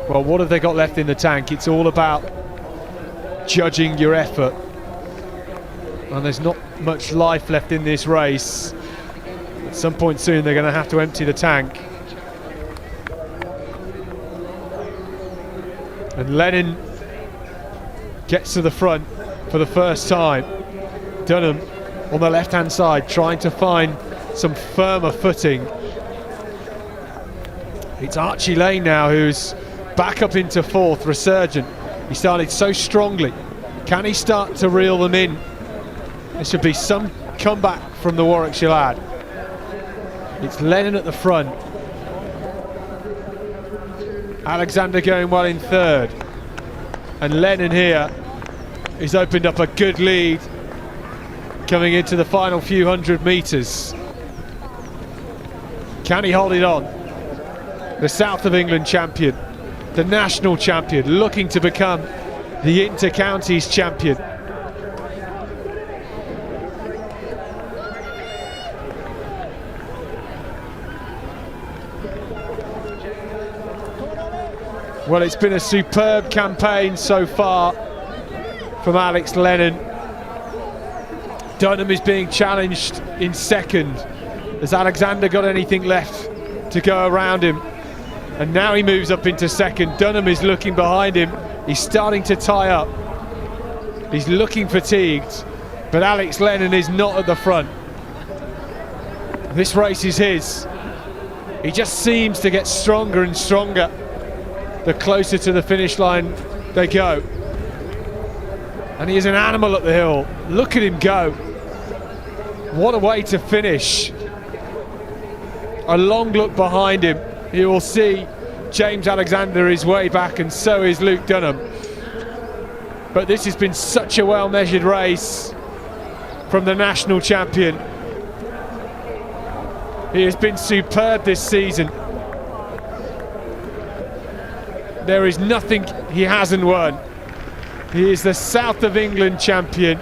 Well, what have they got left in the tank? It's all about judging your effort. And there's not much life left in this race. At some point soon they're going to have to empty the tank. And Lennon gets to the front for the first time. Dunham on the left-hand side trying to find some firmer footing. It's Archie Lane now who's back up into fourth, resurgent. He started so strongly. Can he start to reel them in? There should be some comeback from the Warwickshire lad. It's Lennon at the front. Alexander going well in third. And Lennon here has opened up a good lead coming into the final few hundred metres. Can he hold it on? The South of England champion, the national champion, looking to become the inter-counties champion. Well, it's been a superb campaign so far from Alex Lennon. Dunham is being challenged in second. Has Alexander got anything left to go around him? And now he moves up into second. Dunham is looking behind him. He's starting to tie up. He's looking fatigued, but Alex Lennon is not at the front. This race is his. He just seems to get stronger and stronger the closer to the finish line they go. And he is an animal at the hill. Look at him go. What a way to finish. A long look behind him. You will see James Alexander is way back, and so is Luke Dunham. But this has been such a well-measured race from the national champion. He has been superb this season. There is nothing he hasn't won. He is the South of England champion.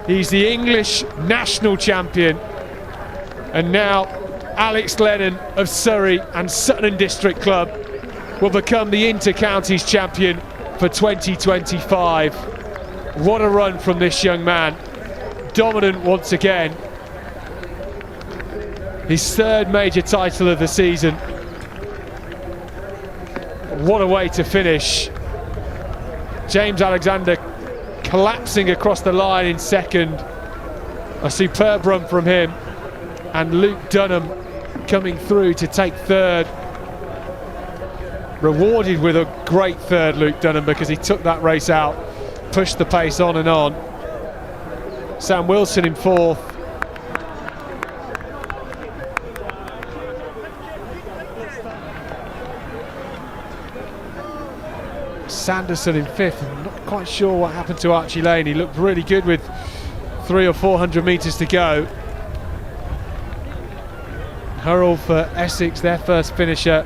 He's the English national champion. And now Alex Lennon of Surrey and Sutton District Club will become the inter-counties champion for 2025. What a run from this young man. Dominant once again. His third major title of the season. What a way to finish. James Alexander collapsing across the line in second. A superb run from him. And Luke Dunham coming through to take third. Rewarded with a great third, Luke Dunham, because he took that race out, pushed the pace on and on. Sam Wilson in fourth. Sanderson in fifth. I'm not quite sure what happened to Archie Lane. He looked really good with 300 or 400 metres to go. Hurrell for Essex, their first finisher.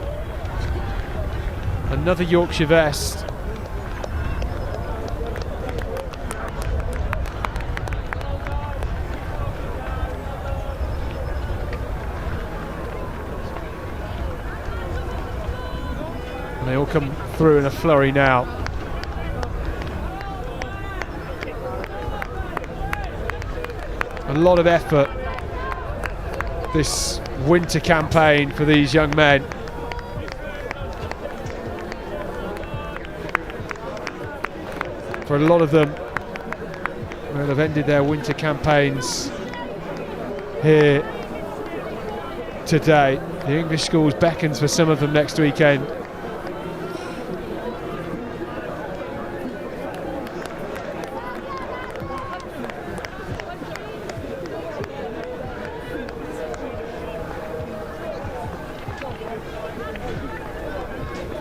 Another Yorkshire vest. And they all come through in a flurry now. A lot of effort this winter campaign for these young men. For a lot of them, well, have ended their winter campaigns here today. The English schools beckons for some of them next weekend.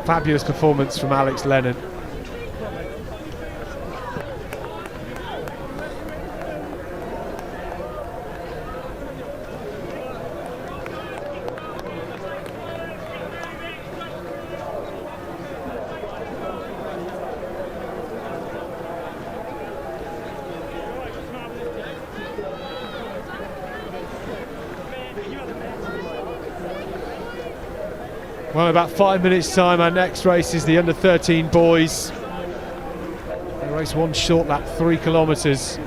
Fabulous performance from Alex Lennon. Well, in about 5 minutes' time, our next race is the under-13 boys. They race one short lap, 3 kilometres,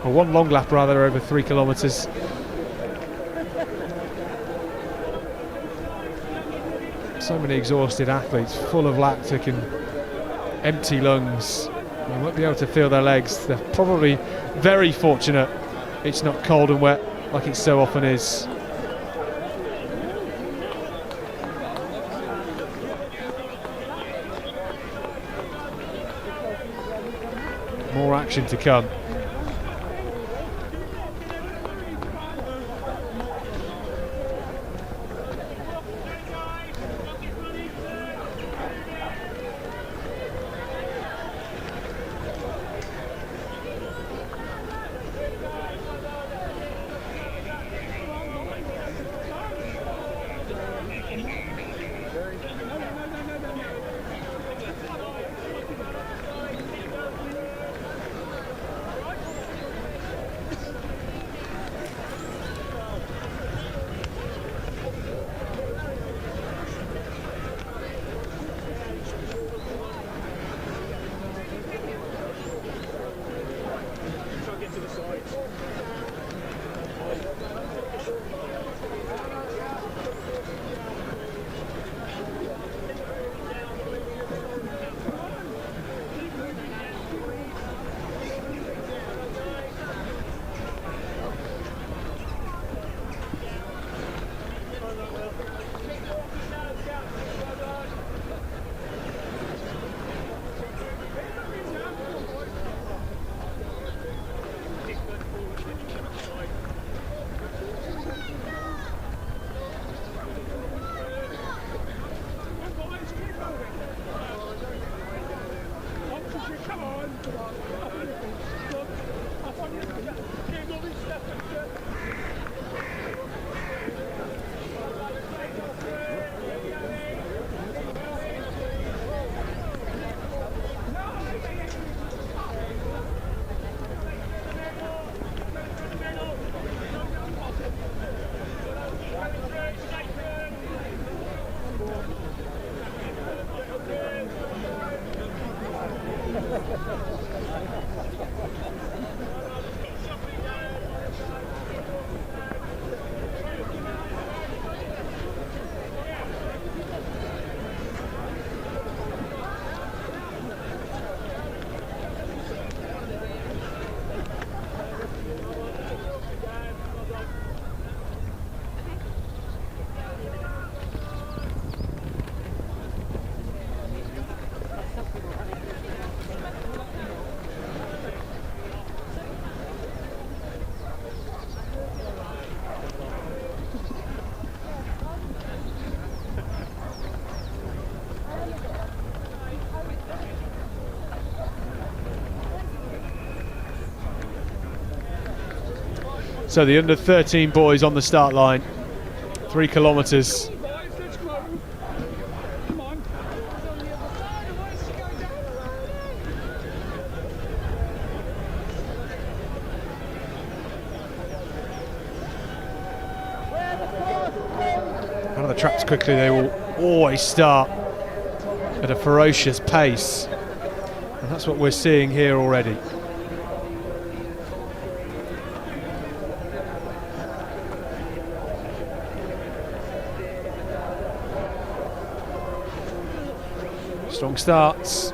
or one long lap rather, over 3 kilometres. So many exhausted athletes, full of lactic and empty lungs. They won't be able to feel their legs. They're probably very fortunate it's not cold and wet like it so often is. More action to come. So the under-13 boys on the start line, 3 kilometres. Out of the tracks quickly, they will always start at a ferocious pace. And that's what we're seeing here already. Strong starts.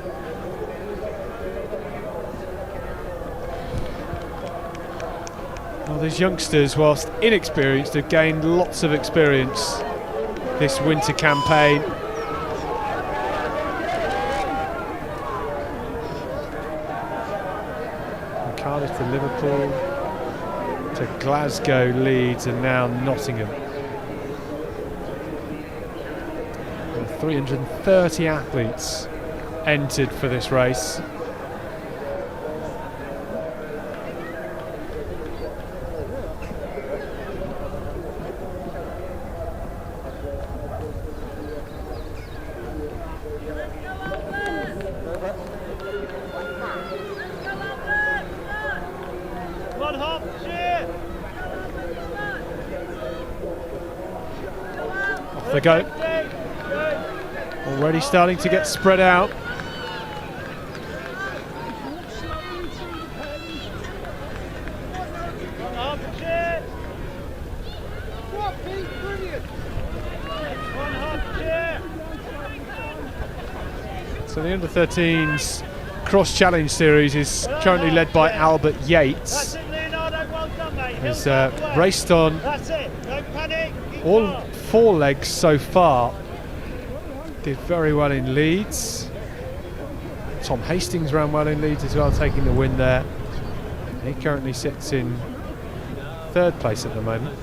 Well, these youngsters, whilst inexperienced, have gained lots of experience this winter campaign. From Cardiff to Liverpool to Glasgow, Leeds, and now Nottingham. 330 athletes entered for this race. Off they go. Already starting to get spread out. So the under-13s cross challenge series is currently led by Albert Yates. Has raced on all 4 legs so far. Did very well in Leeds. Tom Hastings ran well in Leeds as well, taking the win there. He currently sits in 3rd place at the moment.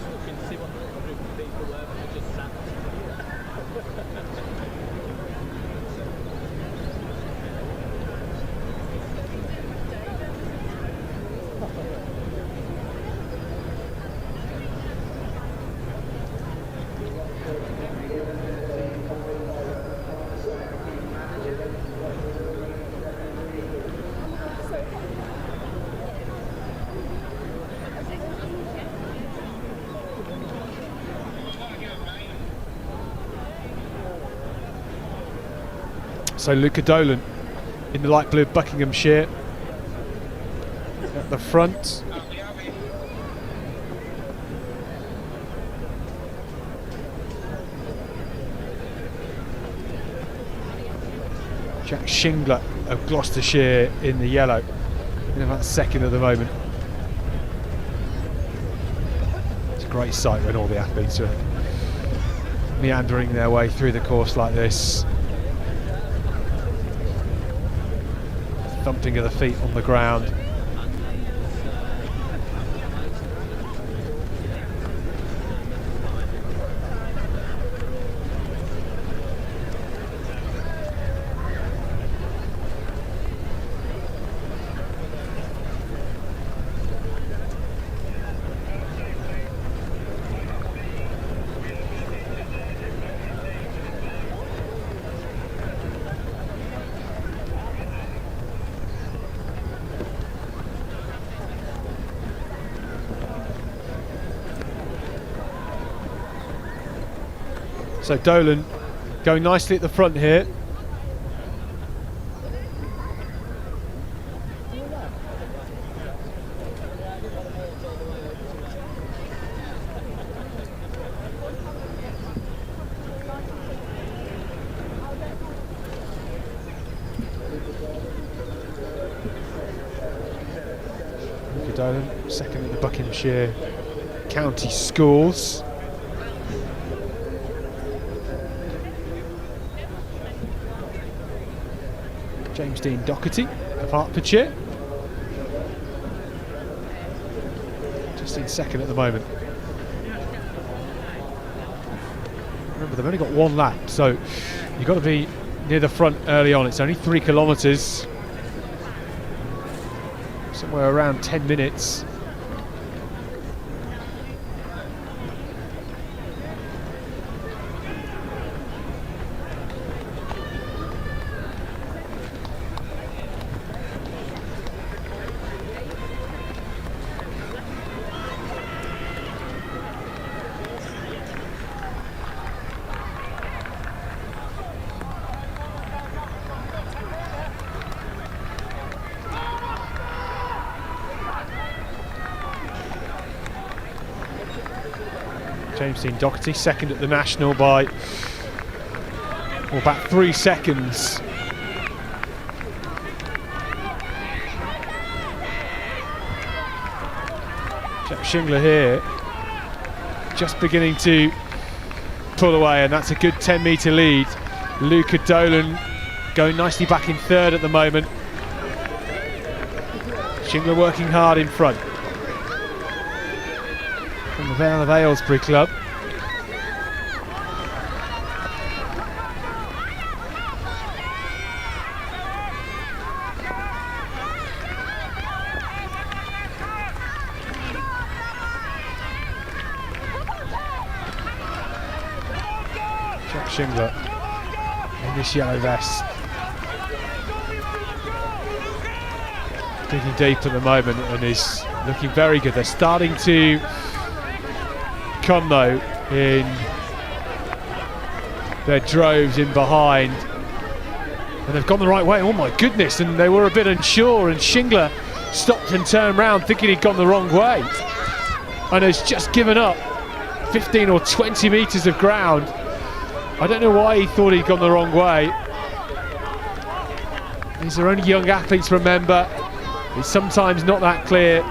So Luca Dolan in the light blue Buckinghamshire at the front. Jack Shingler of Gloucestershire in the yellow, in about 2nd at the moment. It's a great sight when all the athletes are meandering their way through the course like this. Thumping of the feet on the ground. So Dolan going nicely at the front here. Dolan, 2nd at the Buckinghamshire County Schools. James Dean Doherty of Hertfordshire, just in 2nd at the moment. Remember, they've only got 1 lap, so you've got to be near the front early on. It's only 3 kilometres, somewhere around 10 minutes. James Dean Doherty, 2nd at the National by about 3 seconds. Jack Shingler here, just beginning to pull away, and that's a good 10-metre lead. Luca Dolan going nicely back in 3rd at the moment. Shingler working hard in front. From the Vale of Aylesbury club. Jack Shingler in this yellow vest. Digging deep at the moment and is looking very good. They're starting to come though in their droves in behind. And they've gone the right way, oh my goodness, and they were a bit unsure, and Shingler stopped and turned round thinking he'd gone the wrong way and has just given up 15 or 20 metres of ground. I don't know why he thought he'd gone the wrong way. These are only young athletes, remember. It's sometimes not that clear.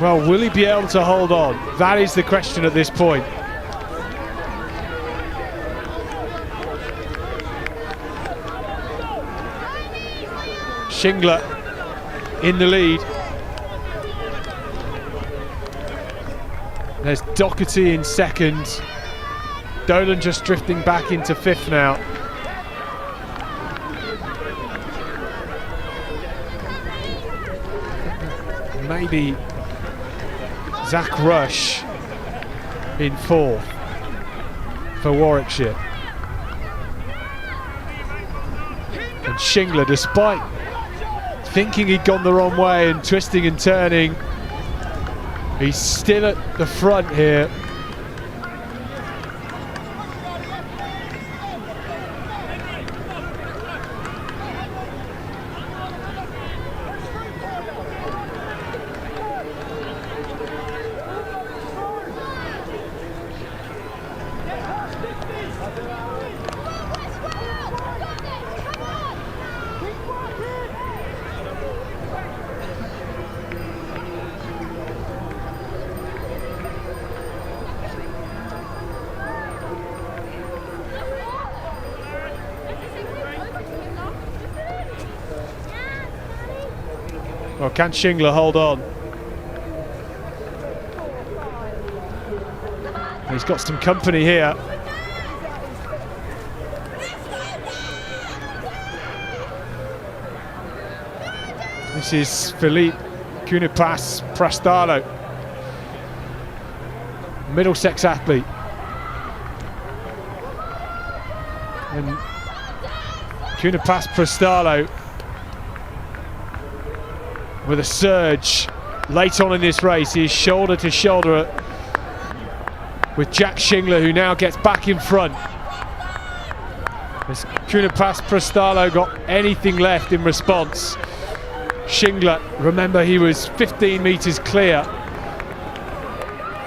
Well, will he be able to hold on? That is the question at this point. Shingler in the lead. There's Doherty in second. Dolan just drifting back into fifth now. Maybe Zach Rush in fourth for Warwickshire. And Shingler, despite thinking he'd gone the wrong way and twisting and turning, he's still at the front here. Well, can Shingler hold on? He's got some company here. This is Philippe Kunipas Prastalo, Middlesex athlete. And Kunipas Prastalo with a surge late on in this race. He is shoulder to shoulder with Jack Shingler, who now gets back in front. Has Kunipas Prastalo got anything left in response? Shingler, remember, he was 15 metres clear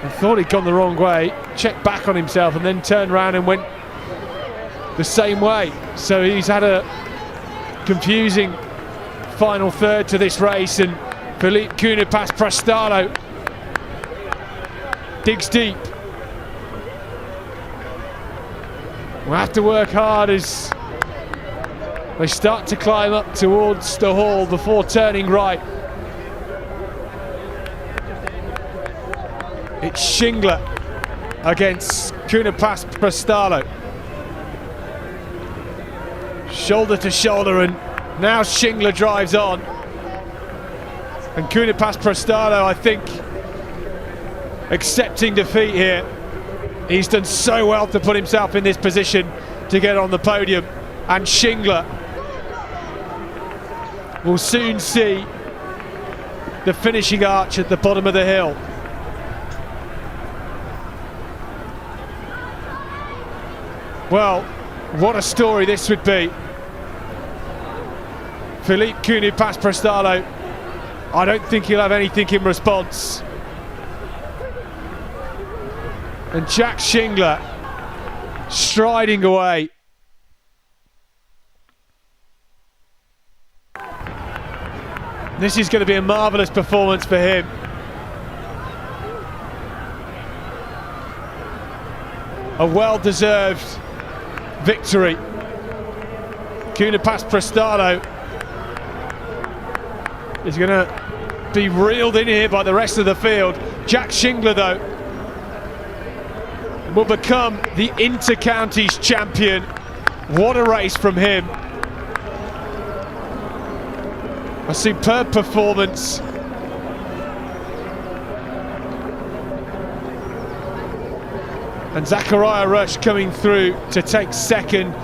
and thought he'd gone the wrong way, checked back on himself and then turned around and went the same way. So he's had a confusing final third to this race, and Philippe Kunipas Prastalo digs deep. We'll have to work hard as they start to climb up towards the hall before turning right. It's Shingler against Kunipas Prastalo. Shoulder to shoulder, and now Shingler drives on. And Kunipas Prastalo, I think, accepting defeat here. He's done so well to put himself in this position to get on the podium. And Shingler will soon see the finishing arch at the bottom of the hill. Well, what a story this would be. Philippe Kunipas Prastalo, I don't think he'll have anything in response. And Jack Shingler striding away. This is going to be a marvellous performance for him. A well-deserved victory. Kunipas Prastalo is going to be reeled in here by the rest of the field. Jack Shingler, though, will become the Inter-Counties champion. What a race from him. A superb performance. And Zachariah Rush coming through to take second.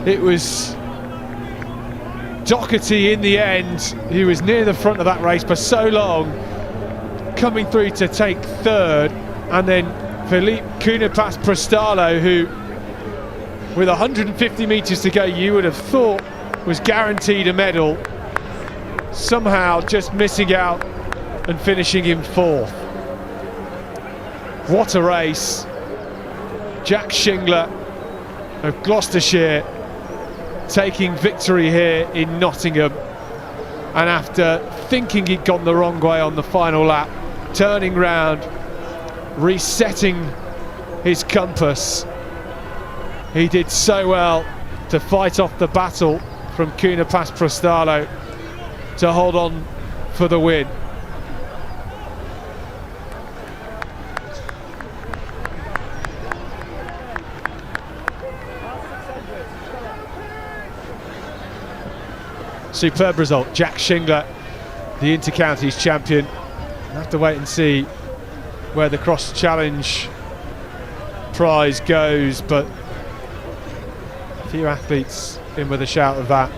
It was Doherty in the end. He was near the front of that race for so long. coming through to take third, and then Felipe Cunha-Prestalo, who with 150 metres to go you would have thought was guaranteed a medal, somehow just missing out and finishing in fourth. What a race. Jack Shingler of Gloucestershire taking victory here in Nottingham, and after thinking he'd gone the wrong way on the final lap, turning round, resetting his compass. He did so well to fight off the battle from Cunha-Prestalo to hold on for the win. Superb result. Jack Shingler, the Inter-Counties champion. We'll have to wait and see where the cross challenge prize goes, but a few athletes in with a shout of that.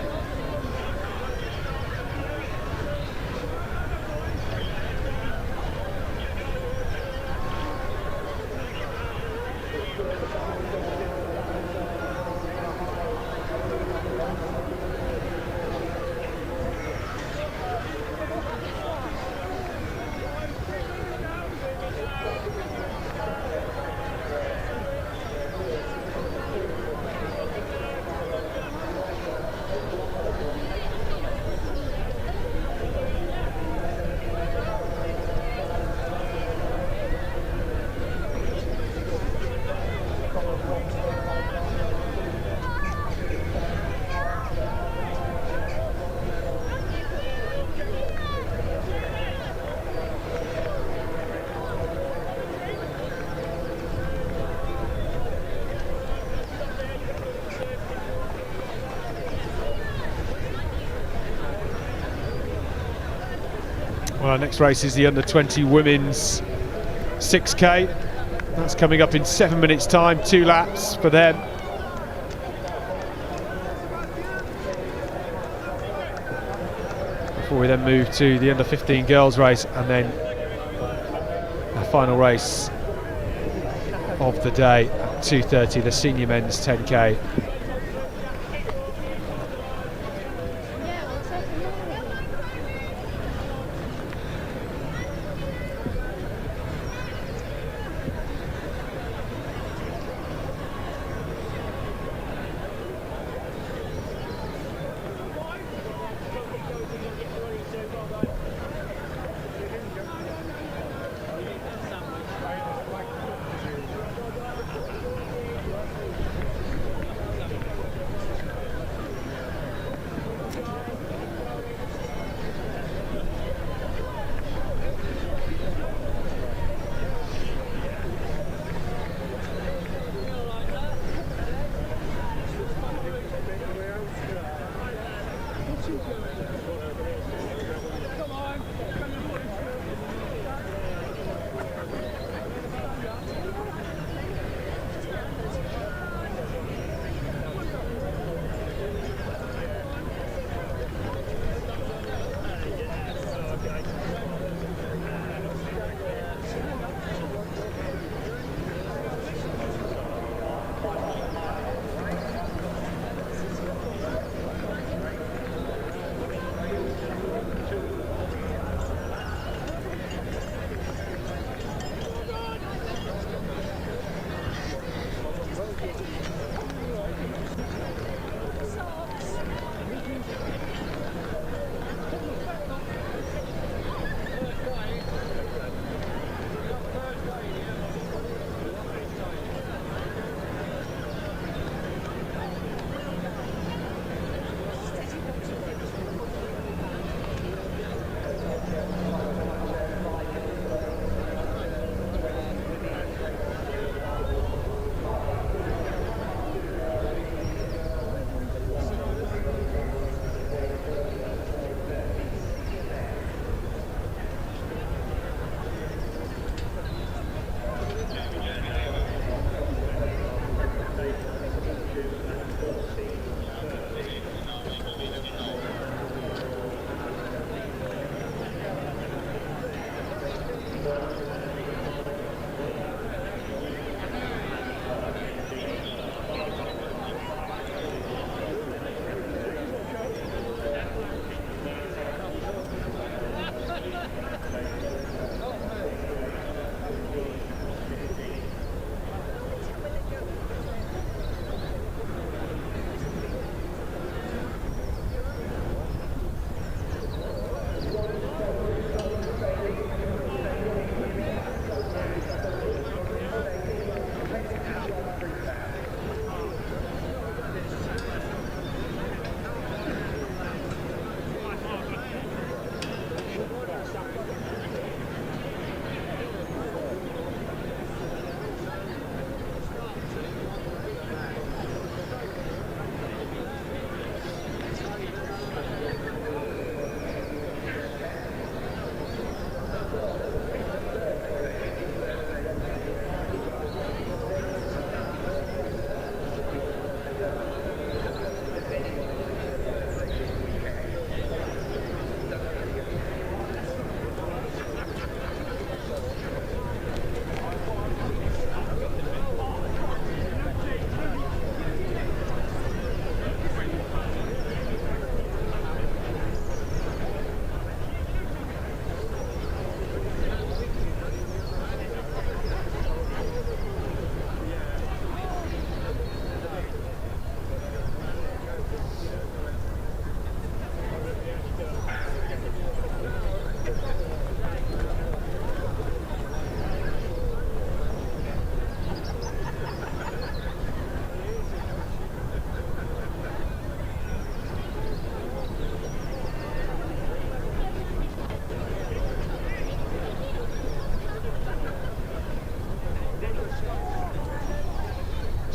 Well, our next race is the Under-20 Women's 6K. That's coming up in 7 minutes' time, 2 laps for them. Before we then move to the Under-15 Girls race, and then the final race of the day at 2:30, the Senior Men's 10K.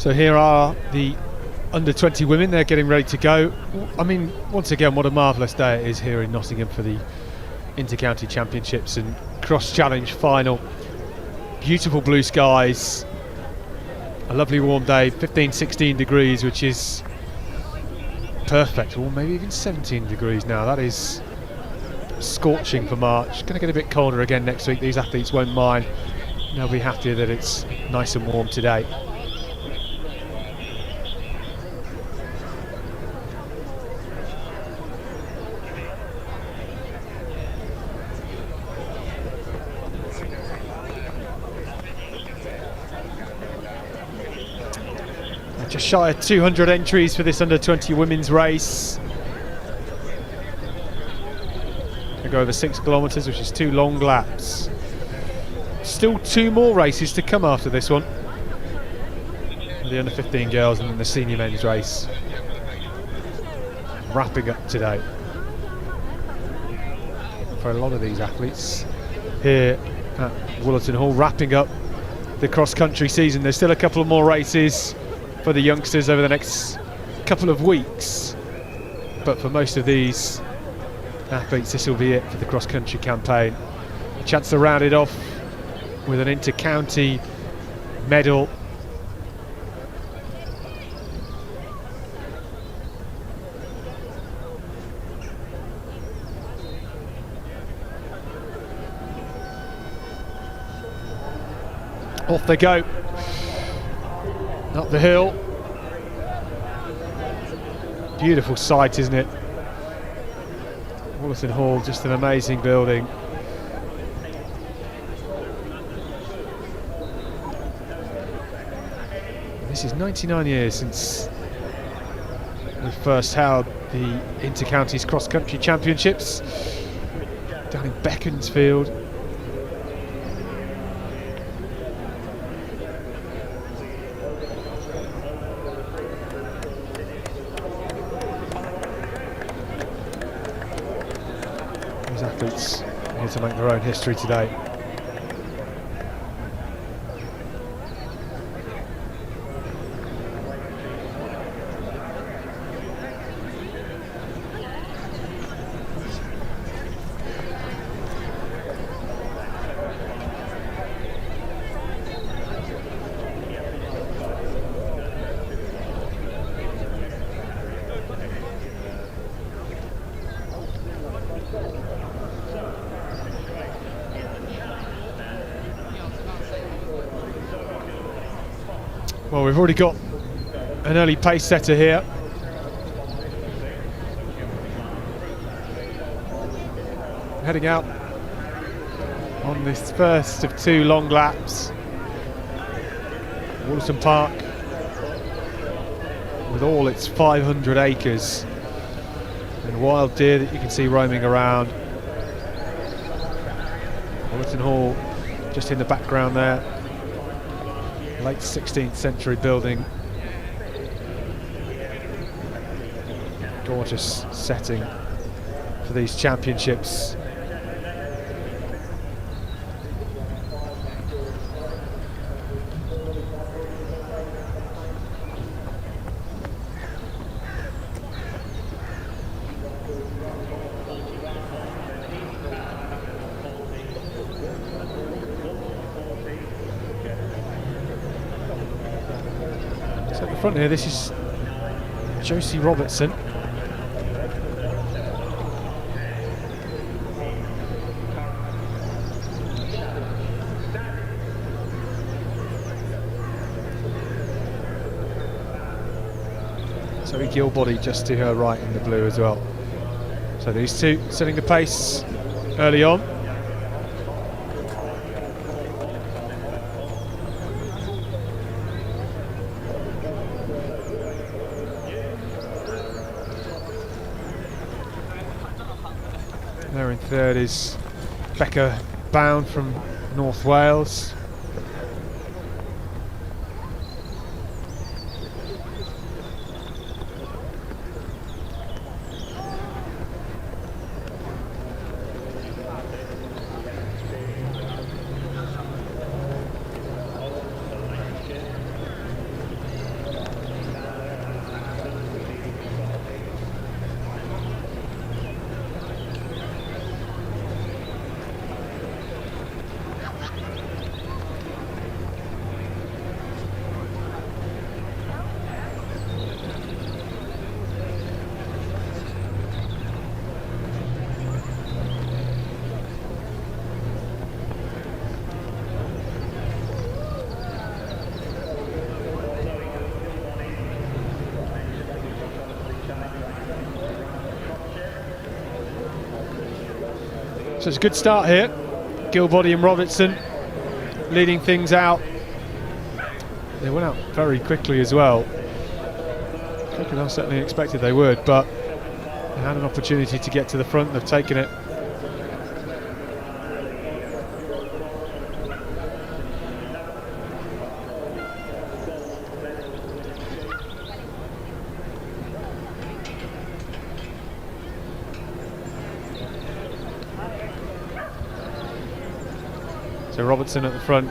So here are the under-20 women. They're getting ready to go. I mean, once again, what a marvellous day it is here in Nottingham for the Inter-County Championships and Cross Challenge final. Beautiful blue skies, a lovely warm day, 15-16 degrees, which is perfect, or maybe even 17 degrees now. That is scorching for March. Going to get a bit colder again next week. These athletes won't mind. They'll be happier that it's nice and warm today. Just shy of 200 entries for this under-20 women's race. They go over 6 kilometres, which is 2 long laps. Still 2 more races to come after this one. The under-15 girls and then the senior men's race. Wrapping up today for a lot of these athletes here at Wollaton Hall, wrapping up the cross-country season. There's still a couple of more races for the youngsters over the next couple of weeks, but for most of these athletes this will be it for the cross-country campaign. A chance to round it off with an inter-county medal. Off they go, up the hill. Beautiful sight, isn't it? Wollaton Hall, just an amazing building. This is 99 years since we first held the Inter-Counties Cross-Country Championships down in Beaconsfield. These athletes here to make their own history today. Well, we've already got an early pace setter here. Heading out on this first of 2 long laps. Wollaton Park, with all its 500 acres and wild deer that you can see roaming around. Wollaton Hall just in the background there. Late 16th century building. Gorgeous setting for these championships. So at the front here, this is Josie Robertson. Zoe Gilbody just to her right in the blue as well. So these two setting the pace early on. There in third is Becca Bound from North Wales. So it's a good start here. Gilbody and Robertson leading things out. They went out very quickly as well. Quicker than I certainly expected they would, but they had an opportunity to get to the front. They've taken it. So Robertson at the front.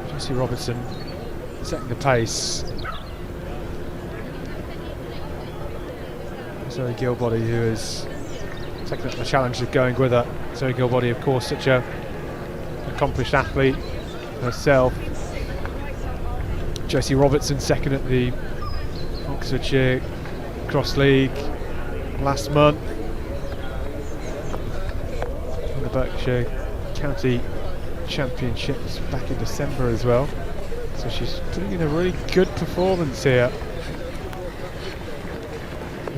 Jesse Robertson setting the pace. Zoe Gilbody, who is taking up the challenge of going with her. Zoe Gilbody, of course, such a accomplished athlete herself. Josie Robertson second at the Oxfordshire Cross League last month. And the Berkshire County Championships back in December as well. So she's putting in a really good performance here.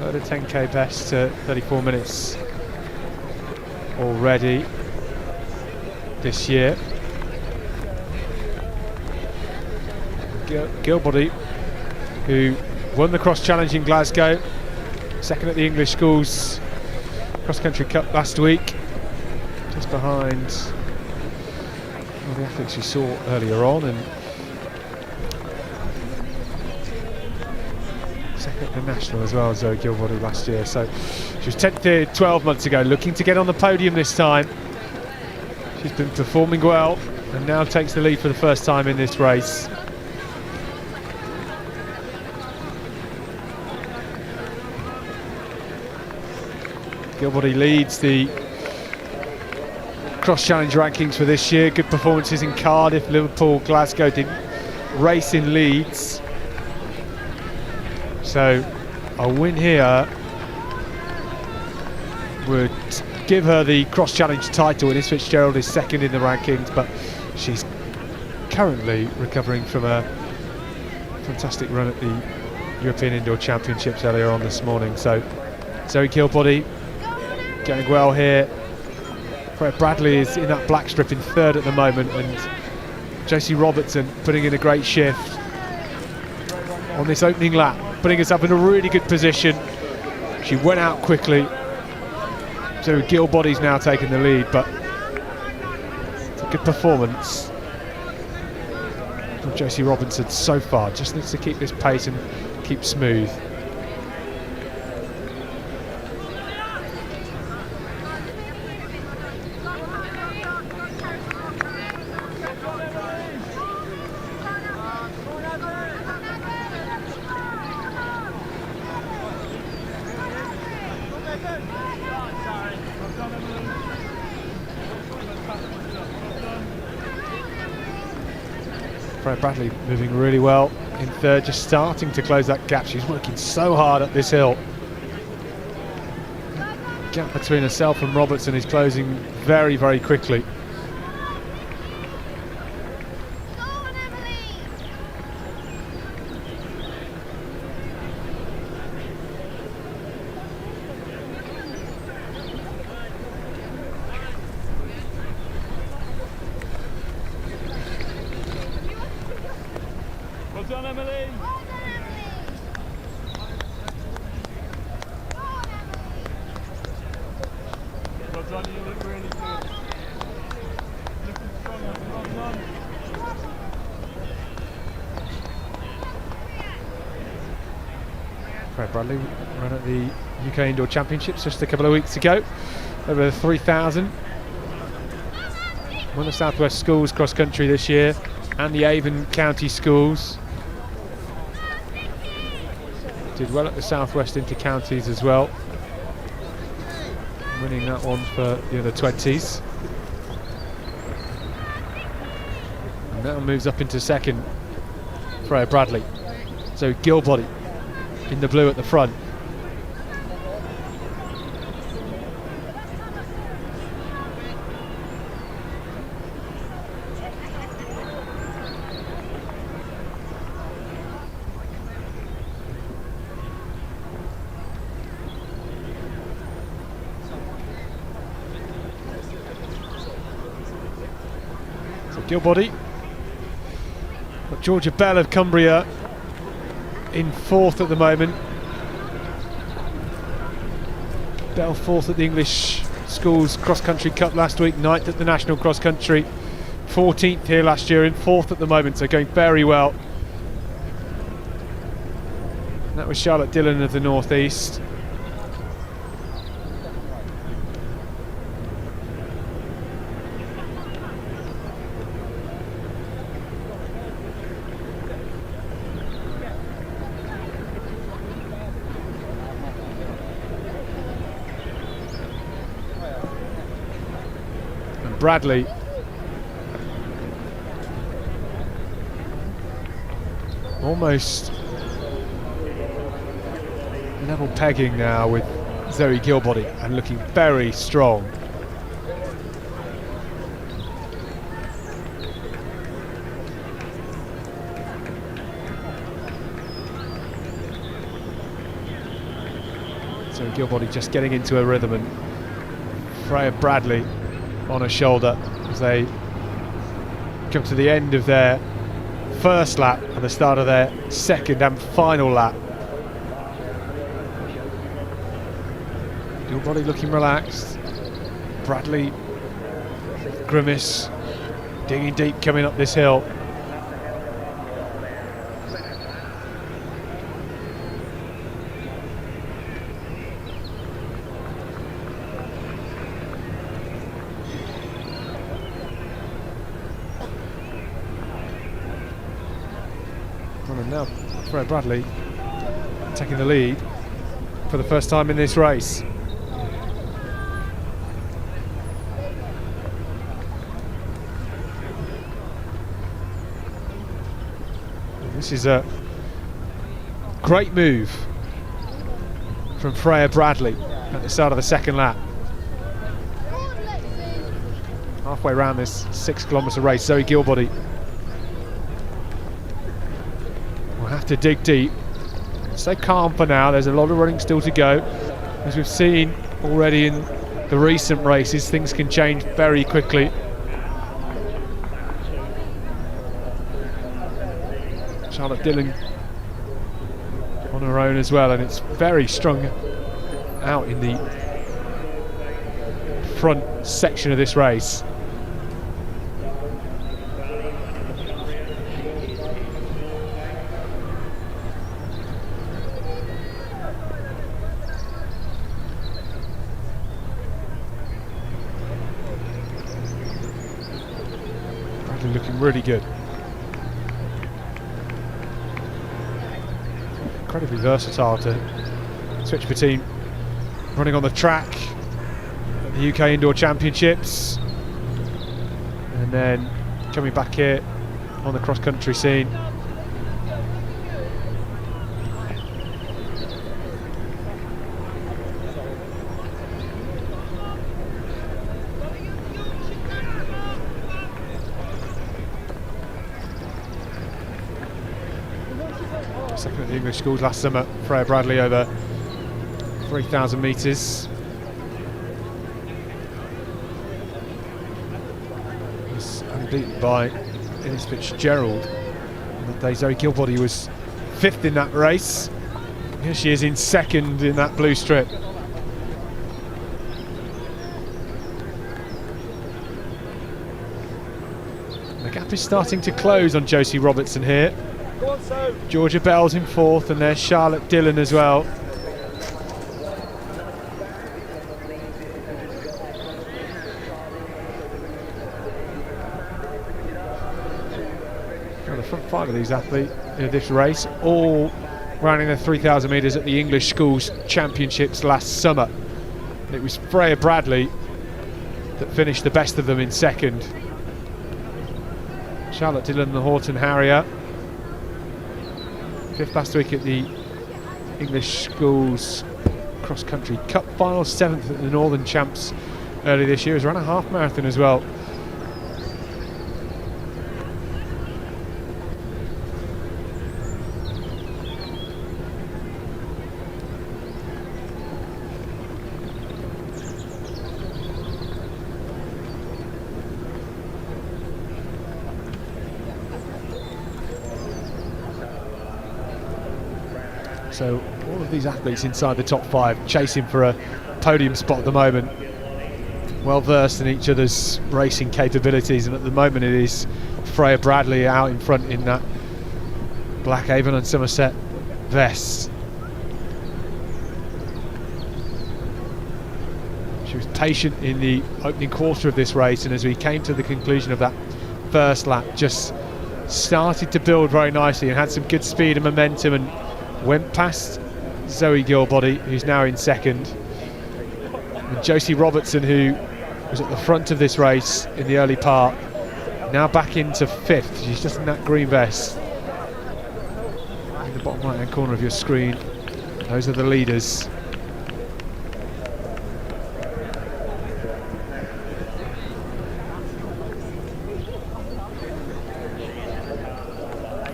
Rode a 10k best to 34 minutes already this year. Gilbody, who won the cross challenge in Glasgow, second at the English Schools Cross Country Cup last week, just behind all the athletes you saw earlier on, and second at the national as well, Zoe Gilbody last year. So she was 10th here 12 months ago, looking to get on the podium this time. She's been performing well and now takes the lead for the first time in this race. Gilbody leads the cross challenge rankings for this year. Good performances in Cardiff, Liverpool, Glasgow. Didn't race in Leeds, so a win here would give her the cross challenge title. Innes Fitzgerald is second in the rankings, but she's currently recovering from a fantastic run at the European Indoor Championships earlier on this morning. So Zoe Gilbody going well here. Freya Bradley is in that black strip in third at the moment, and Josie Robertson putting in a great shift on this opening lap, putting us up in a really good position. She went out quickly, so Gilbody's now taking the lead, but it's a good performance from Josie Robertson so far. Just needs to keep this pace and keep smooth. Freya Bradley moving really well in third, just starting to close that gap. She's working so hard up this hill. Gap between herself and Robertson is closing very, very quickly. Well done, Emily. Well done, you look really good. Looking strong, well done. Freya Bradley ran at the UK Indoor Championships just a couple of weeks ago, over 3,000. Won the South West Schools cross country this year and the Avon County Schools. Did well at the South West Inter-Counties as well, winning that one for the other 20s. And now moves up into second, Freya Bradley. So Gilbody in the blue at the front. Gilbody. Got Georgia Bell of Cumbria in 4th at the moment. Bell 4th at the English Schools Cross Country Cup last week, 9th at the National Cross Country, 14th here last year, in 4th at the moment, so going very well. And that was Charlotte Dillon of the North East. Bradley almost level pegging now with Zoe Gilbody and looking very strong. Zoe Gilbody just getting into a rhythm, and Freya Bradley on her shoulder as they come to the end of their first lap and the start of their second and final lap. Gilbody looking relaxed. Bradley, grimace, digging deep coming up this hill. And now Freya Bradley taking the lead for the first time in this race. This is a great move from Freya Bradley at the start of the second lap. Halfway around this 6 kilometre race, Zoe Gilbody will have to dig deep. Stay calm for now, there's a lot of running still to go. As we've seen already in the recent races, things can change very quickly. Charlotte Dillon on her own as well, and it's very strung out in the front section of this race. Bradley looking really good. Incredibly versatile to switch between running on the track at the UK Indoor Championships and then coming back here on the cross-country scene. Second at the English Schools last summer, Freya Bradley over 3,000 metres. Was unbeaten by Innes Fitzgerald. On that day, Zoe Gilbody was 5th in that race. Here she is in 2nd in that blue strip. The gap is starting to close on Josie Robertson here. Georgia Bell's in 4th, and there's Charlotte Dillon as well. Now the front 5 of these athletes in this race, all running their 3,000 metres at the English Schools Championships last summer. And it was Freya Bradley that finished the best of them in 2nd. Charlotte Dillon, the Horton Harrier, 5th last week at the English Schools Cross Country Cup final, 7th at the Northern Champs early this year. Has run a half marathon as well. So all of these athletes inside the top 5 chasing for a podium spot at the moment, well versed in each other's racing capabilities, and at the moment it is Freya Bradley out in front in that black Avon and Somerset vest. She was patient in the opening quarter of this race, and as we came to the conclusion of that first lap, just started to build very nicely and had some good speed and momentum, and went past Zoe Gilbody, who's now in second, and Josie Robertson, who was at the front of this race in the early part, now back into 5th. She's just in that green vest in the bottom right hand corner of your screen. Those are the leaders.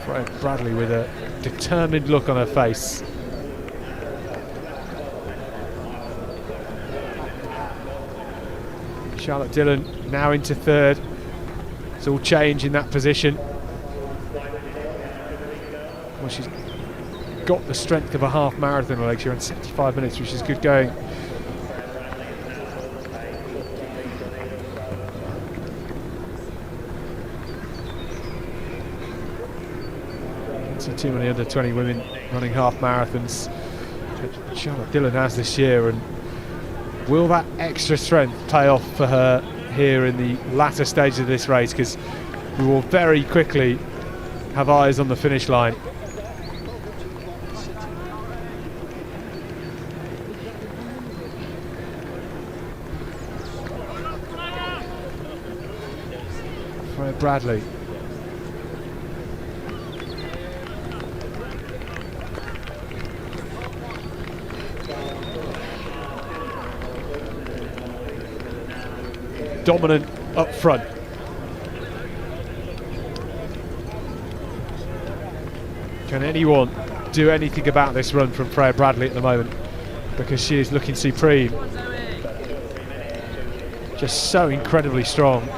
Freya Bradley with a determined look on her face. Charlotte Dillon now into 3rd. It's all change in that position. Well, she's got the strength of a half marathon leg. She ran 75 minutes, which is good going. Don't see too many under 20 women running half marathons. Charlotte Dillon has this year, and will that extra strength pay off for her here in the latter stage of this race? Because we will very quickly have eyes on the finish line. Freya Bradley. Dominant up front. Can anyone do anything about this run from Freya Bradley at the moment? Because she is looking supreme. Just so incredibly strong.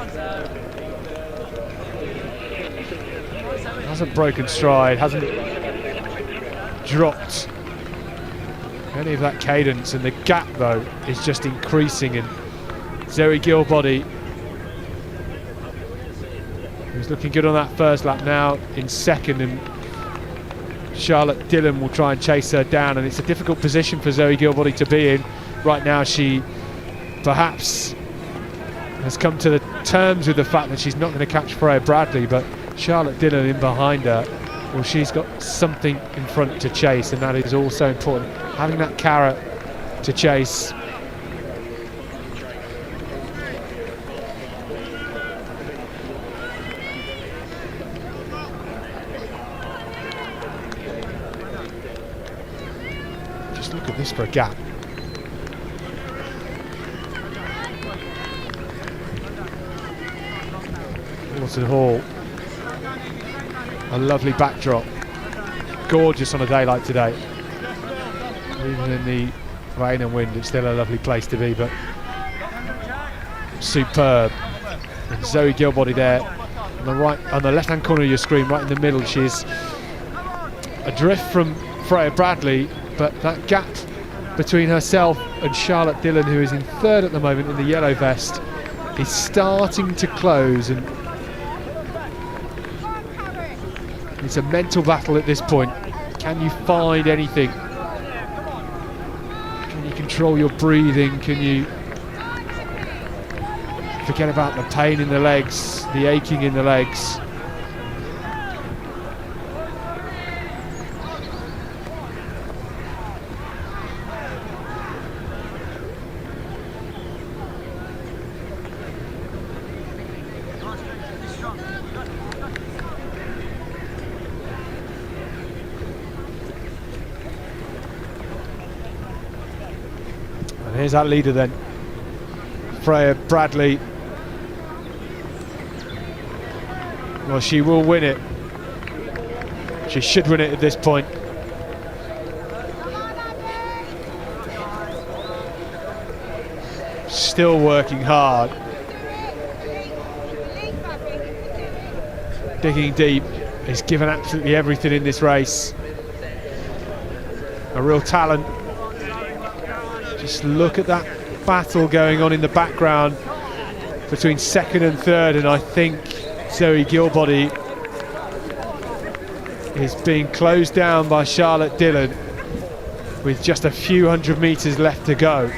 Hasn't broken stride, hasn't dropped any of that cadence, and the gap though is just increasing. And Zoe Gilbody, who's looking good on that first lap, now in second, and Charlotte Dillon will try and chase her down, and it's a difficult position for Zoe Gilbody to be in. Right now she perhaps has come to the terms with the fact that she's not going to catch Freya Bradley, but Charlotte Dillon in behind her, well, she's got something in front to chase, and that is also important. Having that carrot to chase. Just look at this for a gap. Wollaton Hall, a lovely backdrop, gorgeous on a day like today. Even in the rain and wind, it's still a lovely place to be, but superb. And Zoe Gilbody there on the right, on the left-hand corner of your screen, right in the middle. She's adrift from Freya Bradley, but that gap between herself and Charlotte Dillon, who is in third at the moment in the yellow vest, is starting to close, and it's a mental battle at this point. Can you find anything? Can you control your breathing? Can you forget about the pain in the legs, the aching in the legs? Here's that leader then, Freya Bradley. Well, she will win it. She should win it at this point. Still working hard. Digging deep. He's given absolutely everything in this race. a real talent. Just look at that battle going on in the background between second and third, and I think Zoe Gilbody is being closed down by Charlotte Dillon with just a few hundred metres left to go.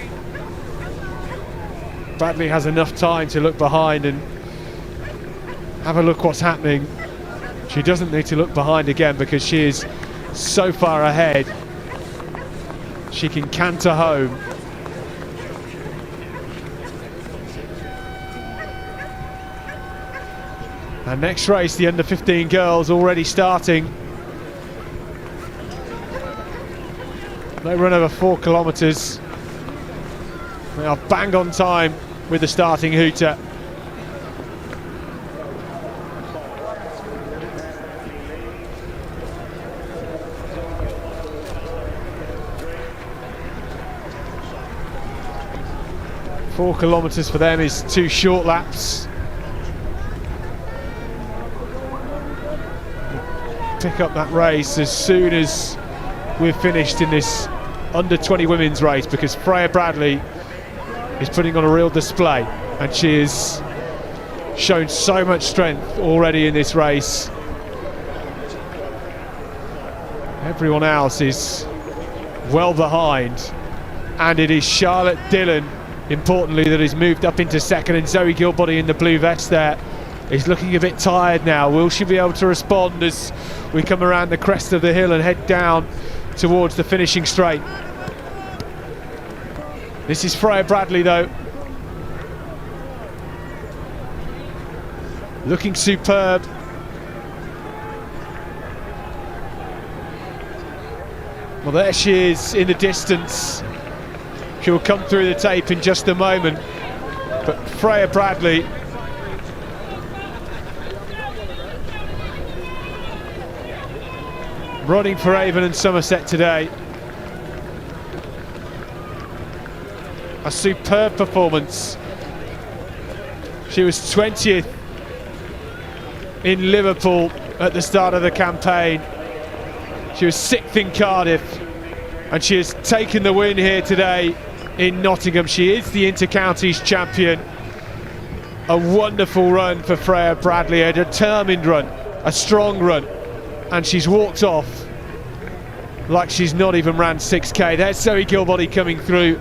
Bradley has enough time to look behind and have a look what's happening. She doesn't need to look behind again because she is so far ahead. She can canter home. And next race, the under-15 girls already starting. They run over 4 kilometres. They are bang on time with the starting hooter. Four kilometres for them is 2 short laps. Pick up that race as soon as we're finished in this under-20 women's race, because Freya Bradley is putting on a real display, and she has shown so much strength already in this race. Everyone else is well behind, and it is Charlotte Dillon, importantly, that has moved up into second, and Zoe Gilbody in the blue vest there is looking a bit tired now. Will she be able to respond as we come around the crest of the hill and head down towards the finishing straight? This is Freya Bradley though, looking superb. Well, there she is in the distance. She'll come through the tape in just a moment, but Freya Bradley running for Avon and Somerset today. A superb performance. She was 20th in Liverpool at the start of the campaign. She was 6th in Cardiff, and she has taken the win here today in Nottingham. She is the Inter-Counties champion. A wonderful run for Freya Bradley, a determined run, a strong run, and she's walked off like she's not even ran 6k. There's Zoe Gilbody coming through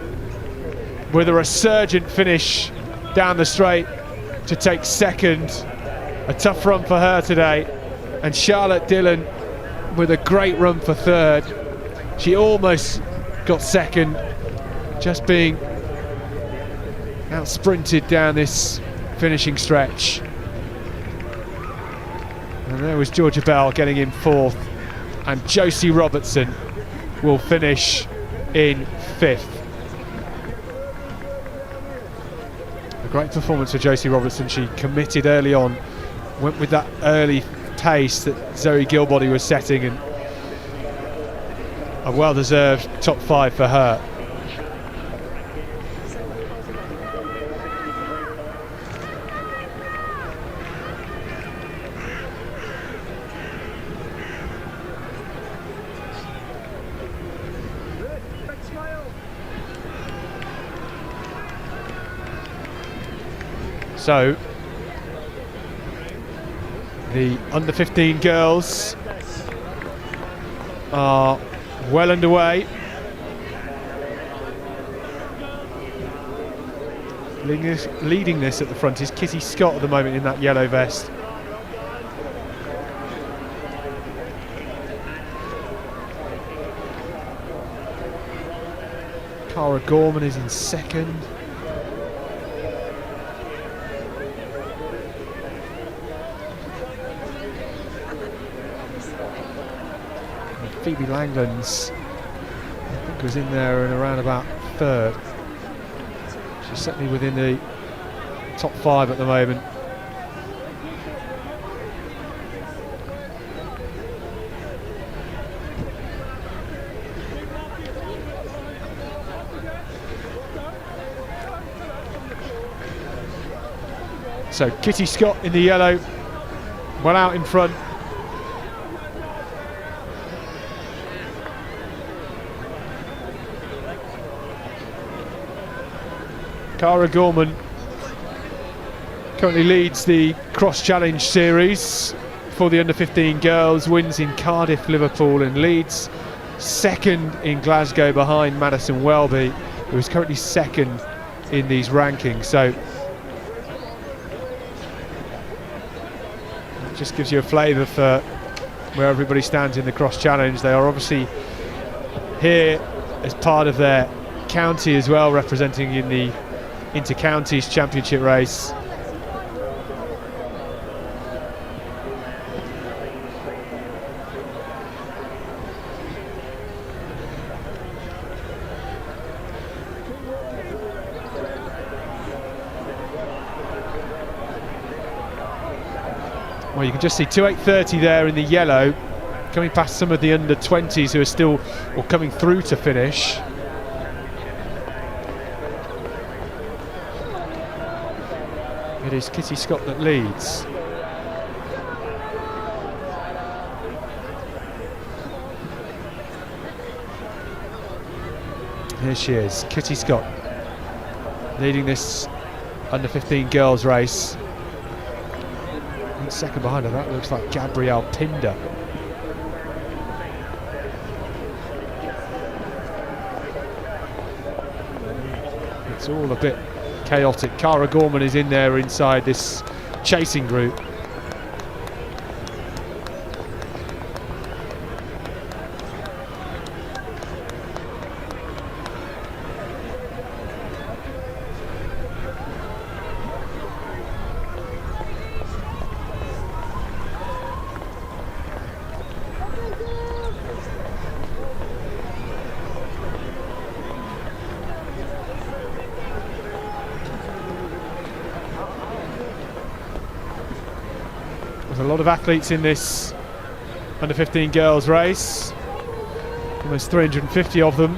with a resurgent finish down the straight to take second. A tough run for her today, and Charlotte Dillon with a great run for third. She almost got second, just being out sprinted down this finishing stretch. And there was Georgia Bell getting in fourth, and Josie Robertson will finish in fifth. A great performance for Josie Robertson. She committed early on, went with that early pace that Zoe Gilbody was setting, and a well-deserved top 5 for her. So the under-15 girls are well underway. Leading this at the front is Kitty Scott at the moment in that yellow vest. Cara Gorman is in second. Phoebe Langlands, I think, was in there and around about third. She's certainly within the top 5 at the moment. So Kitty Scott in the yellow, well out in front. Cara Gorman currently leads the cross challenge series for the under-15 girls, wins in Cardiff, Liverpool and Leeds, second in Glasgow behind Madison Welby, who is currently second in these rankings. So it just gives you a flavour for where everybody stands in the cross challenge. They are obviously here as part of their county as well, representing in the inter-counties championship race. Well, you can just see 2:8:30 there in the yellow, coming past some of the under-20s who are still, or coming through to finish. It is Kitty Scott that leads. Here she is, Kitty Scott, leading this under-15 girls race. And second behind her, that looks like Gabrielle Pinder. It's all a bit chaotic. Cara Gorman is in there inside this chasing group. There's a lot of athletes in this under-15 girls race, almost 350 of them.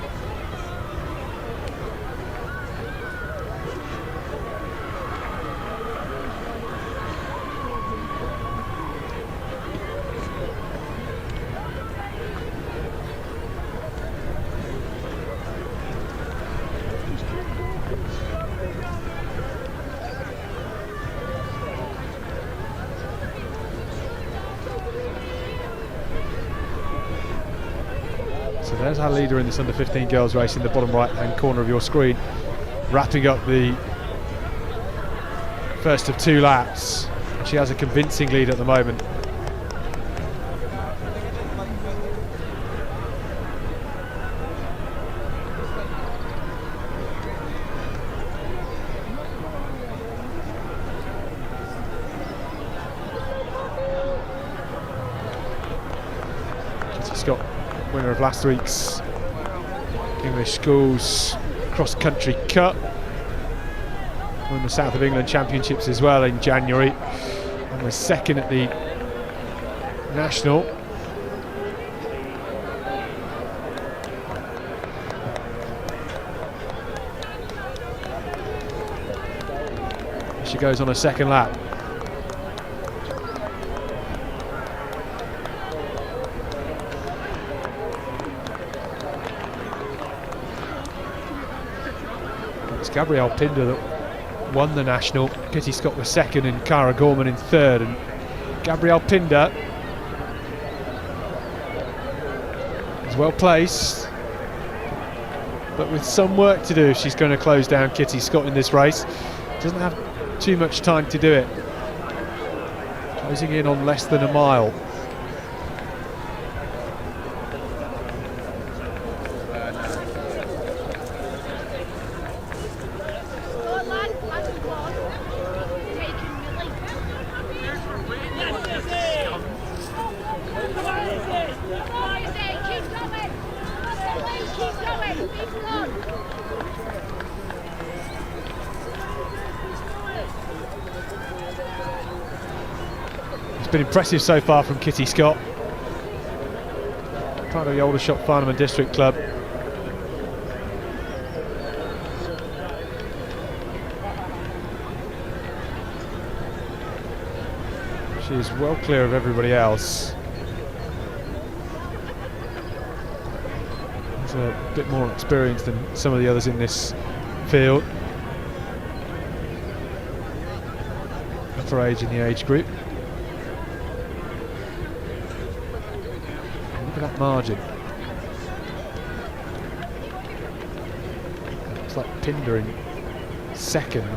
So there's our leader in this under-15 girls race in the bottom right-hand corner of your screen, wrapping up the first of 2 laps. She has a convincing lead at the moment. Scott, winner of last week's English Schools Cross Country Cup, won the South of England Championships as well in January, and was second at the National. She goes on a second lap. It's Gabrielle Pinder that won the National. Kitty Scott was second and Cara Gorman in third. And Gabrielle Pinder is well placed, but with some work to do if she's going to close down Kitty Scott in this race. Doesn't have too much time to do it. Closing in on less than a mile. It's been impressive so far from Kitty Scott, part of the Aldershot Farnham District Club. She is well clear of everybody else. She's a bit more experienced than some of the others in this field. for age in the age group. Look at that margin. Looks like Pinder in second.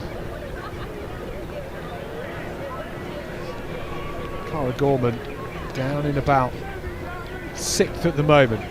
Cara Gorman down in about 6th at the moment.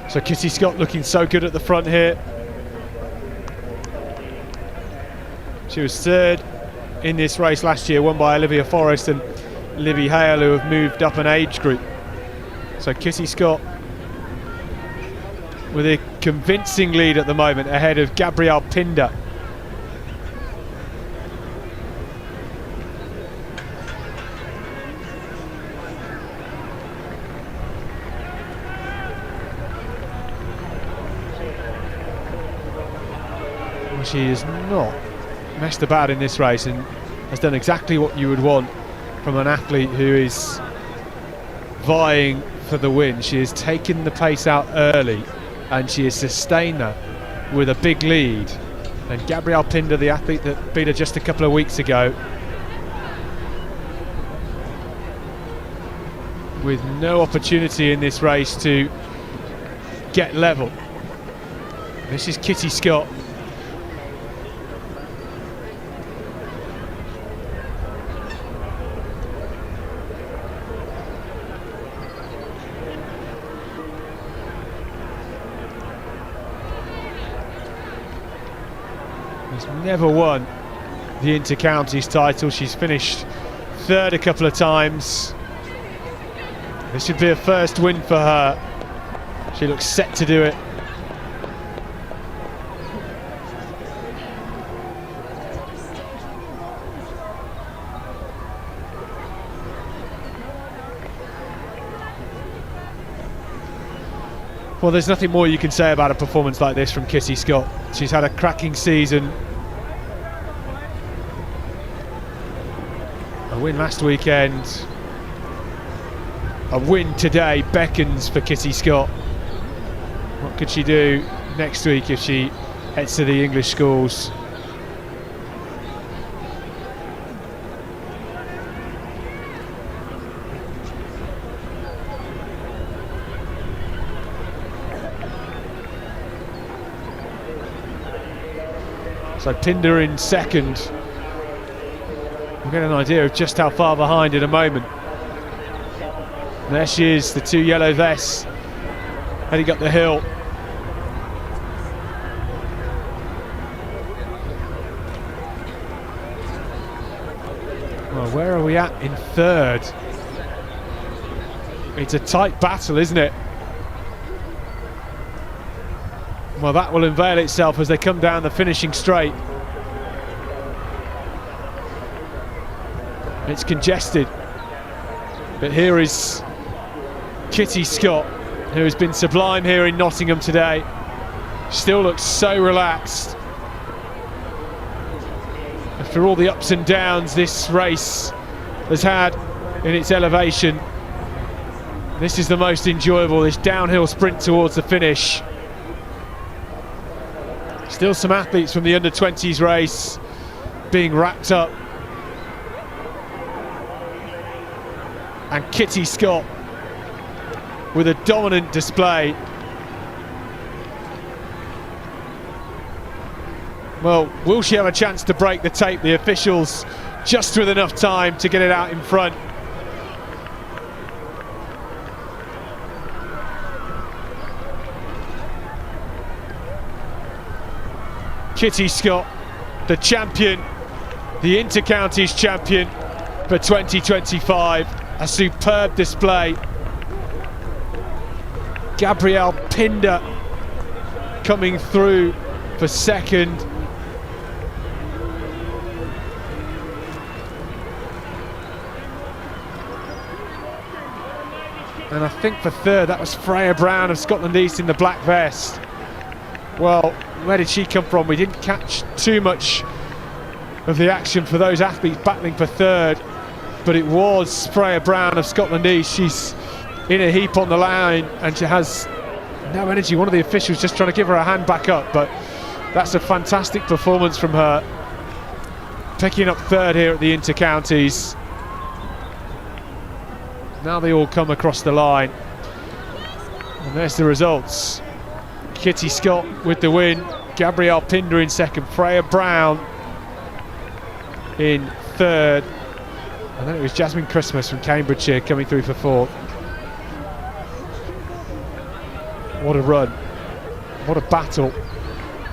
So Kitty Scott looking so good at the front here. She was third in this race last year, won by Olivia Forrest and Livy Hale, who have moved up an age group. So Kitty Scott with a convincing lead at the moment, ahead of Gabrielle Pinder. She has not messed about in this race and has done exactly what you would want from an athlete who is vying for the win. She has taken the pace out early and she has sustained that with a big lead. And Gabrielle Pinder, the athlete that beat her just a couple of weeks ago, with no opportunity in this race to get level. This is Kitty Scott. She's never won the Inter-Counties title. She's finished third a couple of times. This should be a first win for her. She looks set to do it. Well, there's nothing more you can say about a performance like this from Kitty Scott. She's had a cracking season. A win last weekend. A win today beckons for Kitty Scott. What could she do next week if she heads to the English schools? So Pinder in second. We'll get an idea of just how far behind in a moment. And there she is, the two yellow vests heading up the hill. Well, where are we at in third? It's a tight battle, isn't it? Well, that will unveil itself as they come down the finishing straight. It's congested. But here is Kitty Scott, who has been sublime here in Nottingham today. Still looks so relaxed. After all the ups and downs this race has had in its elevation, this is the most enjoyable, this downhill sprint towards the finish. Still some athletes from the under-20s race being wrapped up. And Kitty Scott with a dominant display. Well, will she have a chance to break the tape? The officials just with enough time to get it out in front. Kitty Scott, the champion, the Inter-Counties champion for 2025. A superb display. Gabrielle Pinder coming through for second. And I think for third, that was Freya Brown of Scotland East in the black vest. Well, where did she come from? We didn't catch too much of the action for those athletes battling for third, but it was Freya Brown of Scotland East. She's in a heap on the line and she has no energy. One of the officials just trying to give her a hand back up, but that's a fantastic performance from her. Picking up third here at the Inter-Counties. Now they all come across the line. And there's the results. Kitty Scott with the win. Gabrielle Pinder in second. Freya Brown in third. And then it was Jasmine Christmas from Cambridgeshire coming through for fourth. What a run. What a battle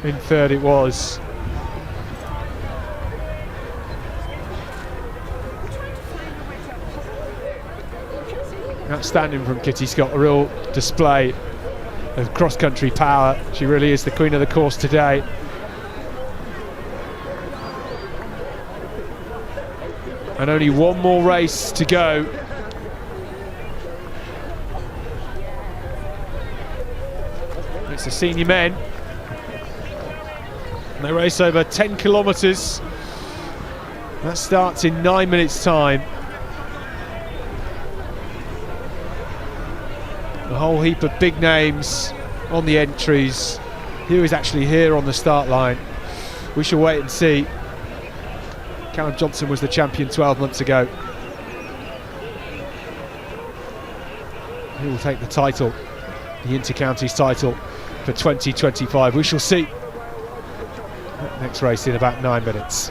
in third it was. Outstanding from Kitty Scott, a real display of cross-country power. She really is the queen of the course today. And only one more race to go. It's the senior men. And they race over 10 kilometres. That starts in 9 minutes' time. A whole heap of big names on the entries. Who is actually here on the start line? We shall wait and see. Callum Johnson was the champion 12 months ago. He will take the title, the Inter-Counties title for 2025. We shall see. Next race in about 9 minutes.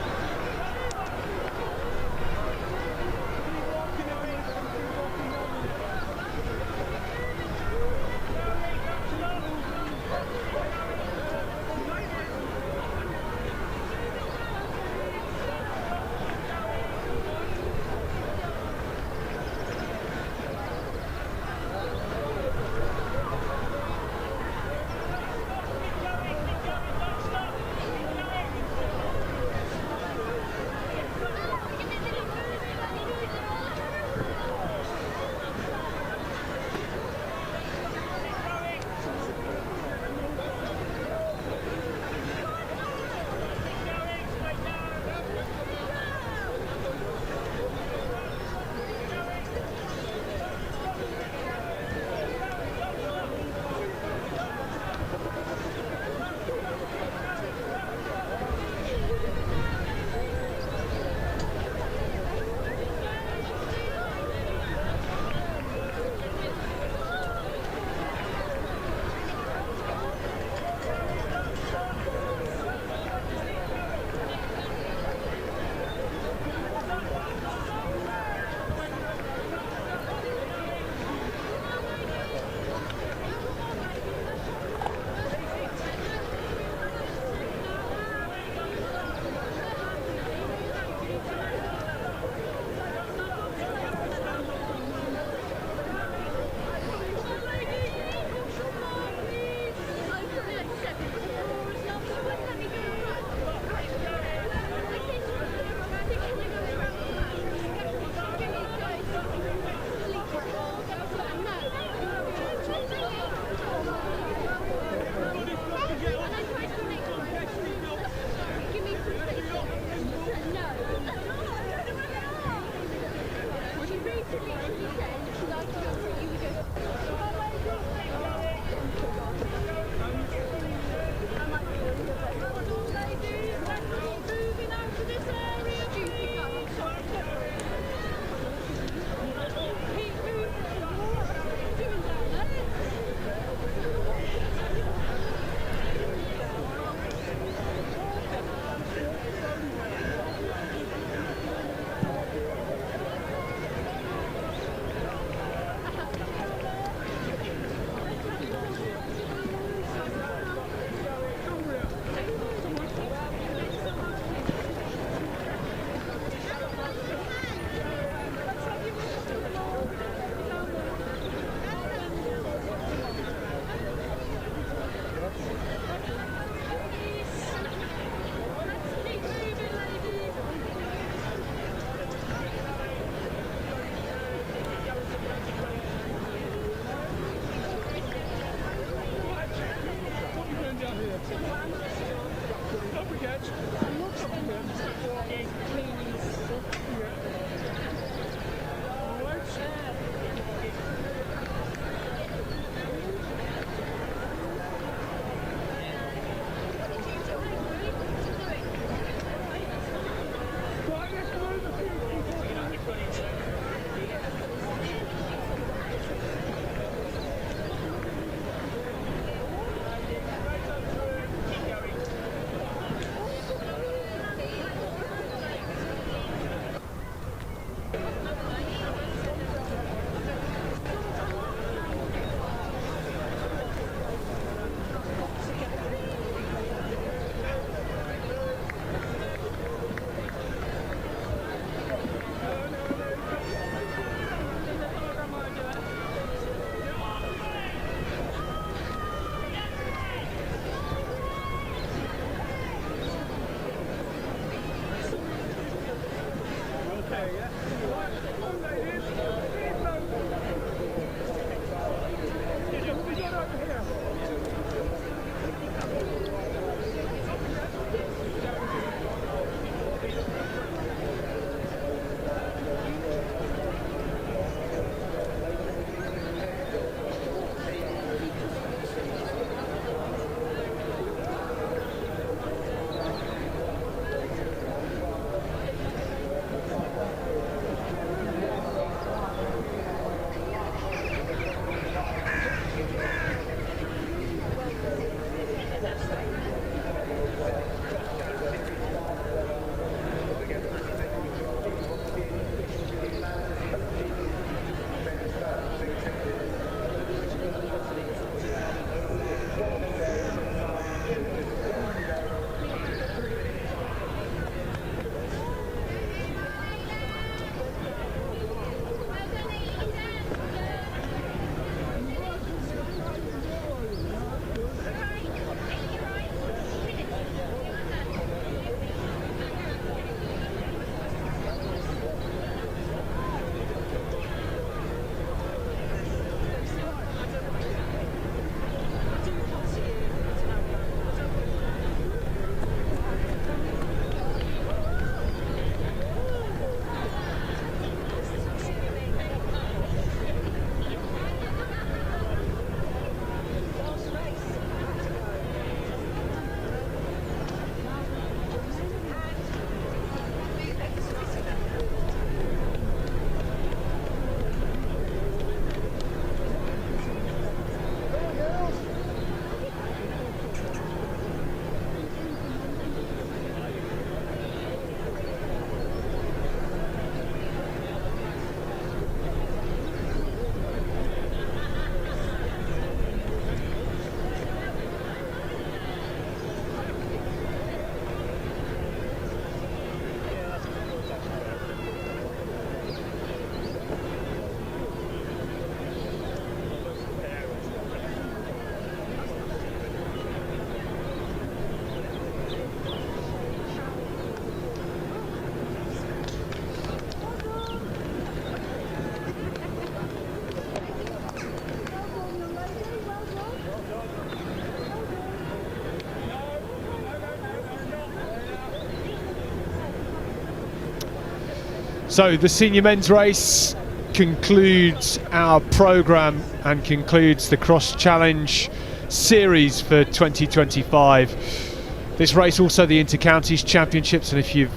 So the senior men's race concludes our programme and concludes the Cross Challenge series for 2025. This race also the Inter-Counties Championships, and if you've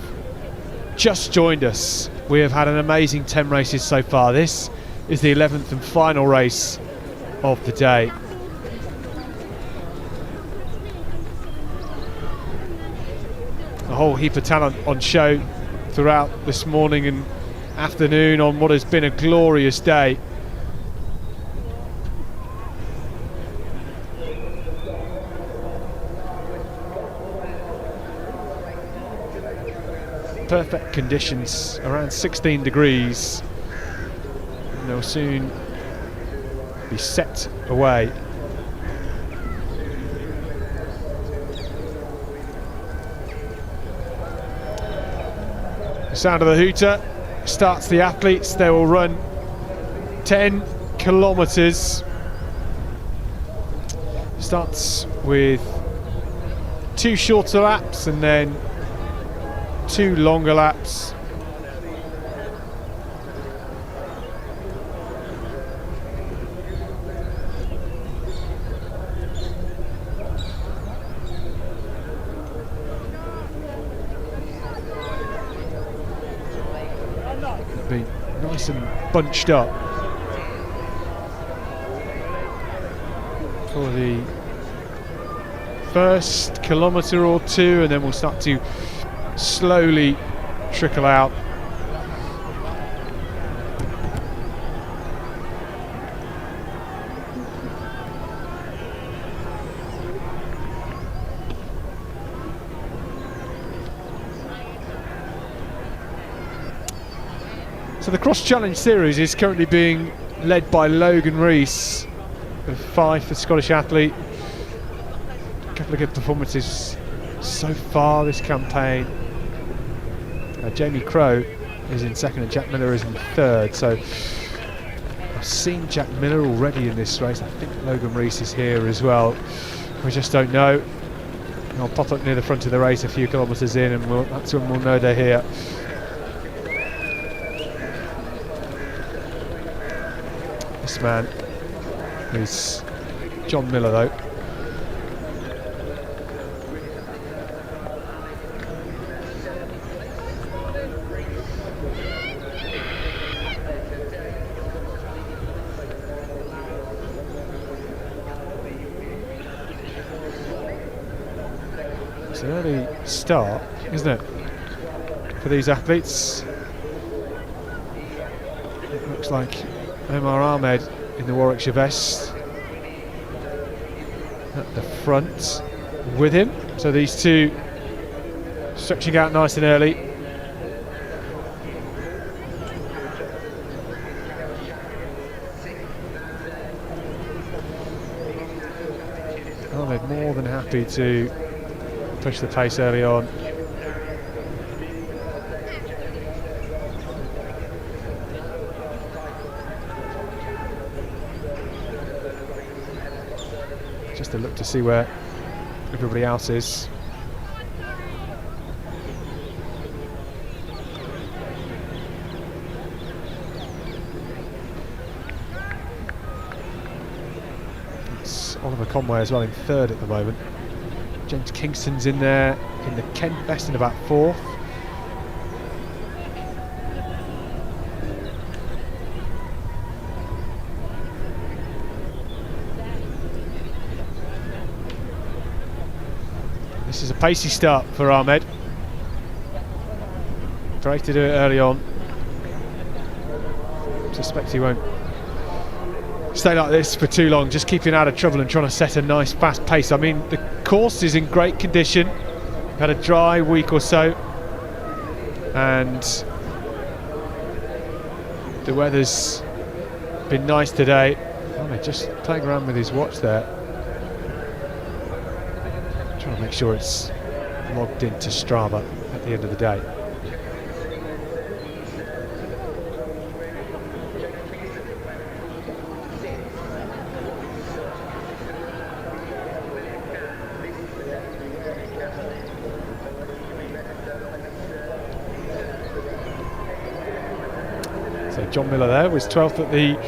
just joined us, we have had an amazing 10 races so far. This is the 11th and final race of the day. A whole heap of talent on show throughout this morning and afternoon on what has been a glorious day. Perfect conditions, around 16 degrees. And they'll soon be set away. The sound of the hooter starts the athletes. They will run 10 kilometres. Starts with 2 shorter laps and then 2 longer laps. Be nice and bunched up for the first kilometre or two, and then we'll start to slowly trickle out. So the Cross Challenge series is currently being led by Logan Rees of Fife, the Scottish athlete. A couple of good performances so far this campaign. Jamie Crowe is in second and Jack Miller is in third. So I've seen Jack Miller already in this race. I think Logan Reese is here as well. We just don't know. I'll pop up near the front of the race a few kilometres in, and that's when we'll know they're here. This man is John Miller, though. It's an early start, isn't it, for these athletes? It looks like Omar Ahmed in the Warwickshire vest at the front with him. So these two stretching out nice and early. Ahmed more than happy to push the pace early on. Just to look to see where everybody else is. It's Oliver Conway as well in third at the moment. James Kingston's in there in the Kent vest in about fourth. This is a pacey start for Ahmed. Tries to do it early on. Suspect he won't stay like this for too long, just keeping out of trouble and trying to set a nice fast pace. I mean, the course is in great condition. We've had a dry week or so, and the weather's been nice today. Ahmed just playing around with his watch there, trying to make sure it's logged into Strava at the end of the day. So John Miller there was 12th at the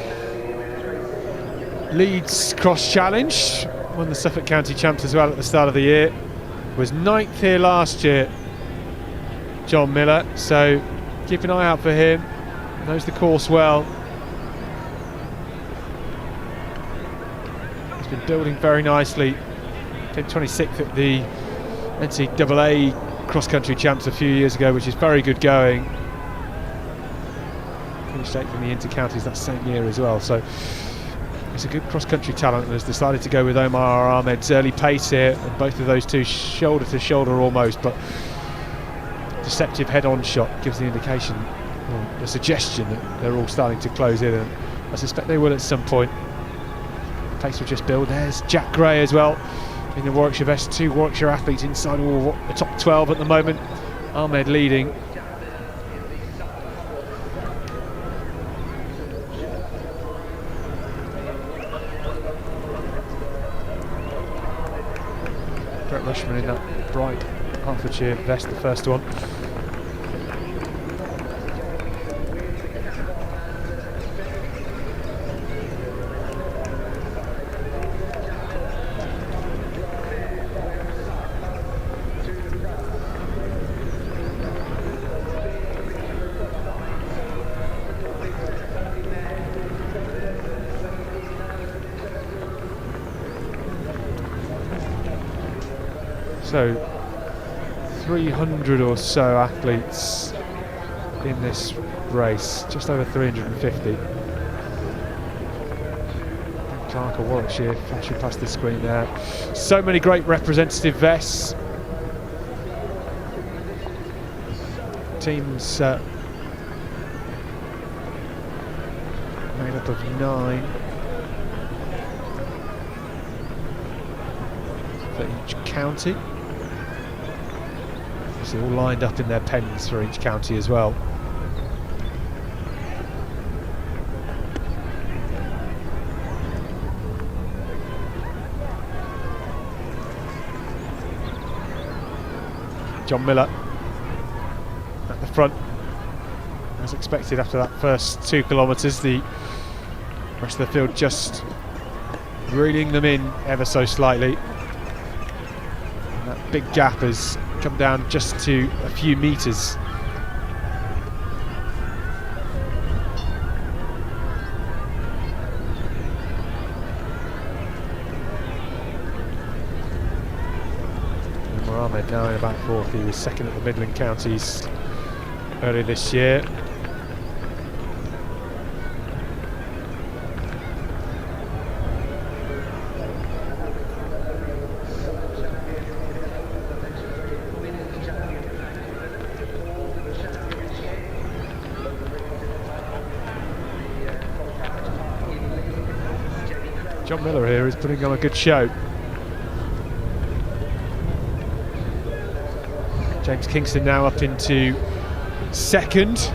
Leeds Cross Challenge, won the Suffolk County Champs as well at the start of the year, was 9th here last year, John Miller, so keep an eye out for him, knows the course well. He's been building very nicely, came 26th at the NCAA Cross Country Champs a few years ago, which is very good going. Finished 8th in the Inter-Counties that same year as well, so it's a good cross-country talent and has decided to go with Omar Ahmed's early pace here, and both of those two shoulder to shoulder almost, but deceptive head-on shot gives the indication, or the suggestion, that they're all starting to close in, and I suspect they will at some point. The pace will just build. There's Jack Gray as well in the Warwickshire vest, two Warwickshire athletes inside all the top 12 at the moment. Ahmed leading. Rushman in that bright Hertfordshire vest, the first one. So 300 or so athletes in this race, just over 350. Clark of Warwickshire flashing past the screen there. So many great representative vests. Teams made up of 9 for each county. All lined up in their pens for each county as well. John Miller at the front, as expected after that first 2 kilometres. The rest of the field just reeling them in ever so slightly. And that big gap has come down just to a few metres. Ahmed now in about 4th. He was second at the Midland Counties earlier this year. John Miller here is putting on a good show. James Kingston now up into 2nd.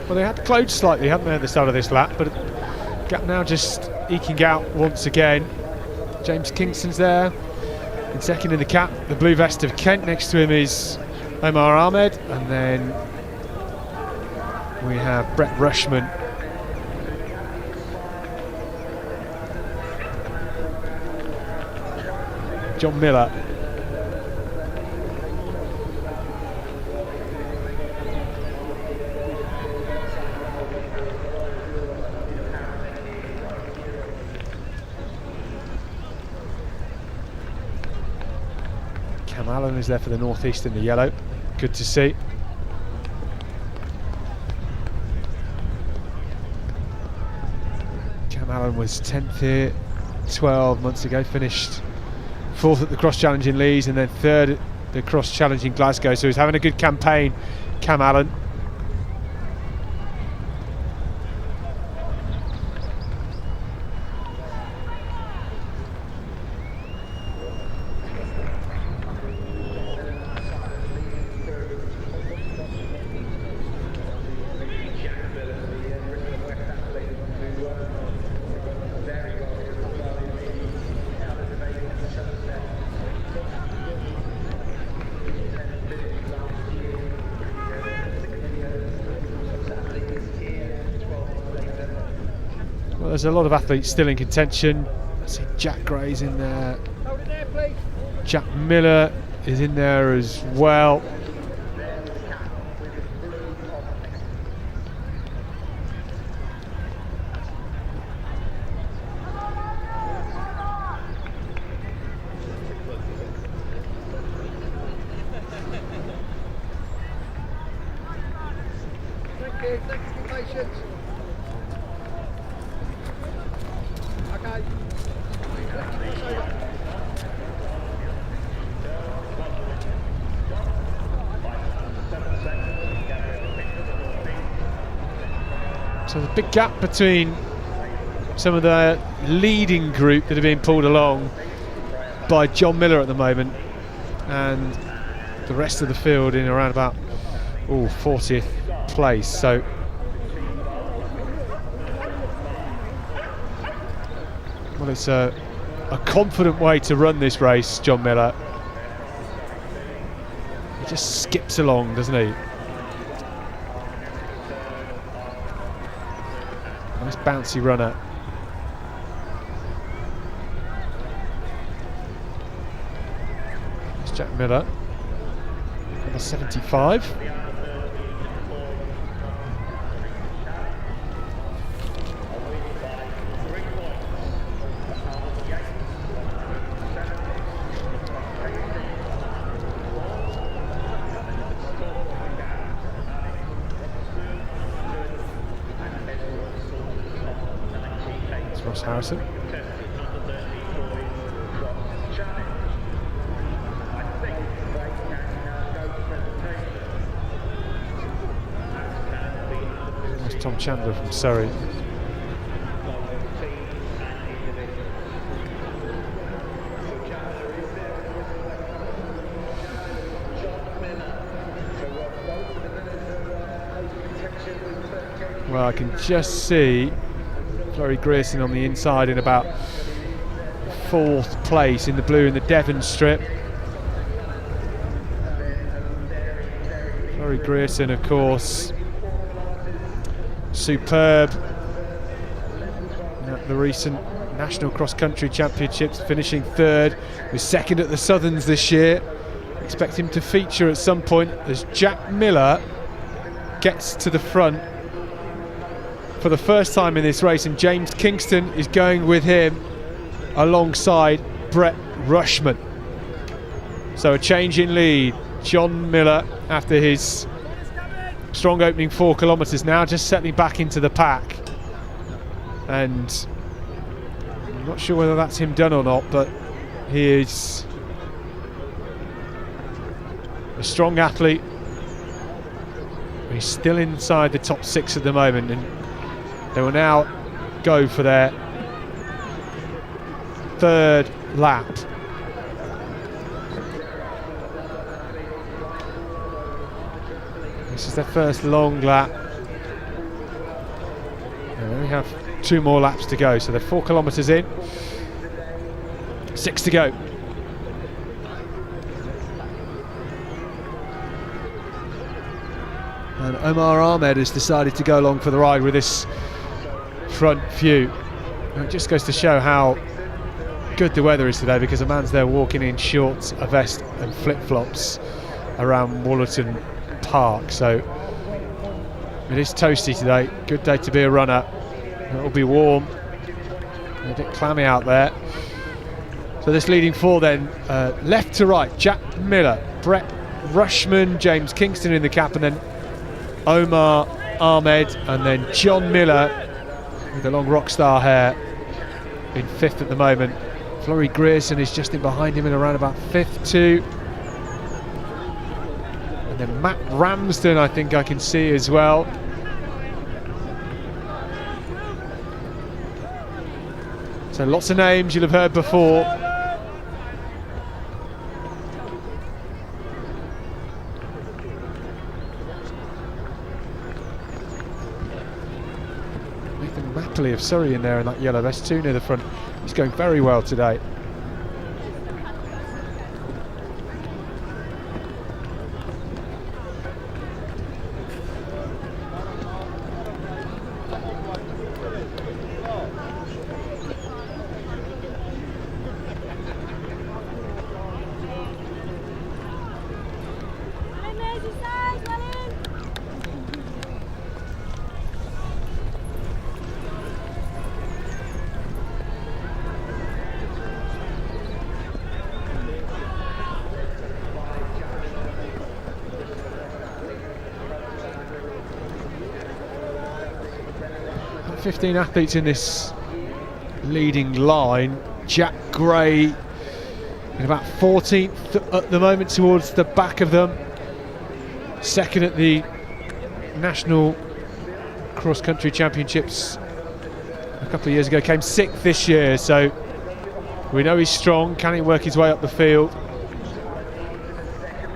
Well, they had closed slightly, haven't they, at the start of this lap, but gap now just eking out once again. James Kingston's there in 2nd in the cap, the blue vest of Kent. Next to him is Omar Ahmed, and then we have Brett Rushman. John Miller. Cam Allen is there for the Northeast in the yellow. Good to see. Cam Allen was 10th here 12 months ago, finished 4th at the Cross Challenge in Leeds and then 3rd at the Cross Challenge in Glasgow, so he's having a good campaign, Cam Allen. Well, there's a lot of athletes still in contention. I see Jack Gray's in there. Jack Miller is in there as well. Thank you for your patience. Okay. So there's a big gap between some of the leading group that are being pulled along by John Miller at the moment and the rest of the field in around about 40th place. So well, it's a confident way to run this race, John Miller. He just skips along, doesn't he? Nice bouncy runner. It's Jack Miller, number 75. Ross Harrison. There's Tom Chandler from Surrey. Well, I can just see Chloe Grierson on the inside in about 4th place in the blue in the Devon strip. Chloe Grierson, of course, superb at the recent National Cross Country Championships, finishing 3rd. He was 2nd at the Southerns this year. Expect him to feature at some point as Jack Miller gets to the front for the first time in this race, and James Kingston is going with him alongside Brett Rushman. So a change in lead. John Miller, after his strong opening 4 kilometres, now just settling back into the pack, and I'm not sure whether that's him done or not, but he is a strong athlete. He's still inside the top 6 at the moment, and they will now go for their 3rd lap. This is their first long lap. And they only have 2 more laps to go, so they're 4 kilometres in, 6 to go. And Omar Ahmed has decided to go along for the ride with this front view. And it just goes to show how good the weather is today, because a man's there walking in shorts, a vest and flip-flops around Wollaton Park. So it is toasty today. Good day to be a runner. It will be warm, a bit clammy out there. So this leading 4 then, left to right, Jack Miller, Brett Rushman, James Kingston in the cap, and then Omar Ahmed, and then John Miller with the long rock star hair in 5th at the moment. Chloe Grierson is just in behind him in around about 5th too. And then Matt Ramsden, I think I can see as well. So lots of names you'll have heard before. Nathan Mapley of Surrey in there in that yellow vest too near the front. He's going very well today. Got 15 athletes in this leading line. Jack Gray in about 14th at the moment, towards the back of them. 2nd at the National Cross Country Championships a couple of years ago, came 6th this year, so we know he's strong. Can he work his way up the field?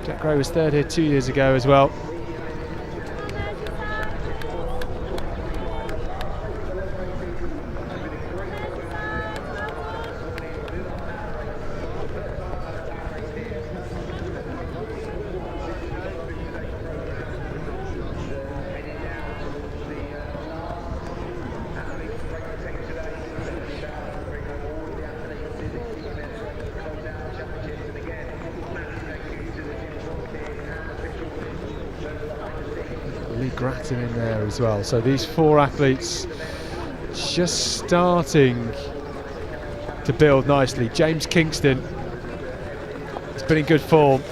Jack Gray was 3rd here 2 years ago as well. Grattan in there as well. So these 4 athletes just starting to build nicely. James Kingston has been in good form.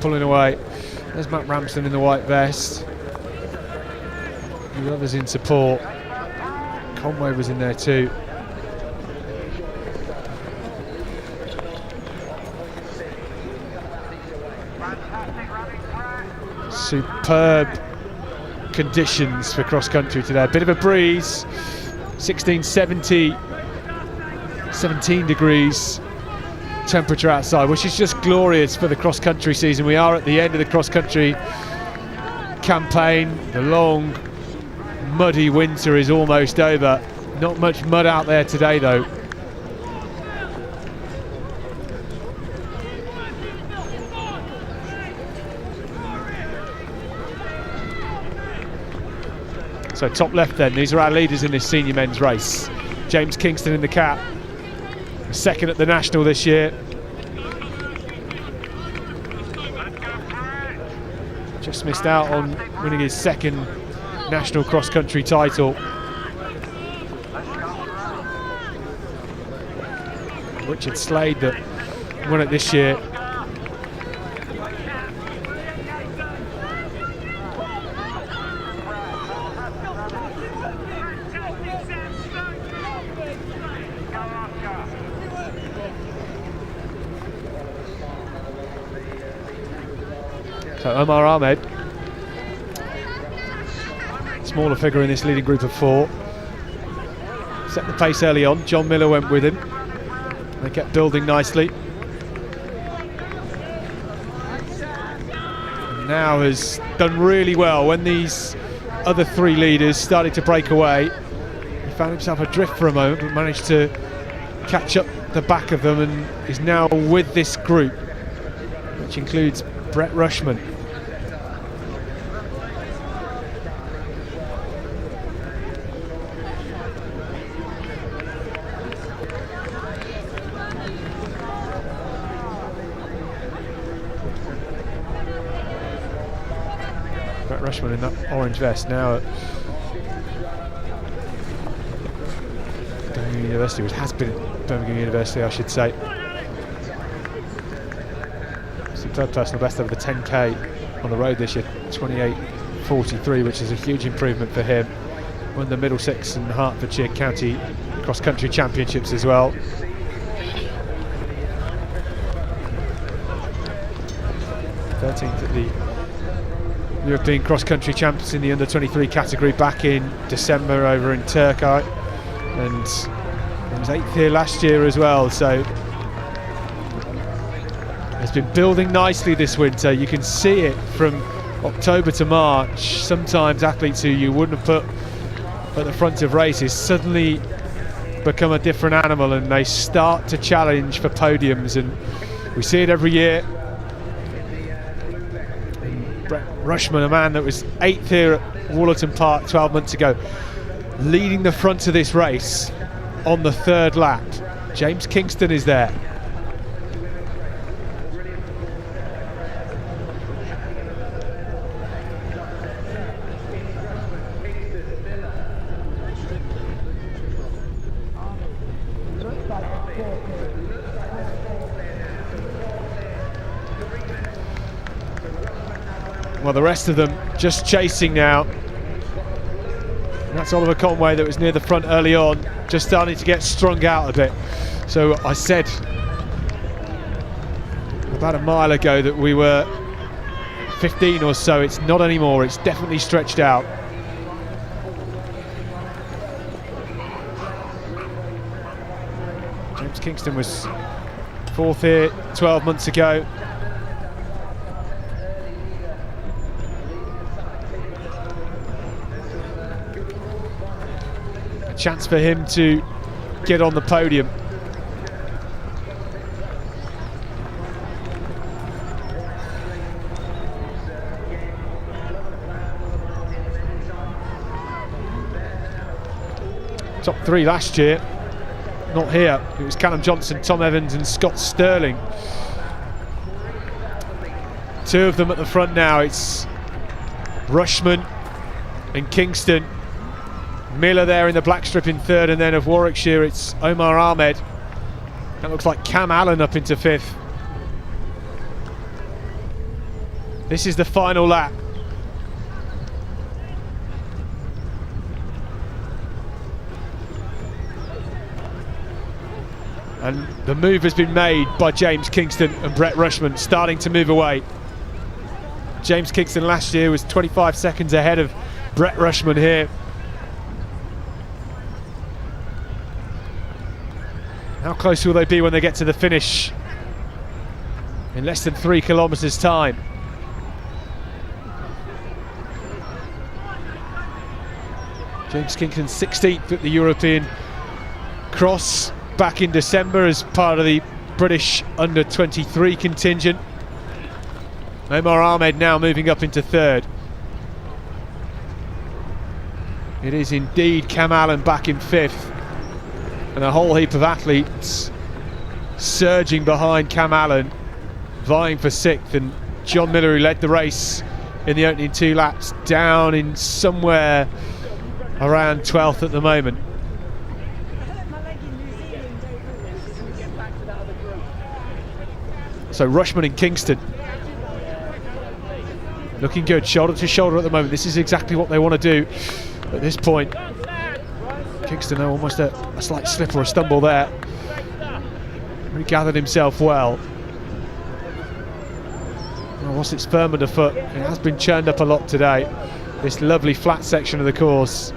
Pulling away. There's Matt Ramsden in the white vest. The others in support. Conway was in there too. Superb conditions for cross country today. A bit of a breeze, 17 degrees temperature outside, which is just glorious for the cross country season. We are at the end of the cross country campaign, the long muddy winter is almost over. Not much mud out there today though. So top left then, these are our leaders in this senior men's race. James Kingston in the cap, second at the National this year. Just missed out on winning his second National cross-country title. Richard Slade that won it this year. So Omar Ahmed, smaller figure in this leading group of four, set the pace early on. John Miller went with him. They kept building nicely. And now has done really well. When these other three leaders started to break away, he found himself adrift for a moment, but managed to catch up the back of them and is now with this group, which includes Brett Rushman. Brett Rushman in that orange vest now at Birmingham University, which has been at Birmingham University, I should say. Third personal best over the 10k on the road this year, 28.43, which is a huge improvement for him. Won the Middlesex and Hertfordshire County cross-country championships as well. '13th at the European cross-country champions in the under-23 category back in December over in Turkey, and he was 8th here last year as well. So it's been building nicely this winter. You can see it from October to March. Sometimes athletes who you wouldn't have put at the front of races suddenly become a different animal and they start to challenge for podiums, and we see it every year. And Brett Rushman, a man that was 8th here at Wollaton Park 12 months ago, leading the front of this race on the third lap. James Kingston is there. Well, the rest of them just chasing now. And that's Oliver Conway that was near the front early on, just starting to get strung out a bit. So I said about a mile ago that we were 15 or so. It's not anymore, it's definitely stretched out. James Kingston was 4th here 12 months ago. Chance for him to get on the podium. Top 3 last year, not here. It was Callum Johnson, Tom Evans and Scott Sterling. 2 of them at the front now. It's Rushman and Kingston. Miller there in the black strip in 3rd, and then of Warwickshire it's Omar Ahmed. That looks like Cam Allen up into 5th. This is the final lap. And the move has been made by James Kingston and Brett Rushman, starting to move away. James Kingston last year was 25 seconds ahead of Brett Rushman here. How close will they be when they get to the finish in less than 3 kilometres time? James Kingston 16th at the European Cross back in December as part of the British under-23 contingent. Omar Ahmed now moving up into third. It is indeed Cam Allen back in fifth, and a whole heap of athletes surging behind Cam Allen, vying for sixth. And John Miller, who led the race in the opening 2 laps, down in somewhere around 12th at the moment. So Rushman and Kingston looking good, shoulder to shoulder at the moment. This is exactly what they want to do at this point. Kingston, though, almost a slight slip or a stumble there. Regathered himself well. Whilst it's firm underfoot, it has been churned up a lot today. This lovely flat section of the course,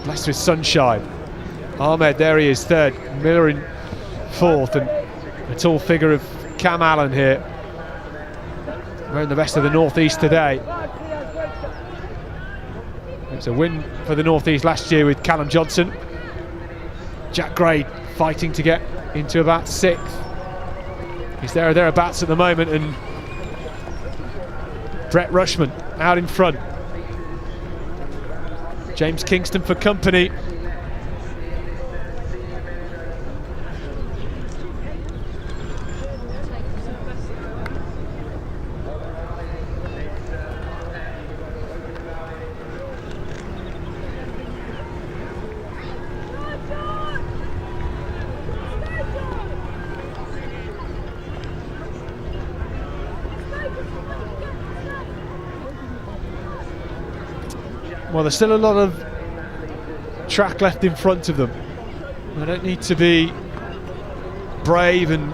blessed with sunshine. Ahmed, there he is, third. Miller in fourth, and a tall figure of Cam Allen here, wearing the best of the Northeast today. It's a win for the Northeast last year with Callum Johnson. Jack Gray fighting to get into about 6th. He's there or thereabouts at the moment, and Brett Rushman out in front. James Kingston for company. Well, there's still a lot of track left in front of them. They don't need to be brave and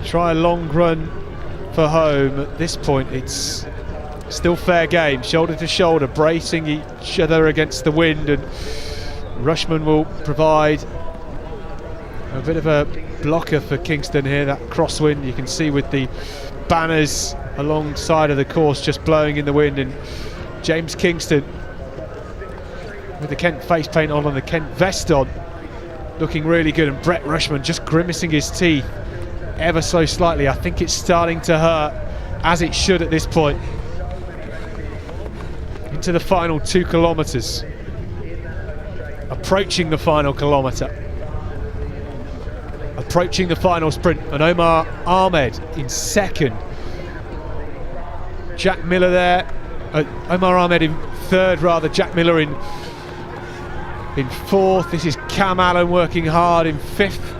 try a long run for home. At this point, it's still fair game, shoulder to shoulder, bracing each other against the wind, and Rushman will provide a bit of a blocker for Kingston here. That crosswind you can see with the banners alongside of the course just blowing in the wind, and James Kingston with the Kent face paint on and the Kent vest on, looking really good, and Brett Rushman just grimacing his teeth ever so slightly. I think it's starting to hurt, as it should at this point. Into the final 2 kilometres, approaching the final kilometre, approaching the final sprint, and Omar Ahmed in second. Jack Miller there, Omar Ahmed in third rather, Jack Miller in fourth. This is Cam Allen working hard in fifth.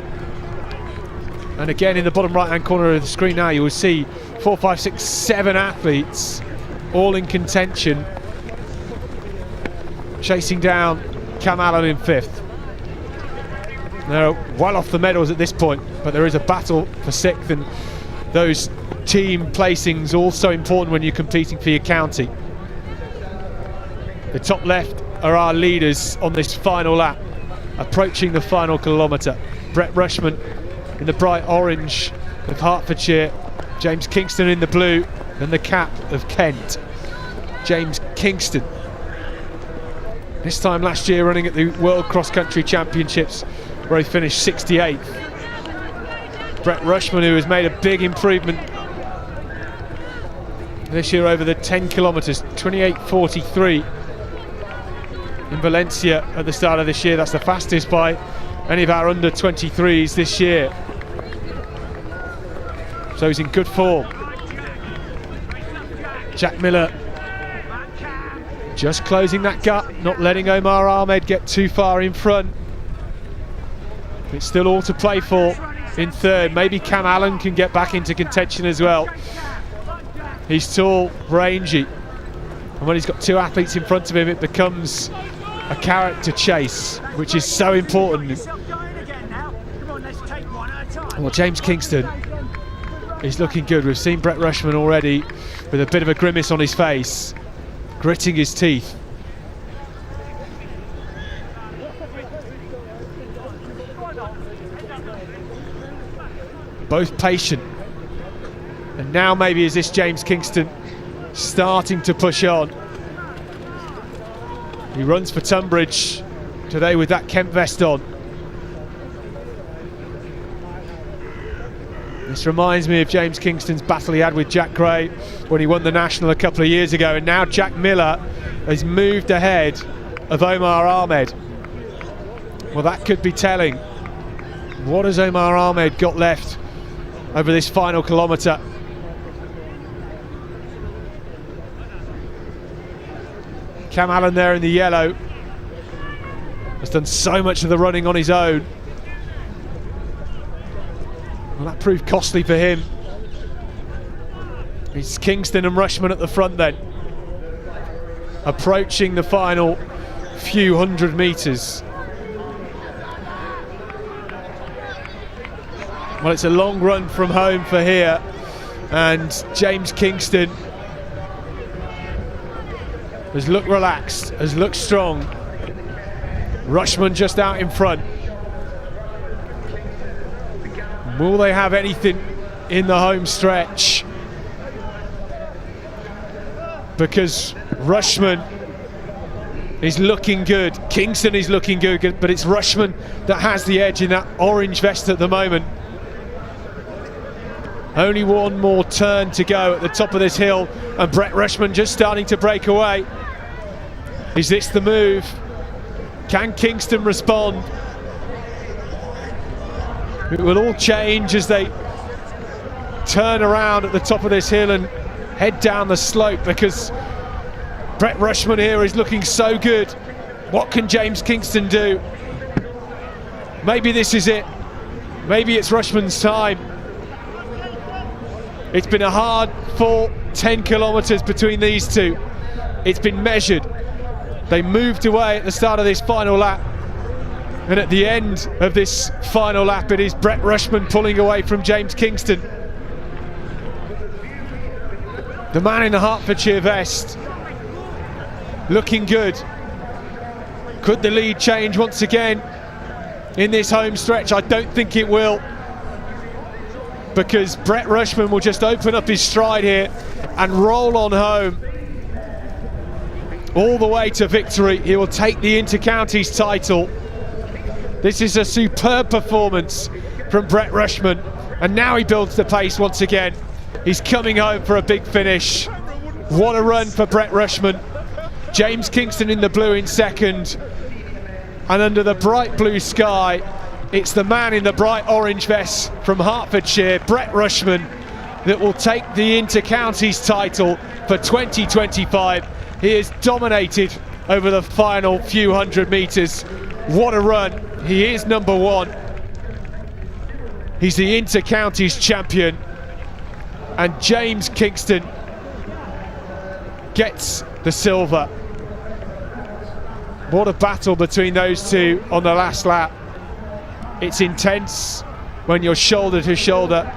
And again in the bottom right hand corner of the screen now you will see 4, 5, 6, 7 athletes all in contention, chasing down Cam Allen in fifth. They're well off the medals at this point, but there is a battle for sixth, and those team placings also important when you're competing for your county. The top left are our leaders on this final lap, approaching the final kilometre. Brett Rushman in the bright orange of Hertfordshire, James Kingston in the blue, and the cap of Kent. James Kingston, this time last year running at the World Cross Country Championships, where he finished 68th. Brett Rushman, who has made a big improvement this year over the 10 kilometres, 28:43 in Valencia at the start of this year. That's the fastest by any of our under 23s this year. So he's in good form. Jack Miller just closing that gap, not letting Omar Ahmed get too far in front. It's still all to play for in third. Maybe Cam Allen can get back into contention as well. He's tall, rangy, and when he's got 2 athletes in front of him, it becomes a character chase, which is so important. Well, James Kingston is looking good. We've seen Brett Rushman already with a bit of a grimace on his face, gritting his teeth. Both patient, And now maybe is this James Kingston starting to push on. He runs for Tunbridge today with that Kent vest on. This reminds me of James Kingston's battle he had with Jack Gray when he won the National a couple of years ago, and now Jack Miller has moved ahead of Omar Ahmed. Well, that could be telling. What has Omar Ahmed got left over this final kilometre? Cam Allen there in the yellow has done so much of the running on his own. Well, that proved costly for him. It's Kingston and Rushman at the front then, approaching the final few hundred metres. Well, it's a long run from home for here, and James Kingston has looked relaxed, has looked strong. Rushman just out in front. Will they have anything in the home stretch? Because Rushman is looking good, Kingston is looking good, but it's Rushman that has the edge in that orange vest at the moment. Only one more turn to go at the top of this hill, and Brett Rushman just starting to break away. Is this the move? Can Kingston respond? It will all change as they turn around at the top of this hill and head down the slope, because Brett Rushman here is looking so good. What can James Kingston do? Maybe this is it. Maybe it's Rushman's time. It's been a hard fought 10 kilometres between these two. It's been measured. They moved away at the start of this final lap, and at the end of this final lap it is Brett Rushman pulling away from James Kingston. The man in the Hertfordshire vest looking good. Could the lead change once again in this home stretch? I don't think it will, because Brett Rushman will just open up his stride here and roll on home all the way to victory. He will take the Inter-Counties title. This is a superb performance from Brett Rushman, and now he builds the pace once again. He's coming home for a big finish. What a run for Brett Rushman. James Kingston in the blue in second, and under the bright blue sky, it's the man in the bright orange vest from Hertfordshire, Brett Rushman, that will take the Inter-Counties title for 2025. He has dominated over the final few hundred metres. What a run. He is number one. He's the Inter-Counties champion. And James Kingston gets the silver. What a battle between those two on the last lap. It's intense when you're shoulder to shoulder,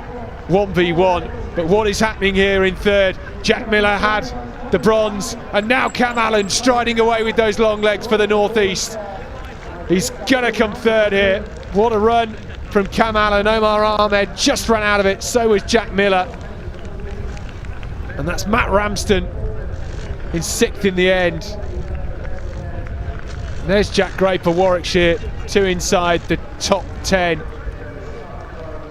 1v1. But what is happening here in third? Jack Miller had the bronze, and now Cam Allen striding away with those long legs for the Northeast. He's gonna come third here. What a run from Cam Allen. Omar Ahmed just ran out of it, so was Jack Miller. And that's Matt Ramsden in sixth in the end. And there's Jack Gray for Warwickshire, two inside the top 10.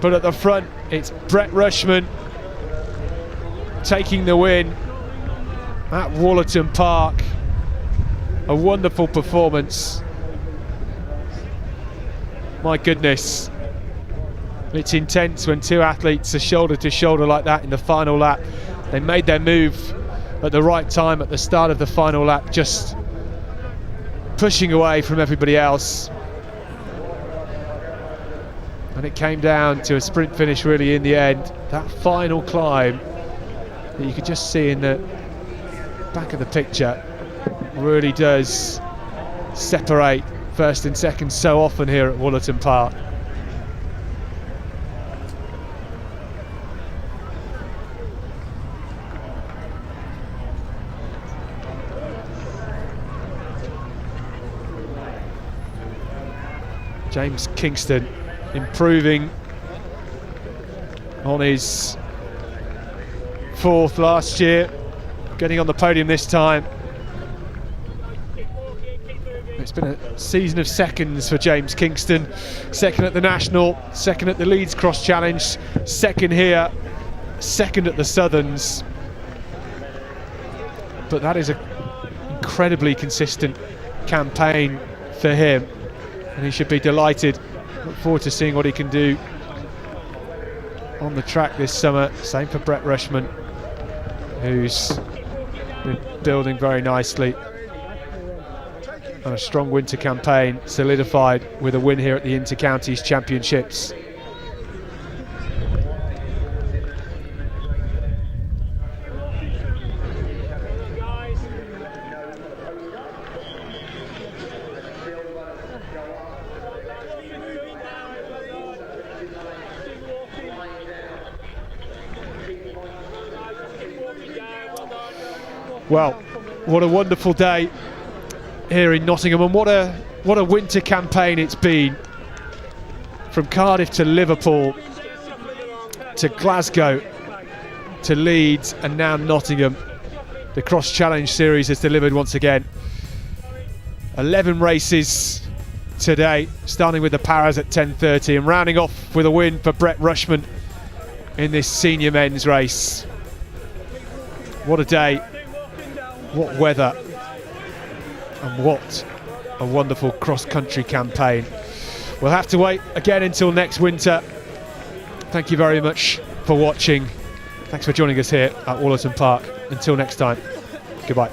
But at the front, it's Brett Rushman taking the win at Wollaton Park. A wonderful performance. My goodness, it's intense when two athletes are shoulder to shoulder like that in the final lap. They made their move at the right time at the start of the final lap, just pushing away from everybody else. And it came down to a sprint finish really in the end. That final climb that you could just see in the back of the picture really does separate first and second so often here at Wollaton Park. James Kingston improving on his 4th last year, getting on the podium this time. It's been a season of seconds for James Kingston. 2nd at the National, 2nd at the Leeds Cross Challenge, 2nd here, 2nd at the Southerns. But that is an incredibly consistent campaign for him, and he should be delighted. Look forward to seeing what he can do on the track this summer. Same for Brett Rushman, who's been building very nicely. And a strong winter campaign solidified with a win here at the Inter-Counties Championships. Well, what a wonderful day here in Nottingham, and what a winter campaign it's been. From Cardiff to Liverpool to Glasgow to Leeds and now Nottingham. The Cross Challenge Series has delivered once again. 11 races today, starting with the Paras at 10:30 and rounding off with a win for Brett Rushman in this senior men's race. What a day, what weather, and what a wonderful cross-country campaign. We'll have to wait again until next winter. Thank you very much for watching. Thanks for joining us here at Wollaton Park. Until next time, goodbye.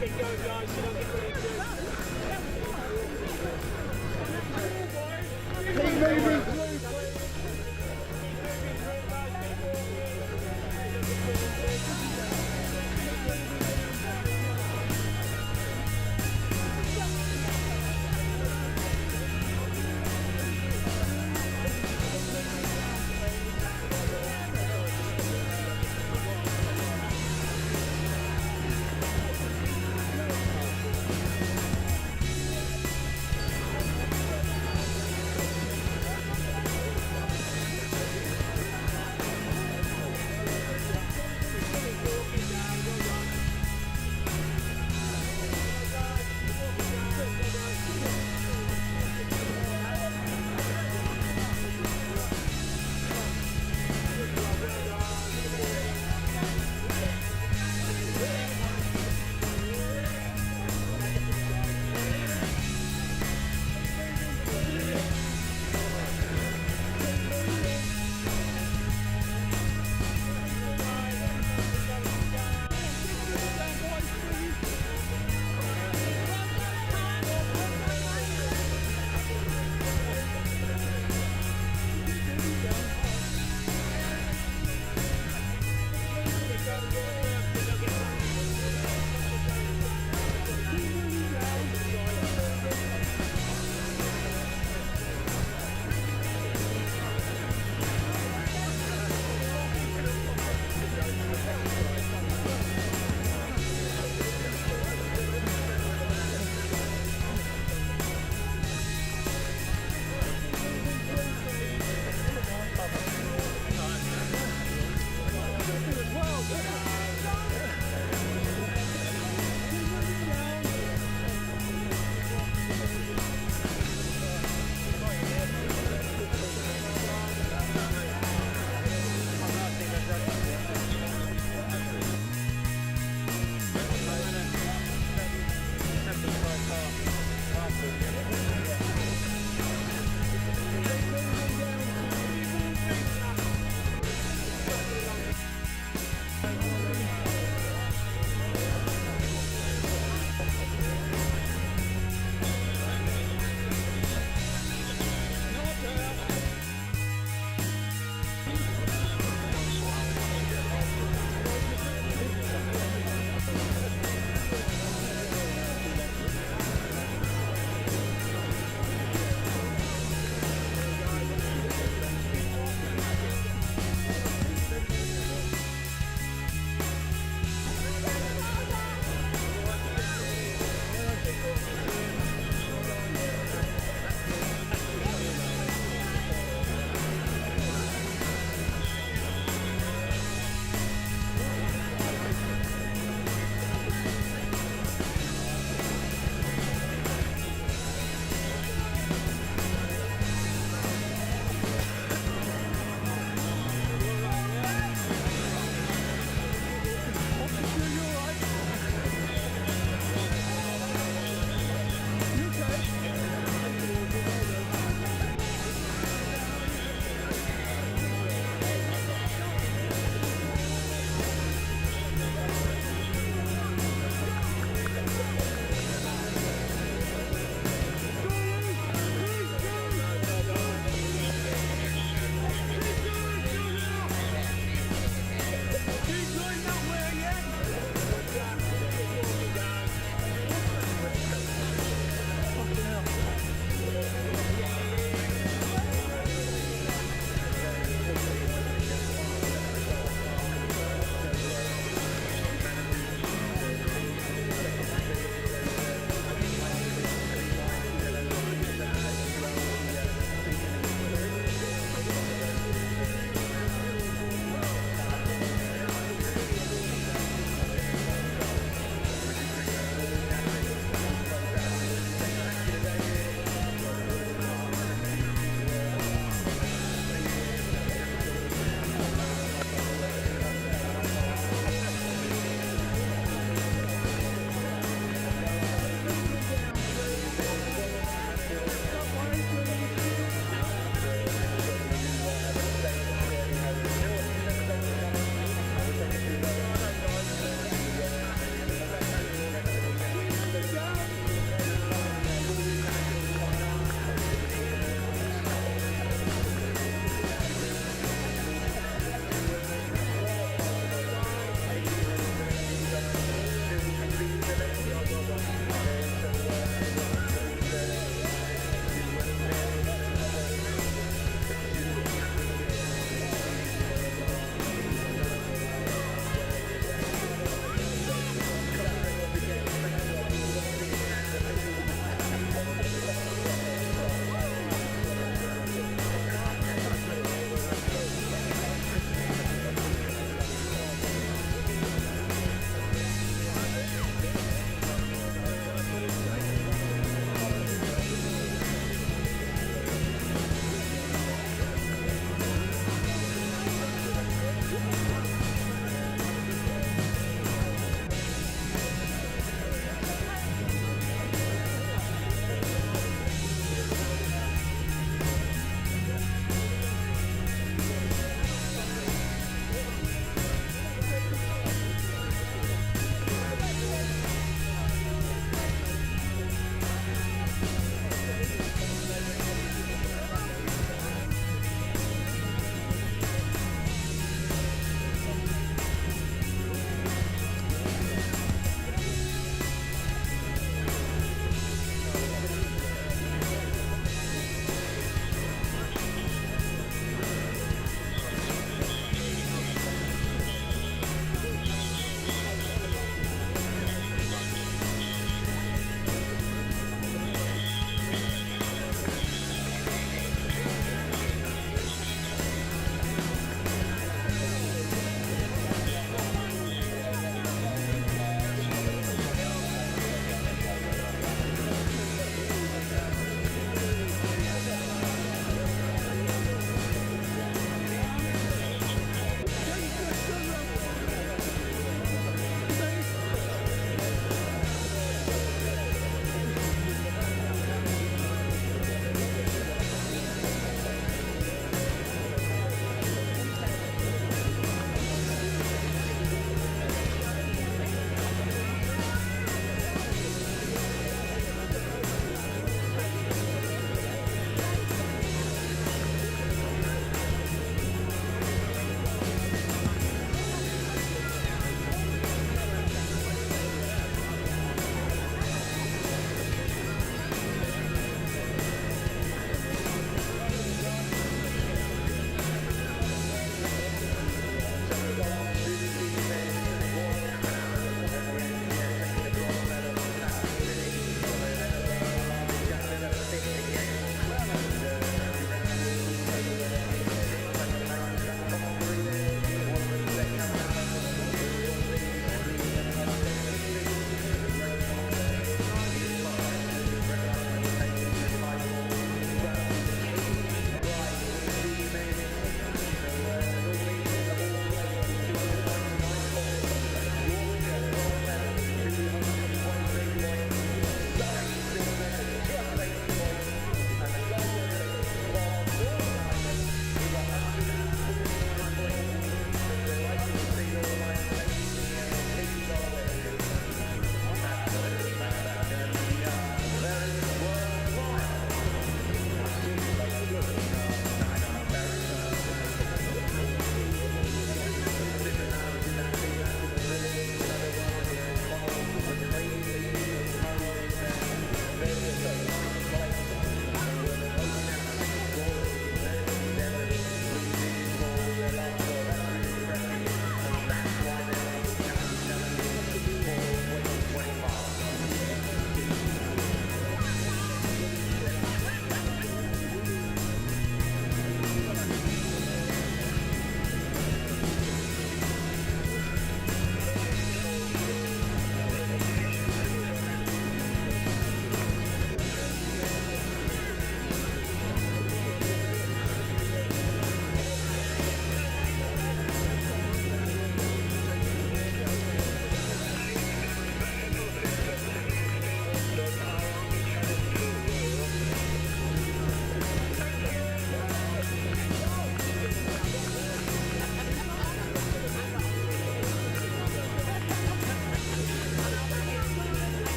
Keep going, guys.